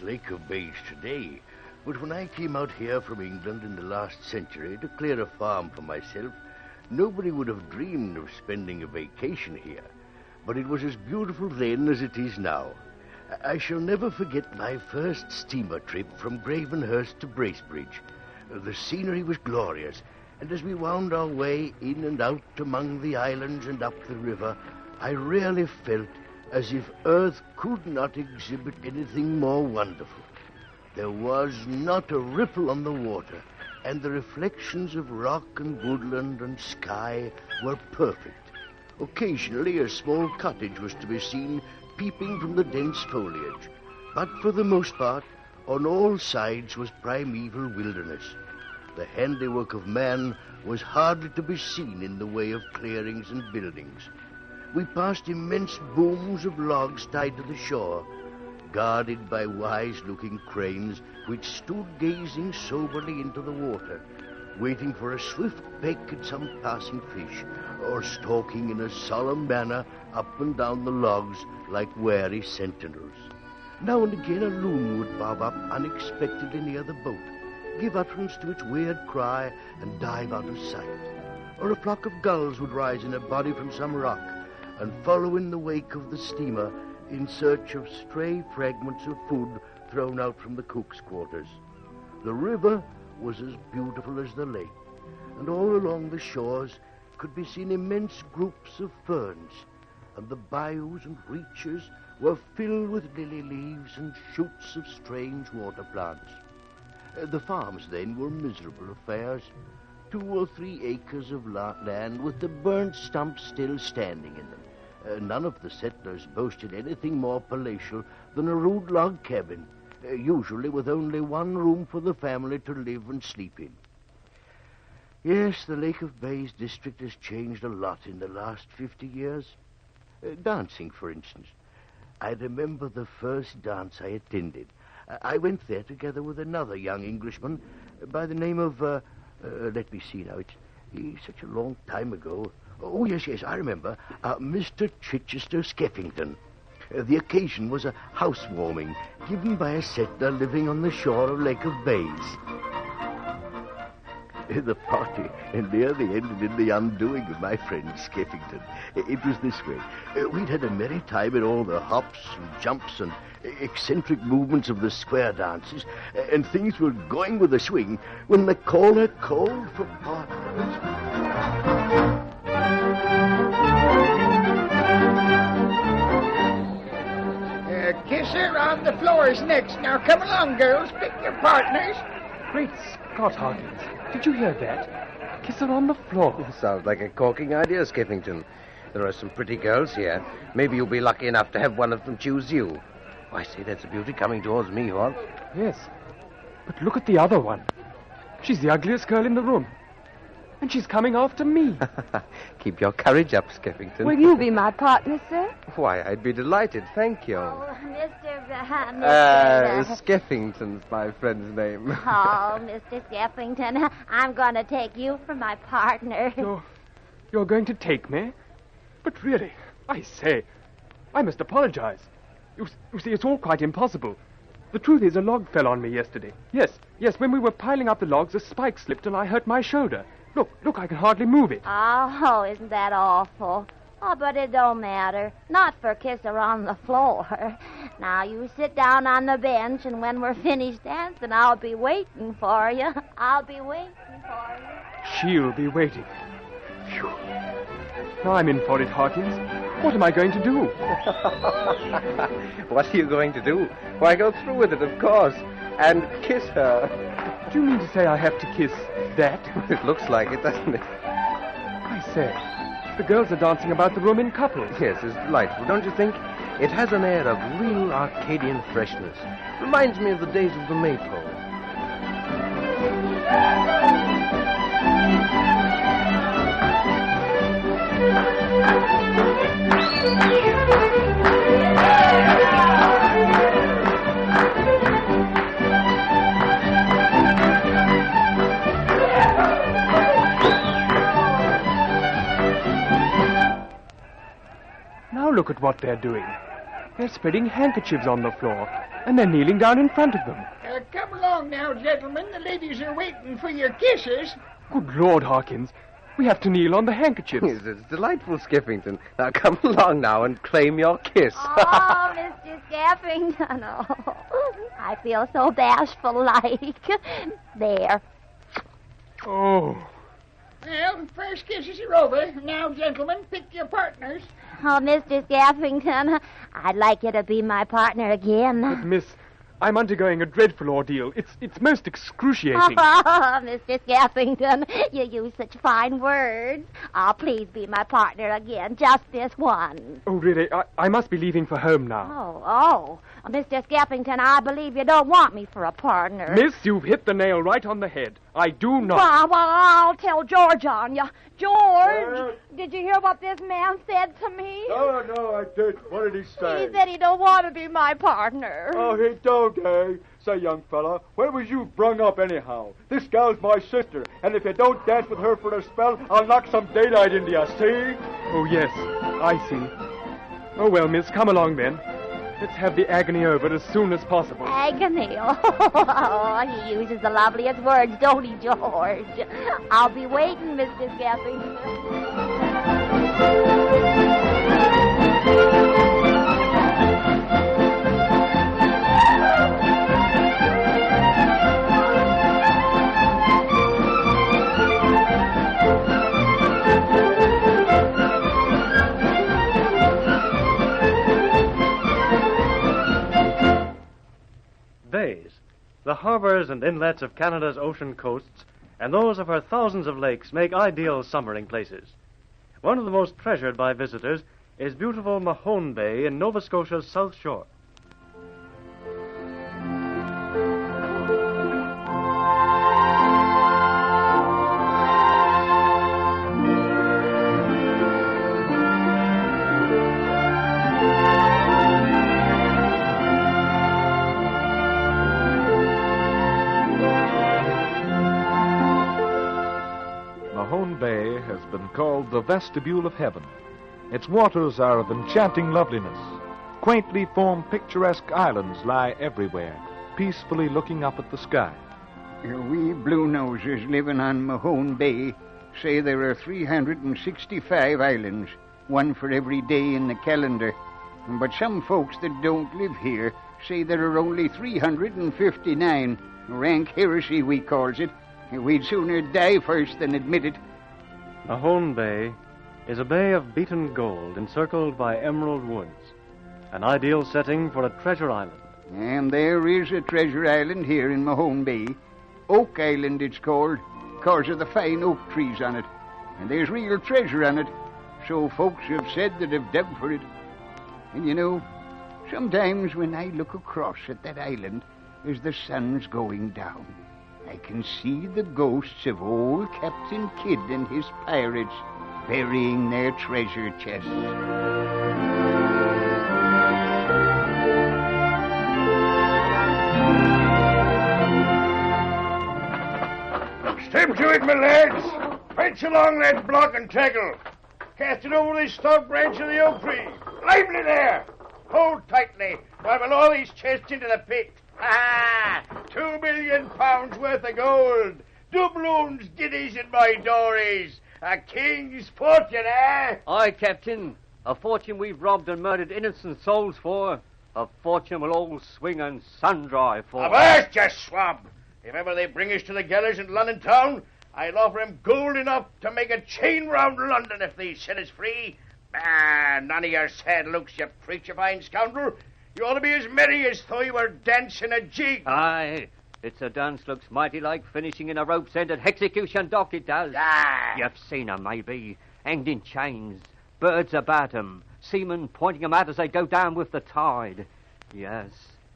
Lake of Bays today, but when I came out here from England in the last century to clear a farm for myself, nobody would have dreamed of spending a vacation here. But it was as beautiful then as it is now. I shall never forget my first steamer trip from Gravenhurst to Bracebridge. The scenery was glorious, and as we wound our way in and out among the islands and up the river, I really felt as if Earth could not exhibit anything more wonderful. There was not a ripple on the water, and the reflections of rock and woodland and sky were perfect. Occasionally a small cottage was to be seen peeping from the dense foliage, but for the most part, on all sides was primeval wilderness. The handiwork of man was hardly to be seen in the way of clearings and buildings. We passed immense booms of logs tied to the shore, guarded by wise-looking cranes which stood gazing soberly into the water, waiting for a swift peck at some passing fish, or stalking in a solemn manner up and down the logs like wary sentinels. Now and again a loon would bob up unexpectedly near the boat, give utterance to its weird cry, and dive out of sight. Or a flock of gulls would rise in a body from some rock, and follow in the wake of the steamer in search of stray fragments of food thrown out from the cook's quarters. The river was as beautiful as the lake, and all along the shores could be seen immense groups of ferns, and the bayous and reaches were filled with lily leaves and shoots of strange water plants. The farms then were miserable affairs, 2 or 3 acres of land with the burnt stumps still standing in them. None of the settlers boasted anything more palatial than a rude log cabin, usually with only one room for the family to live and sleep in. Yes, the Lake of Bays district has changed a lot in the last 50 years. Dancing, for instance. I remember the first dance I attended. I went there together with another young Englishman by the name of, let me see now, it's such a long time ago. Oh, yes, I remember. Mr. Chichester Skeffington. The occasion was a housewarming given by a settler living on the shore of Lake of Bays. The party nearly ended in the undoing of my friend Skeffington. It was this way. We'd had a merry time in all the hops and jumps and eccentric movements of the square dances, and things were going with a swing when the caller called for partners. Kiss her on the floors next. Now come along, girls. Pick your partners. Great Scott, Hawkins. Did you hear that? Kiss her on the floor. Sounds like a corking idea, Skeffington. There are some pretty girls here. Maybe you'll be lucky enough to have one of them choose you. I say, that's a beauty coming towards me, what? Yes. But look at the other one. She's the ugliest girl in the room. And she's coming after me. Keep your courage up, Skeffington. Will you be my partner, sir? Why, I'd be delighted. Thank you. Oh, Skeffington's my friend's name. Oh, Mr. Skeffington, I'm going to take you for my partner. You're going to take me? But really, I say, I must apologize. You see, it's all quite impossible. The truth is, a log fell on me yesterday. Yes, when we were piling up the logs, a spike slipped and I hurt my shoulder. Look, I can hardly move it. Oh, isn't that awful? Oh, but it don't matter. Not for a kisser on the floor. Now, you sit down on the bench, and when we're finished dancing, I'll be waiting for you. I'll be waiting for you. She'll be waiting. Phew. Now I'm in for it, Hawkins. What am I going to do? What are you going to do? Why, go through with it, of course, and kiss her. Do you mean to say I have to kiss that? It looks like it, doesn't it? I say, the girls are dancing about the room in couples. Yes, it's delightful, don't you think? It has an air of real Arcadian freshness. Reminds me of the days of the maypole. Now look at what they're doing. They're spreading handkerchiefs on the floor, and they're kneeling down in front of them. Come along now, gentlemen. The ladies are waiting for your kisses. Good Lord, Hawkins. We have to kneel on the handkerchiefs. Yes, it's delightful, Skeffington. Now come along now and claim your kiss. Oh, Mr. Skeffington. Oh, I feel so bashful-like. There. Oh. Well, first kisses are over. Now, gentlemen, pick your partners. Oh, Mr. Skeffington, I'd like you to be my partner again. But, miss, I'm undergoing a dreadful ordeal. It's most excruciating. Oh, Mr. Skeffington, you use such fine words. Oh, please be my partner again, just this once. Oh, really? I must be leaving for home now. Oh, Mr. Skeffington, I believe you don't want me for a partner. Miss, you've hit the nail right on the head. I do not. Well, I'll tell George on you. George, did you hear what this man said to me? No, I did. What did he say? He said he don't want to be my partner. Oh, he don't, eh? Say, young fella, where was you brung up anyhow? This gal's my sister, and if you don't dance with her for a spell, I'll knock some daylight into you, see? Oh, yes, I see. Oh, well, miss, come along then. Let's have the agony over as soon as possible. Agony? Oh, he uses the loveliest words, don't he, George? I'll be waiting, Mr. Skeffington. Bays, the harbors and inlets of Canada's ocean coasts and those of her thousands of lakes make ideal summering places. One of the most treasured by visitors is beautiful Mahone Bay in Nova Scotia's South Shore. Mahone Bay has been called the vestibule of heaven. Its waters are of enchanting loveliness. Quaintly formed picturesque islands lie everywhere, peacefully looking up at the sky. We blue noses living on Mahone Bay say there are 365 islands, one for every day in the calendar. But some folks that don't live here say there are only 359. Rank heresy, we calls it. We'd sooner die first than admit it. Mahone Bay is a bay of beaten gold encircled by emerald woods, an ideal setting for a treasure island. And there is a treasure island here in Mahone Bay. Oak Island it's called, 'cause of the fine oak trees on it. And there's real treasure on it, so folks have said that have dug for it. And you know, sometimes when I look across at that island as the sun's going down, I can see the ghosts of old Captain Kidd and his pirates burying their treasure chests. Step to it, my lads. Fetch along that block and tackle. Cast it over this stout branch of the oak tree. Lively there. Hold tightly while we lower these chests into the pit. Ah, 2 million pounds worth of gold. Doubloons, guineas, and my dories. A king's fortune, eh? Aye, Captain. A fortune we've robbed and murdered innocent souls for. A fortune we'll all swing and sun-dry for. Avast, you swab! If ever they bring us to the gallows in London town, I'll offer him gold enough to make a chain round London if they set us free. Ah, none of your sad looks, you preacher-fine scoundrel. You ought to be as merry as though you were dancing a jig. Aye, it's a dance looks mighty like finishing in a rope's end at execution dock, it does. Ah. You've seen 'em, maybe, hanged in chains, birds about 'em, seamen pointing 'em out as they go down with the tide. Yes,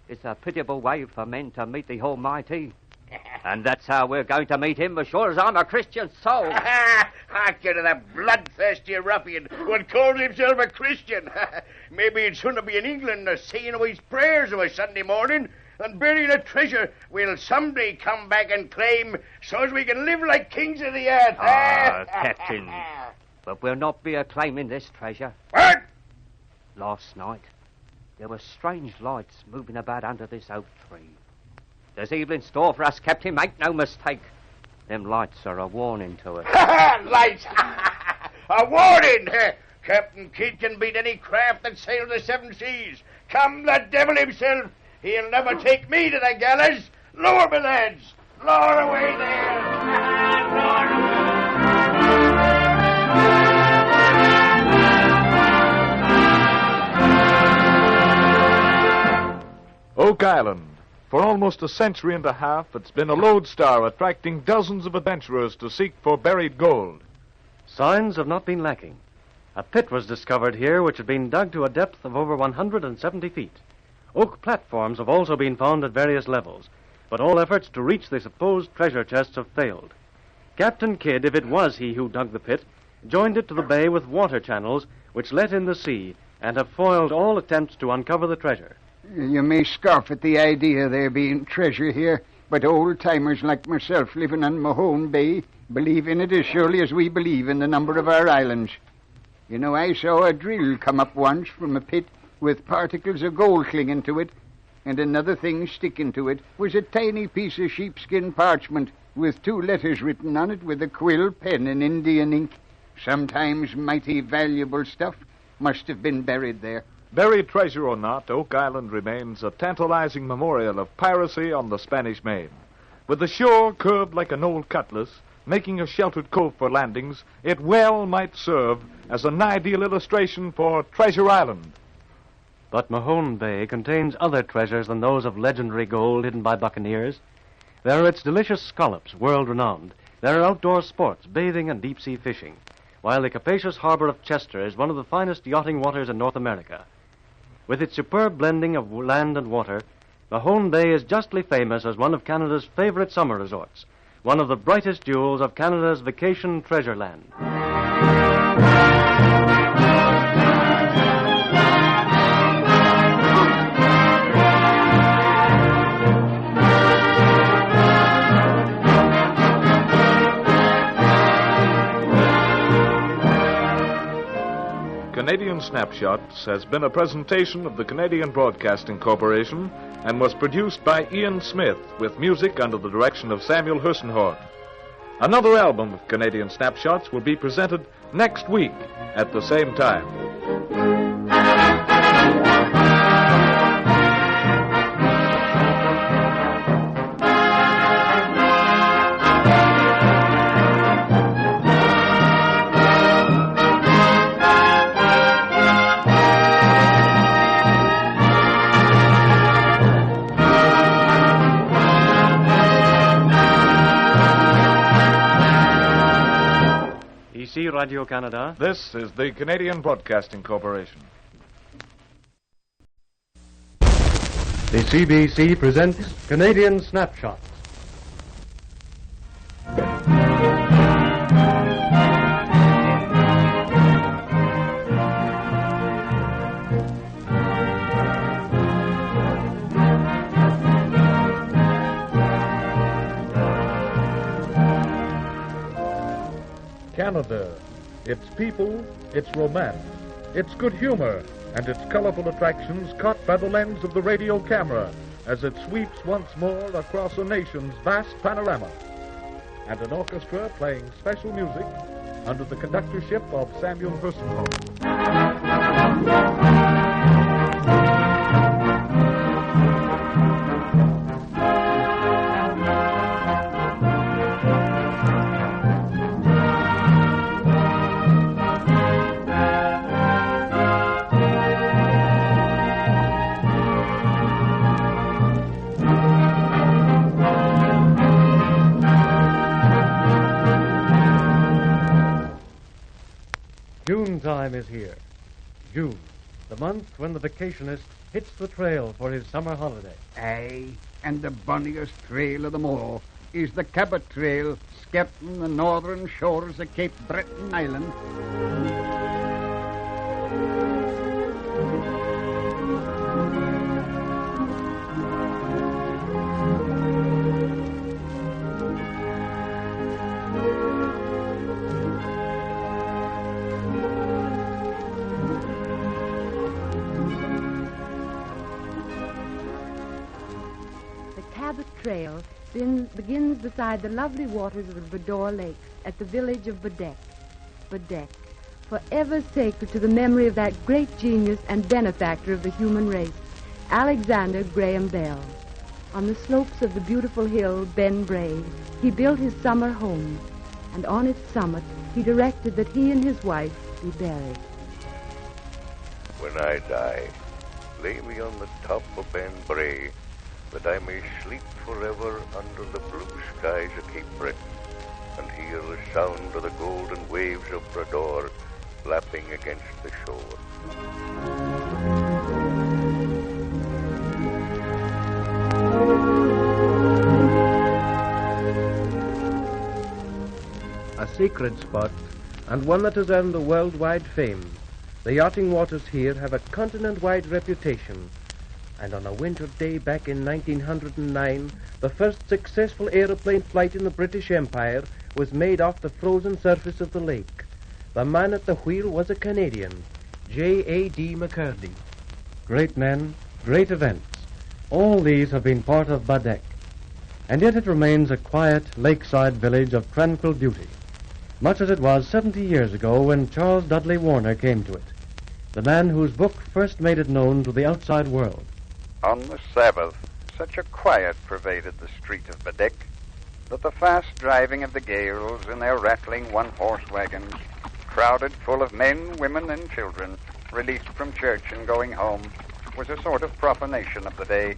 it's a pitiable way for men to meet the Almighty. And that's how we're going to meet him, as sure as I'm a Christian soul. Harken to the bloodthirsty ruffian who calls himself a Christian. Maybe he'd sooner be in England saying his prayers of a Sunday morning than burying a treasure we'll someday come back and claim so as we can live like kings of the earth. Ah, Captain. But we'll not be a-claiming this treasure. What? Last night, there were strange lights moving about under this oak tree. There's evil in store for us, Captain, make no mistake. Them lights are a warning to us. Lights! A warning! Captain Kidd can beat any craft that sails the 7 seas. Come the devil himself. He'll never take me to the gallows. Lower, my lads. Lower away there. Lower away. Oak Island. For almost a century and a half, it's been a lodestar attracting dozens of adventurers to seek for buried gold. Signs have not been lacking. A pit was discovered here which had been dug to a depth of over 170 feet. Oak platforms have also been found at various levels, but all efforts to reach the supposed treasure chests have failed. Captain Kidd, if it was he who dug the pit, joined it to the bay with water channels which let in the sea and have foiled all attempts to uncover the treasure. You may scoff at the idea of there being treasure here, but old-timers like myself living on Mahone Bay believe in it as surely as we believe in the number of our islands. You know, I saw a drill come up once from a pit with particles of gold clinging to it, and another thing sticking to it was a tiny piece of sheepskin parchment with 2 letters written on it with a quill pen and Indian ink. Sometimes mighty valuable stuff must have been buried there. Buried treasure or not, Oak Island remains a tantalizing memorial of piracy on the Spanish Main. With the shore curved like an old cutlass, making a sheltered cove for landings, it well might serve as an ideal illustration for Treasure Island. But Mahone Bay contains other treasures than those of legendary gold hidden by buccaneers. There are its delicious scallops, world-renowned. There are outdoor sports, bathing and deep-sea fishing, while the capacious harbor of Chester is one of the finest yachting waters in North America. With its superb blending of land and water, Mahone Bay is justly famous as one of Canada's favorite summer resorts, one of the brightest jewels of Canada's vacation Treasureland. Canadian Snapshots has been a presentation of the Canadian Broadcasting Corporation and was produced by Ian Smith with music under the direction of Samuel Hussenhorn. Another album of Canadian Snapshots will be presented next week at the same time. Radio-Canada. This is the Canadian Broadcasting Corporation. The CBC presents Canadian Snapshots. Canada. Its people, its romance, its good humor, and its colorful attractions caught by the lens of the radio camera as it sweeps once more across a nation's vast panorama. And an orchestra playing special music under the conductorship of Samuel Hersenholm. June time is here. June, the month when the vacationist hits the trail for his summer holiday. Aye, and the bonniest trail of them all is the Cabot Trail, skirting the northern shores of Cape Breton Island. Cabot Trail begins beside the lovely waters of the Bador Lakes at the village of Bedeck. Bedeck, forever sacred to the memory of that great genius and benefactor of the human race, Alexander Graham Bell. On the slopes of the beautiful hill, Ben Bray, he built his summer home, and on its summit he directed that he and his wife be buried. When I die, lay me on the top of Ben Bray, that I may sleep forever under the blue skies of Cape Breton, and hear the sound of the golden waves of Brador lapping against the shore. A sacred spot, and one that has earned the worldwide fame. The yachting waters here have a continent-wide reputation. And on a winter day back in 1909, the first successful aeroplane flight in the British Empire was made off the frozen surface of the lake. The man at the wheel was a Canadian, J.A.D. McCurdy. Great men, great events. All these have been part of Bedeck. And yet it remains a quiet lakeside village of tranquil beauty, much as it was 70 years ago when Charles Dudley Warner came to it, the man whose book first made it known to the outside world. On the Sabbath, such a quiet pervaded the street of Bedeck that the fast driving of the gales in their rattling one-horse wagons, crowded full of men, women, and children, released from church and going home, was a sort of profanation of the day.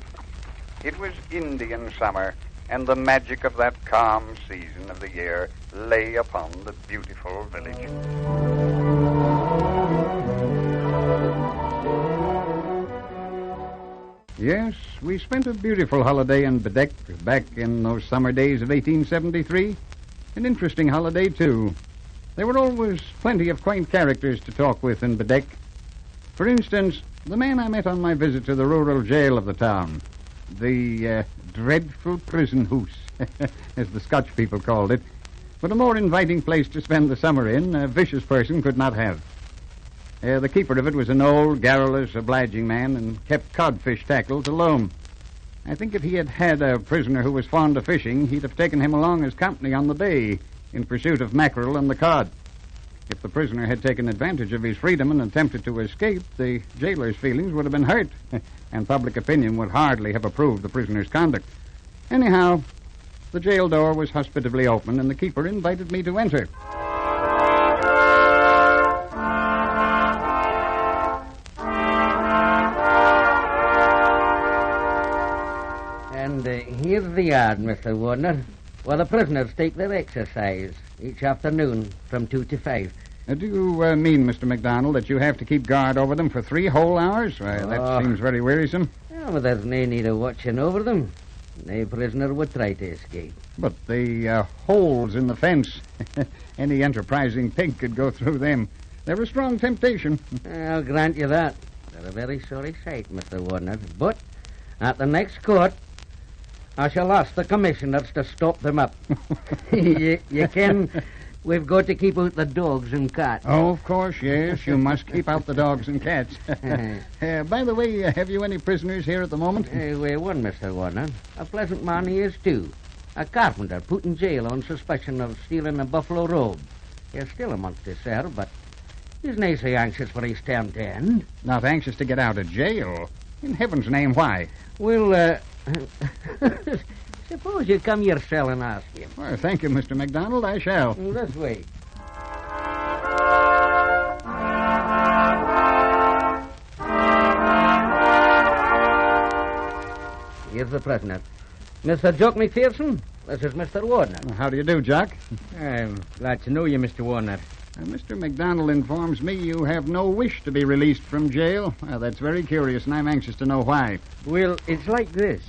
It was Indian summer, and the magic of that calm season of the year lay upon the beautiful village. Yes, we spent a beautiful holiday in Bedeck back in those summer days of 1873. An interesting holiday, too. There were always plenty of quaint characters to talk with in Bedeck. For instance, the man I met on my visit to the rural jail of the town. The dreadful prison house, as the Scotch people called it. But a more inviting place to spend the summer in, a vicious person could not have. The keeper of it was an old, garrulous, obliging man and kept codfish tackles alone. I think if he had had a prisoner who was fond of fishing, he'd have taken him along as company on the bay in pursuit of mackerel and the cod. If the prisoner had taken advantage of his freedom and attempted to escape, the jailer's feelings would have been hurt, and public opinion would hardly have approved the prisoner's conduct. Anyhow, the jail door was hospitably open, and the keeper invited me to enter. And here's the yard, Mr. Warner, where the prisoners take their exercise each afternoon from 2 to 5. Do you mean, Mr. McDonald, that you have to keep guard over them for 3 whole hours? That seems very wearisome. Yeah, but there's no need of watching over them. No prisoner would try to escape. But the holes in the fence, any enterprising pig could go through them. They're a strong temptation. I'll grant you that. They're a very sorry sight, Mr. Warner. But at the next court, I shall ask the commissioners to stop them up. you can We've got to keep out the dogs and cats. Oh, of course, yes. You must keep out the dogs and cats. By the way, have you any prisoners here at the moment? We one, Mr. Warner. A pleasant man he is, too. A carpenter put in jail on suspicion of stealing a buffalo robe. He's still amongst us, sir, but he's not so anxious for his term to end. Not anxious to get out of jail? In heaven's name, why? Well, suppose you come yourself and ask him. Well, thank you, Mr. MacDonald. I shall. This way. Here's the prisoner. Mr. Jock McPherson, this is Mr. Warner. How do you do, Jock? I'm glad to know you, Mr. Warner. Mr. MacDonald informs me you have no wish to be released from jail. Well, that's very curious, and I'm anxious to know why. Well, it's like this.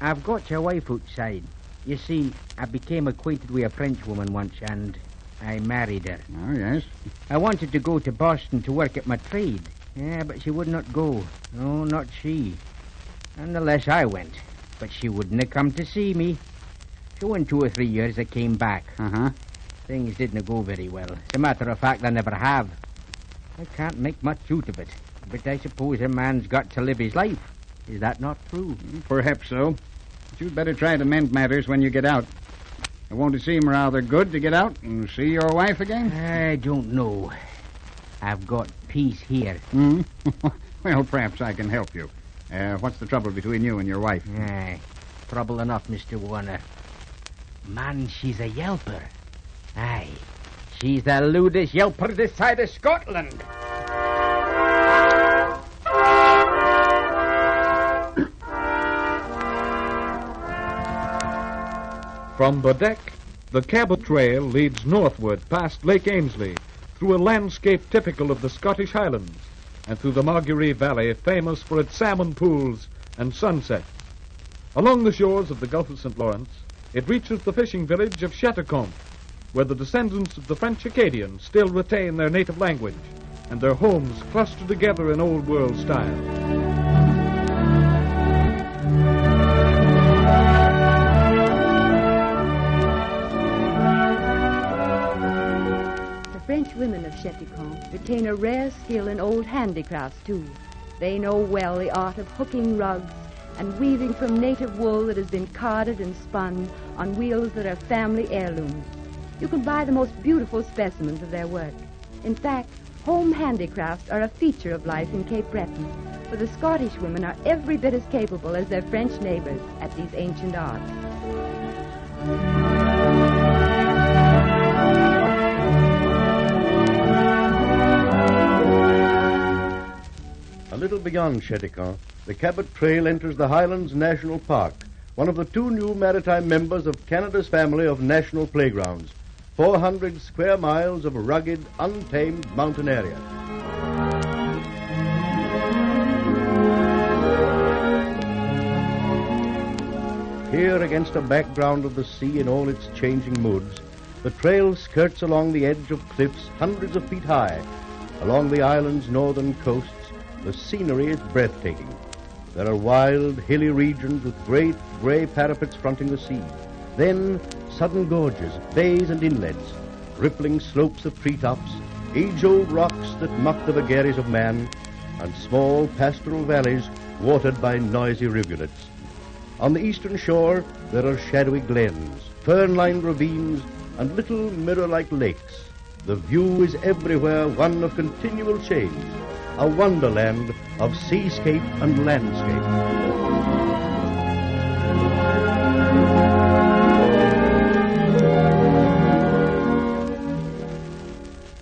I've got your wife outside. You see, I became acquainted with a French woman once, and I married her. Oh, yes? I wanted to go to Boston to work at my trade. Yeah, but she would not go. No, not she. Nonetheless, I went. But she wouldn't have come to see me. So in 2 or 3 years, I came back. Uh-huh. Things didn't go very well. As a matter of fact, I never have. I can't make much out of it. But I suppose a man's got to live his life. Is that not true? Perhaps so. But you'd better try to mend matters when you get out. Won't it seem rather good to get out and see your wife again? I don't know. I've got peace here. Well, perhaps I can help you. What's the trouble between you and your wife? Aye, trouble enough, Mr. Warner. Man, she's a yelper. Aye, she's the lewdest yelper this side of Scotland. From Baddeck, the Cabot Trail leads northward past Lake Ainslie, through a landscape typical of the Scottish Highlands, and through the Marguerite Valley, famous for its salmon pools and sunsets. Along the shores of the Gulf of St. Lawrence, it reaches the fishing village of Chateaucombe, where the descendants of the French Acadians still retain their native language, and their homes cluster together in Old World style. The French women of Chateaucombe retain a rare skill in old handicrafts, too. They know well the art of hooking rugs and weaving from native wool that has been carded and spun on wheels that are family heirlooms. You can buy the most beautiful specimens of their work. In fact, home handicrafts are a feature of life in Cape Breton, for the Scottish women are every bit as capable as their French neighbors at these ancient arts. A little beyond Cheticamp, the Cabot Trail enters the Highlands National Park, one of the 2 new maritime members of Canada's family of national playgrounds. 400 square miles of rugged, untamed mountain area. Here, against a background of the sea in all its changing moods, the trail skirts along the edge of cliffs hundreds of feet high. Along the island's northern coasts, the scenery is breathtaking. There are wild, hilly regions with great gray parapets fronting the sea. Then, sudden gorges, bays and inlets, rippling slopes of treetops, age-old rocks that mock the vagaries of man, and small pastoral valleys watered by noisy rivulets. On the eastern shore, there are shadowy glens, fern-lined ravines, and little mirror-like lakes. The view is everywhere one of continual change, a wonderland of seascape and landscape.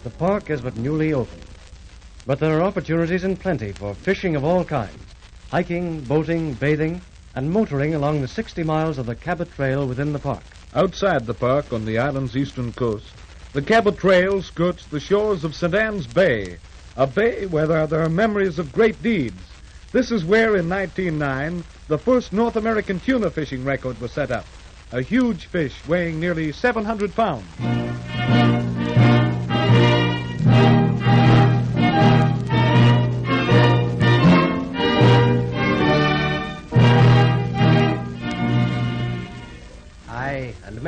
The park is but newly opened, but there are opportunities in plenty for fishing of all kinds, hiking, boating, bathing, and motoring along the 60 miles of the Cabot Trail within the park. Outside the park on the island's eastern coast, the Cabot Trail skirts the shores of St. Anne's Bay, a bay where there are memories of great deeds. This is where, in 1909, the first North American tuna fishing record was set up, a huge fish weighing nearly 700 pounds.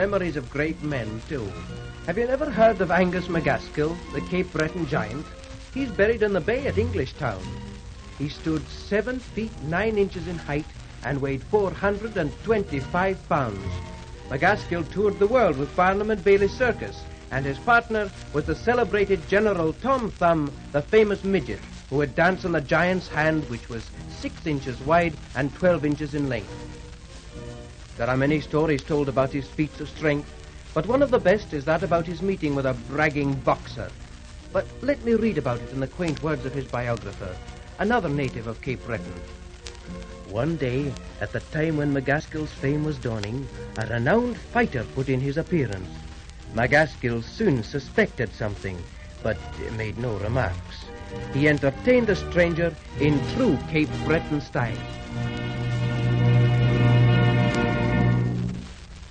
memories of great men, too. Have you never heard of Angus McGaskill, the Cape Breton giant? He's buried in the bay at Englishtown. He stood 7 feet 9 inches in height and weighed 425 pounds. McGaskill toured the world with Barnum and Bailey Circus, and his partner was the celebrated General Tom Thumb, the famous midget, who would dance on the giant's hand, which was 6 inches wide and 12 inches in length. There are many stories told about his feats of strength, but one of the best is that about his meeting with a bragging boxer. But let me read about it in the quaint words of his biographer, another native of Cape Breton. One day, at the time when McGaskill's fame was dawning, a renowned fighter put in his appearance. McGaskill soon suspected something, but made no remarks. He entertained the stranger in true Cape Breton style.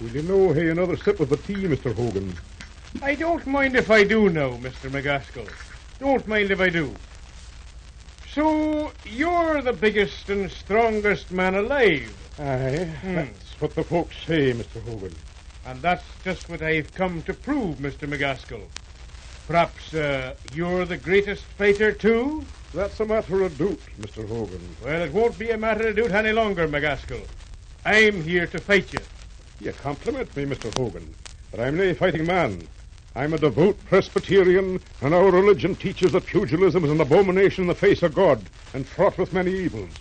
Will you know, hey, another sip of the tea, Mr. Hogan? I don't mind if I do now, Mr. McGaskill. Don't mind if I do. So, you're the biggest and strongest man alive. Aye, that's what the folks say, Mr. Hogan. And that's just what I've come to prove, Mr. McGaskill. Perhaps you're the greatest fighter, too? That's a matter of doubt, Mr. Hogan. Well, it won't be a matter of doubt any longer, McGaskill. I'm here to fight you. You compliment me, Mr. Hogan, but I'm nae fighting man. I'm a devout Presbyterian, and our religion teaches that pugilism is an abomination in the face of God, and fraught with many evils.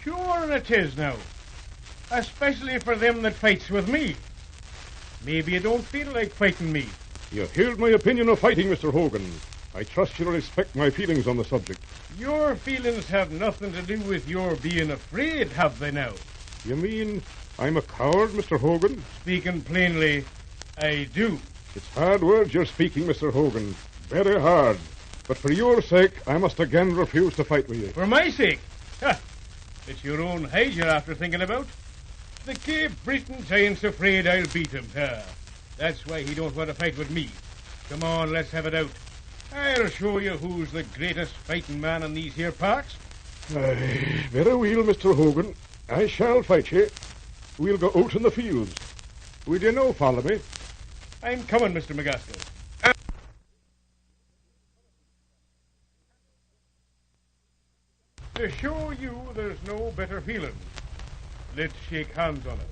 Sure it is now. Especially for them that fights with me. Maybe you don't feel like fighting me. You've heard my opinion of fighting, Mr. Hogan. I trust you'll respect my feelings on the subject. Your feelings have nothing to do with your being afraid, have they now? You mean I'm a coward, Mr. Hogan? Speaking plainly, I do. It's hard words you're speaking, Mr. Hogan. Very hard. But for your sake, I must again refuse to fight with you. For my sake? Ha! It's your own hide you're after thinking about. The Cape Breton giant's afraid I'll beat him. That's why he don't want to fight with me. Come on, let's have it out. I'll show you who's the greatest fighting man in these here parts. Aye, very well, Mr. Hogan. I shall fight you. We'll go out in the fields. Will you now follow me? I'm coming, Mr. McGaskill. To show you there's no better feeling, let's shake hands on it.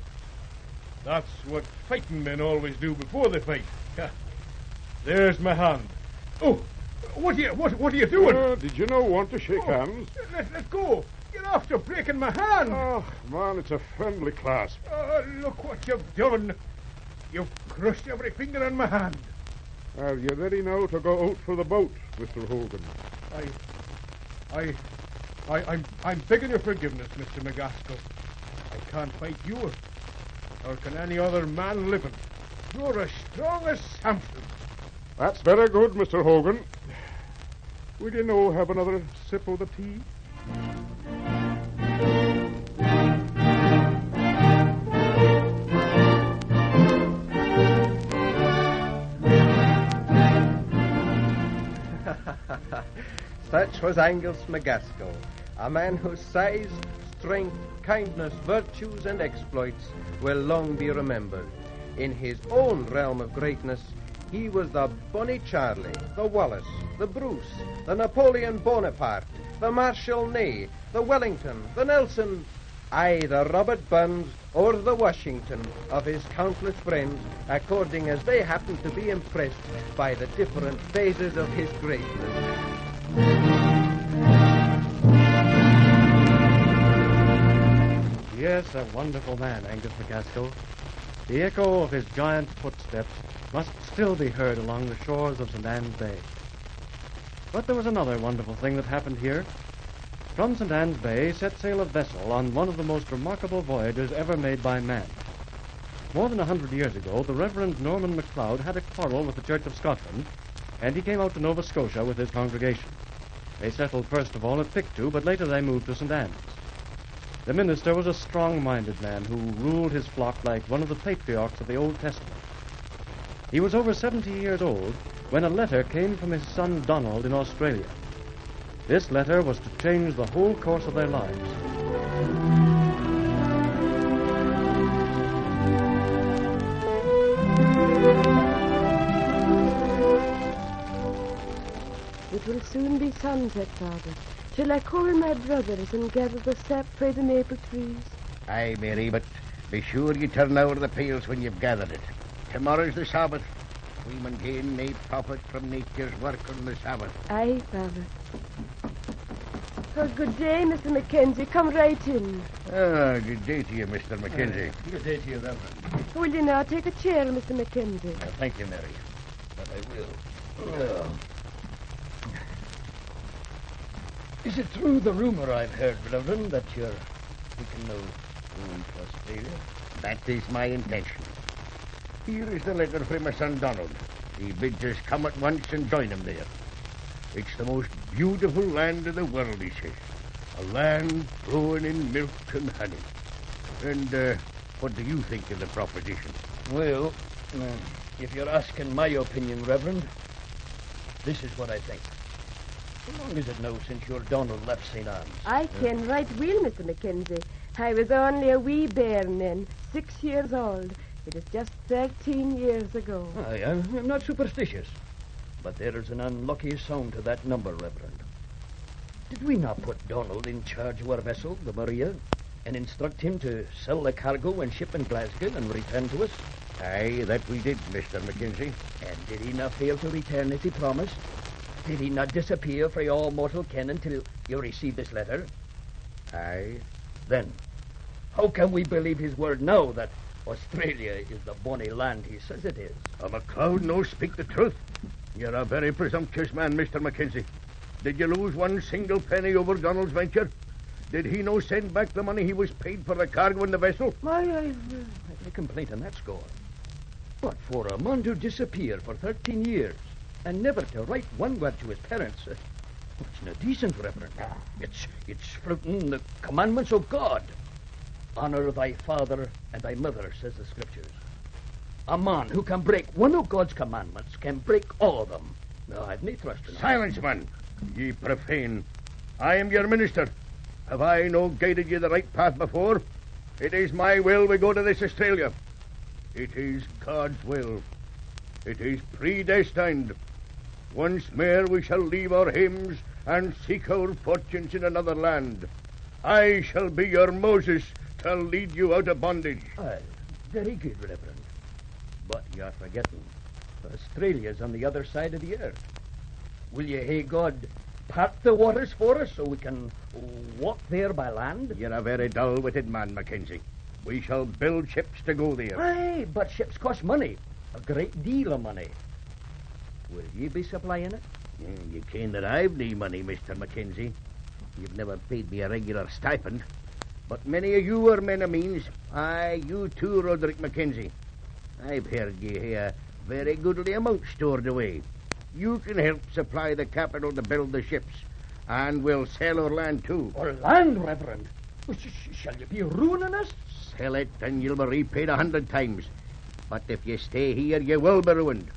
That's what fighting men always do before they fight. There's my hand. Oh, what are you doing? Did you not want to shake hands? Let go. Get off, you're breaking my hand. Oh, man, it's a friendly clasp. Look what you've done. You've crushed every finger on my hand. Are you ready now to go out for the boat, Mr. Hogan? I'm begging your forgiveness, Mr. McGaskill. I can't fight you, or can any other man living. You're as strong as Samson. That's very good, Mr. Hogan. Will you now have another sip of the tea? Such was Angus McGaskill, a man whose size, strength, kindness, virtues, and exploits will long be remembered. In his own realm of greatness, he was the Bonny Charlie, the Wallace, the Bruce, the Napoleon Bonaparte, the Marshal Ney, the Wellington, the Nelson, aye, the Robert Burns, or the Washington of his countless friends, according as they happened to be impressed by the different phases of his greatness. Yes, a wonderful man, Angus McGaskill. The echo of his giant footsteps must still be heard along the shores of St. Anne's Bay. But there was another wonderful thing that happened here. From St. Anne's Bay set sail a vessel on one of the most remarkable voyages ever made by man. More than 100 years ago, the Reverend Norman MacLeod had a quarrel with the Church of Scotland, and he came out to Nova Scotia with his congregation. They settled first of all at Pictou, but later they moved to St. Anne's. The minister was a strong-minded man who ruled his flock like one of the patriarchs of the Old Testament. He was over 70 years old when a letter came from his son Donald in Australia. This letter was to change the whole course of their lives. It will soon be sunset, Father. Shall I call my brothers and gather the sap frae the maple trees? Aye, Mary, but be sure you turn over the pails when you've gathered it. Tomorrow's the Sabbath. We mun gain nae profit from nature's work on the Sabbath. Aye, Father. Oh, good day, Mr. Mackenzie. Come right in. Ah, good day to you, Mr. Mackenzie. Good day to you, Reverend. Will you now take a chair, Mr. Mackenzie? Thank you, Mary. But I will. Is it true the rumor I've heard, Reverend, that you're taking no room to Australia? That is my intention. Here is the letter from my son Donald. He bids us come at once and join him there. It's the most beautiful land of the world, he says. A land flowing in milk and honey. And what do you think of the proposition? Well, if you're asking my opinion, Reverend, this is what I think. How long is it now since your Donald left St. Anne's? I ken right well, Mr. Mackenzie. I was only a wee bairn then, 6 years old. It is just 13 years ago. I'm not superstitious, but there is an unlucky sound to that number, Reverend. Did we not put Donald in charge of our vessel, the Maria, and instruct him to sell the cargo and ship in Glasgow and return to us? Aye, that we did, Mr. Mackenzie. And did he not fail to return as he promised? Did he not disappear from all mortal ken until you received this letter? Aye. Then, how can we believe his word now that Australia is the bonny land he says it is? MacLeod no speak the truth. You're a very presumptuous man, Mr. Mackenzie. Did you lose one single penny over Donald's venture? Did he no send back the money he was paid for the cargo in the vessel? I've a complaint on that score. But for a man to disappear for 13 years and never to write one word to his parents, it's not decent, Reverend. It's flouting the commandments of God. Honor thy father and thy mother, says the Scriptures. A man who can break one of God's commandments can break all of them. No, I've no trust in him. Silence, man, ye profane. I am your minister. Have I no guided you the right path before? It is my will we go to this Australia. It is God's will. It is predestined. Once more we shall leave our homes and seek our fortunes in another land. I shall be your Moses to lead you out of bondage. Aye, very good, Reverend. But you're forgetting. Australia's on the other side of the earth. Will you, hey God, part the waters for us so we can walk there by land? You're a very dull-witted man, Mackenzie. We shall build ships to go there. Aye, but ships cost money. A great deal of money. Will you be supplying it? You ken that I've no money, Mr. Mackenzie. You've never paid me a regular stipend. But many of you are men of means. Aye, you too, Roderick Mackenzie. I've heard ye have a very goodly amount stored away. You can help supply the capital to build the ships. And we'll sell our land too. Our land, Reverend? Shall you be ruining us? Sell it and you'll be repaid 100 times. But if you stay here, you will be ruined.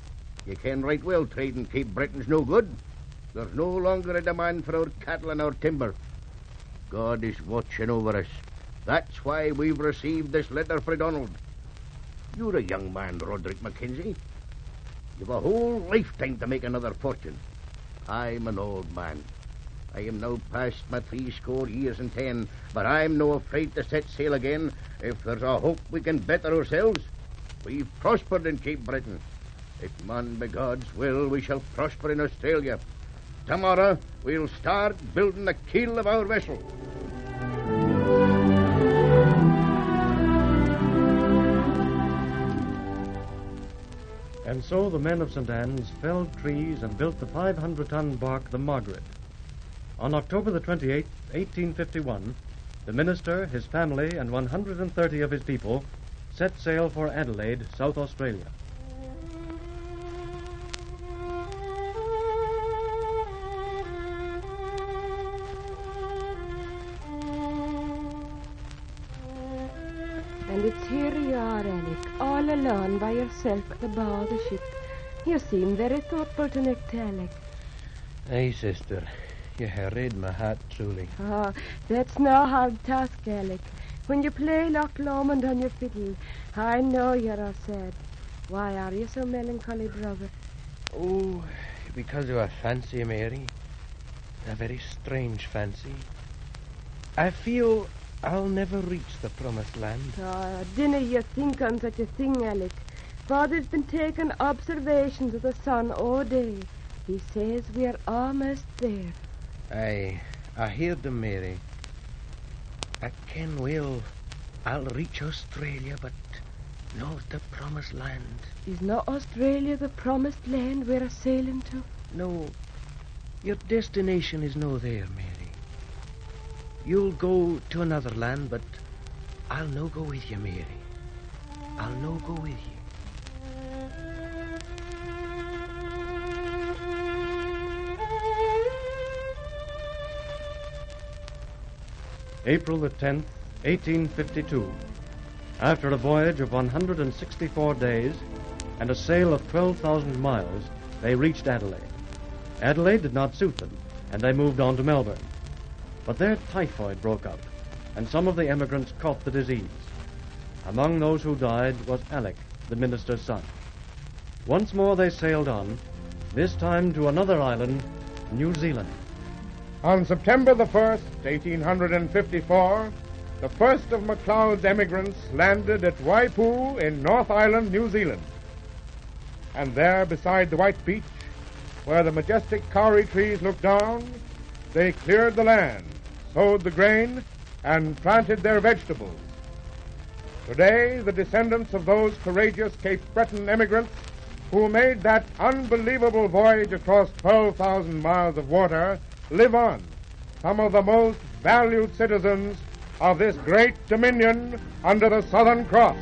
You can right well trade in Cape Breton's no good. There's no longer a demand for our cattle and our timber. God is watching over us. That's why we've received this letter for Donald. You're a young man, Roderick Mackenzie. You've a whole lifetime to make another fortune. I'm an old man. I am now past my 70 years and 10, but I'm no afraid to set sail again if there's a hope we can better ourselves. We've prospered in Cape Breton. If man by God's will, we shall prosper in Australia. Tomorrow, we'll start building the keel of our vessel. And so the men of St. Anne's felled trees and built the 500-ton bark, the Margaret. On October the 28th, 1851, the minister, his family, and 130 of his people set sail for Adelaide, South Australia. And it's here you are, Alec, all alone by yourself at the bow of the ship. You seem very thoughtful tonight, Alec. Aye, sister. You have read my heart, truly. Oh, that's no hard task, Alec. When you play Loch Lomond on your fiddle, I know you're all sad. Why are you so melancholy, brother? Oh, because of a fancy, Mary. A very strange fancy. I feel I'll never reach the promised land. Dinna you think on such a thing, Alec. Father's been taking observations of the sun all day. He says we're almost there. I heard them, Mary. I ken well I'll reach Australia, but not the promised land. Is not Australia the promised land we're a-sailing to? No, your destination is no there, Mary. You'll go to another land, but I'll no go with you, Mary. I'll no go with you. April the 10th, 1852. After a voyage of 164 days and a sail of 12,000 miles, they reached Adelaide. Adelaide did not suit them, and they moved on to Melbourne. But there typhoid broke out, and some of the emigrants caught the disease. Among those who died was Alec, the minister's son. Once more they sailed on, this time to another island, New Zealand. On September the 1st, 1854, the first of MacLeod's emigrants landed at Waipu in North Island, New Zealand. And there, beside the white beach, where the majestic kauri trees look down, they cleared the land, sowed the grain, and planted their vegetables. Today, the descendants of those courageous Cape Breton emigrants who made that unbelievable voyage across 12,000 miles of water live on, some of the most valued citizens of this great dominion under the Southern Cross.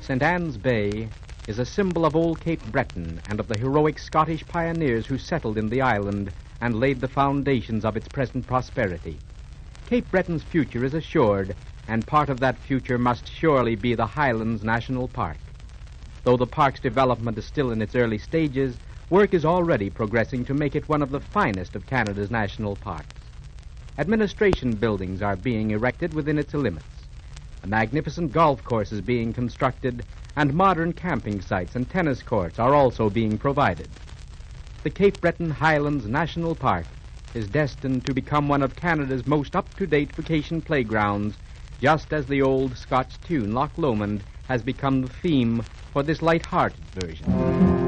St. Anne's Bay is a symbol of old Cape Breton and of the heroic Scottish pioneers who settled in the island and laid the foundations of its present prosperity. Cape Breton's future is assured, and part of that future must surely be the Highlands National Park. Though the park's development is still in its early stages, work is already progressing to make it one of the finest of Canada's national parks. Administration buildings are being erected within its limits. A magnificent golf course is being constructed, and modern camping sites and tennis courts are also being provided. The Cape Breton Highlands National Park is destined to become one of Canada's most up-to-date vacation playgrounds, just as the old Scotch tune Loch Lomond has become the theme for this light-hearted version.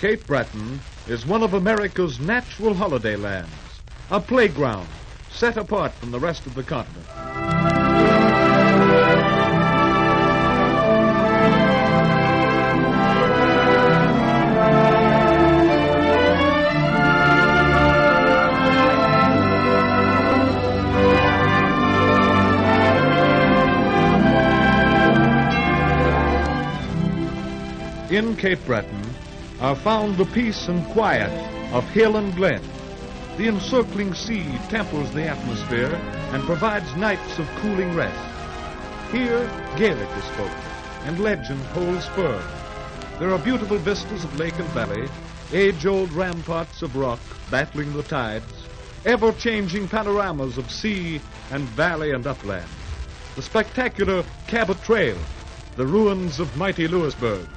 Cape Breton is one of America's natural holiday lands, a playground set apart from the rest of the continent. In Cape Breton are found the peace and quiet of hill and glen. The encircling sea tempers the atmosphere and provides nights of cooling rest. Here, Gaelic is spoken, and legend holds firm. There are beautiful vistas of lake and valley, age-old ramparts of rock battling the tides, ever-changing panoramas of sea and valley and upland, the spectacular Cabot Trail, the ruins of mighty Louisburg.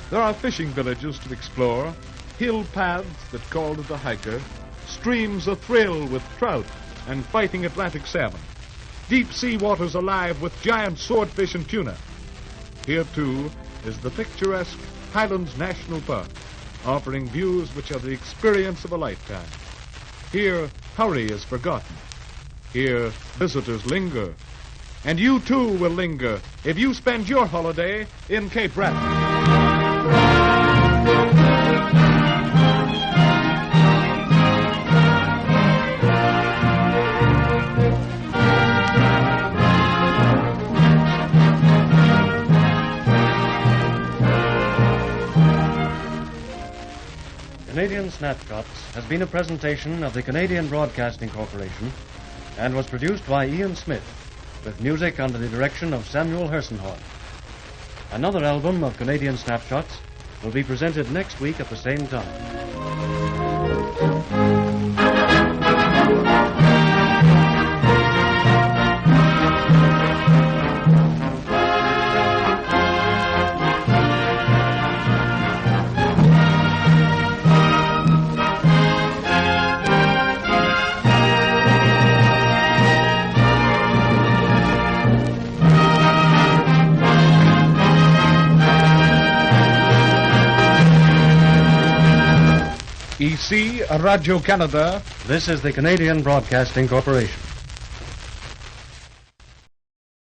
There are fishing villages to explore, hill paths that call to the hiker, streams athrill with trout and fighting Atlantic salmon, deep sea waters alive with giant swordfish and tuna. Here, too, is the picturesque Highlands National Park, offering views which are the experience of a lifetime. Here, hurry is forgotten. Here, visitors linger. And you, too, will linger if you spend your holiday in Cape Breton. Canadian Snapshots has been a presentation of the Canadian Broadcasting Corporation and was produced by Ian Smith, with music under the direction of Samuel Hersenhorn. Another album of Canadian Snapshots will be presented next week at the same time. Ici, Radio Canada. This is the Canadian Broadcasting Corporation.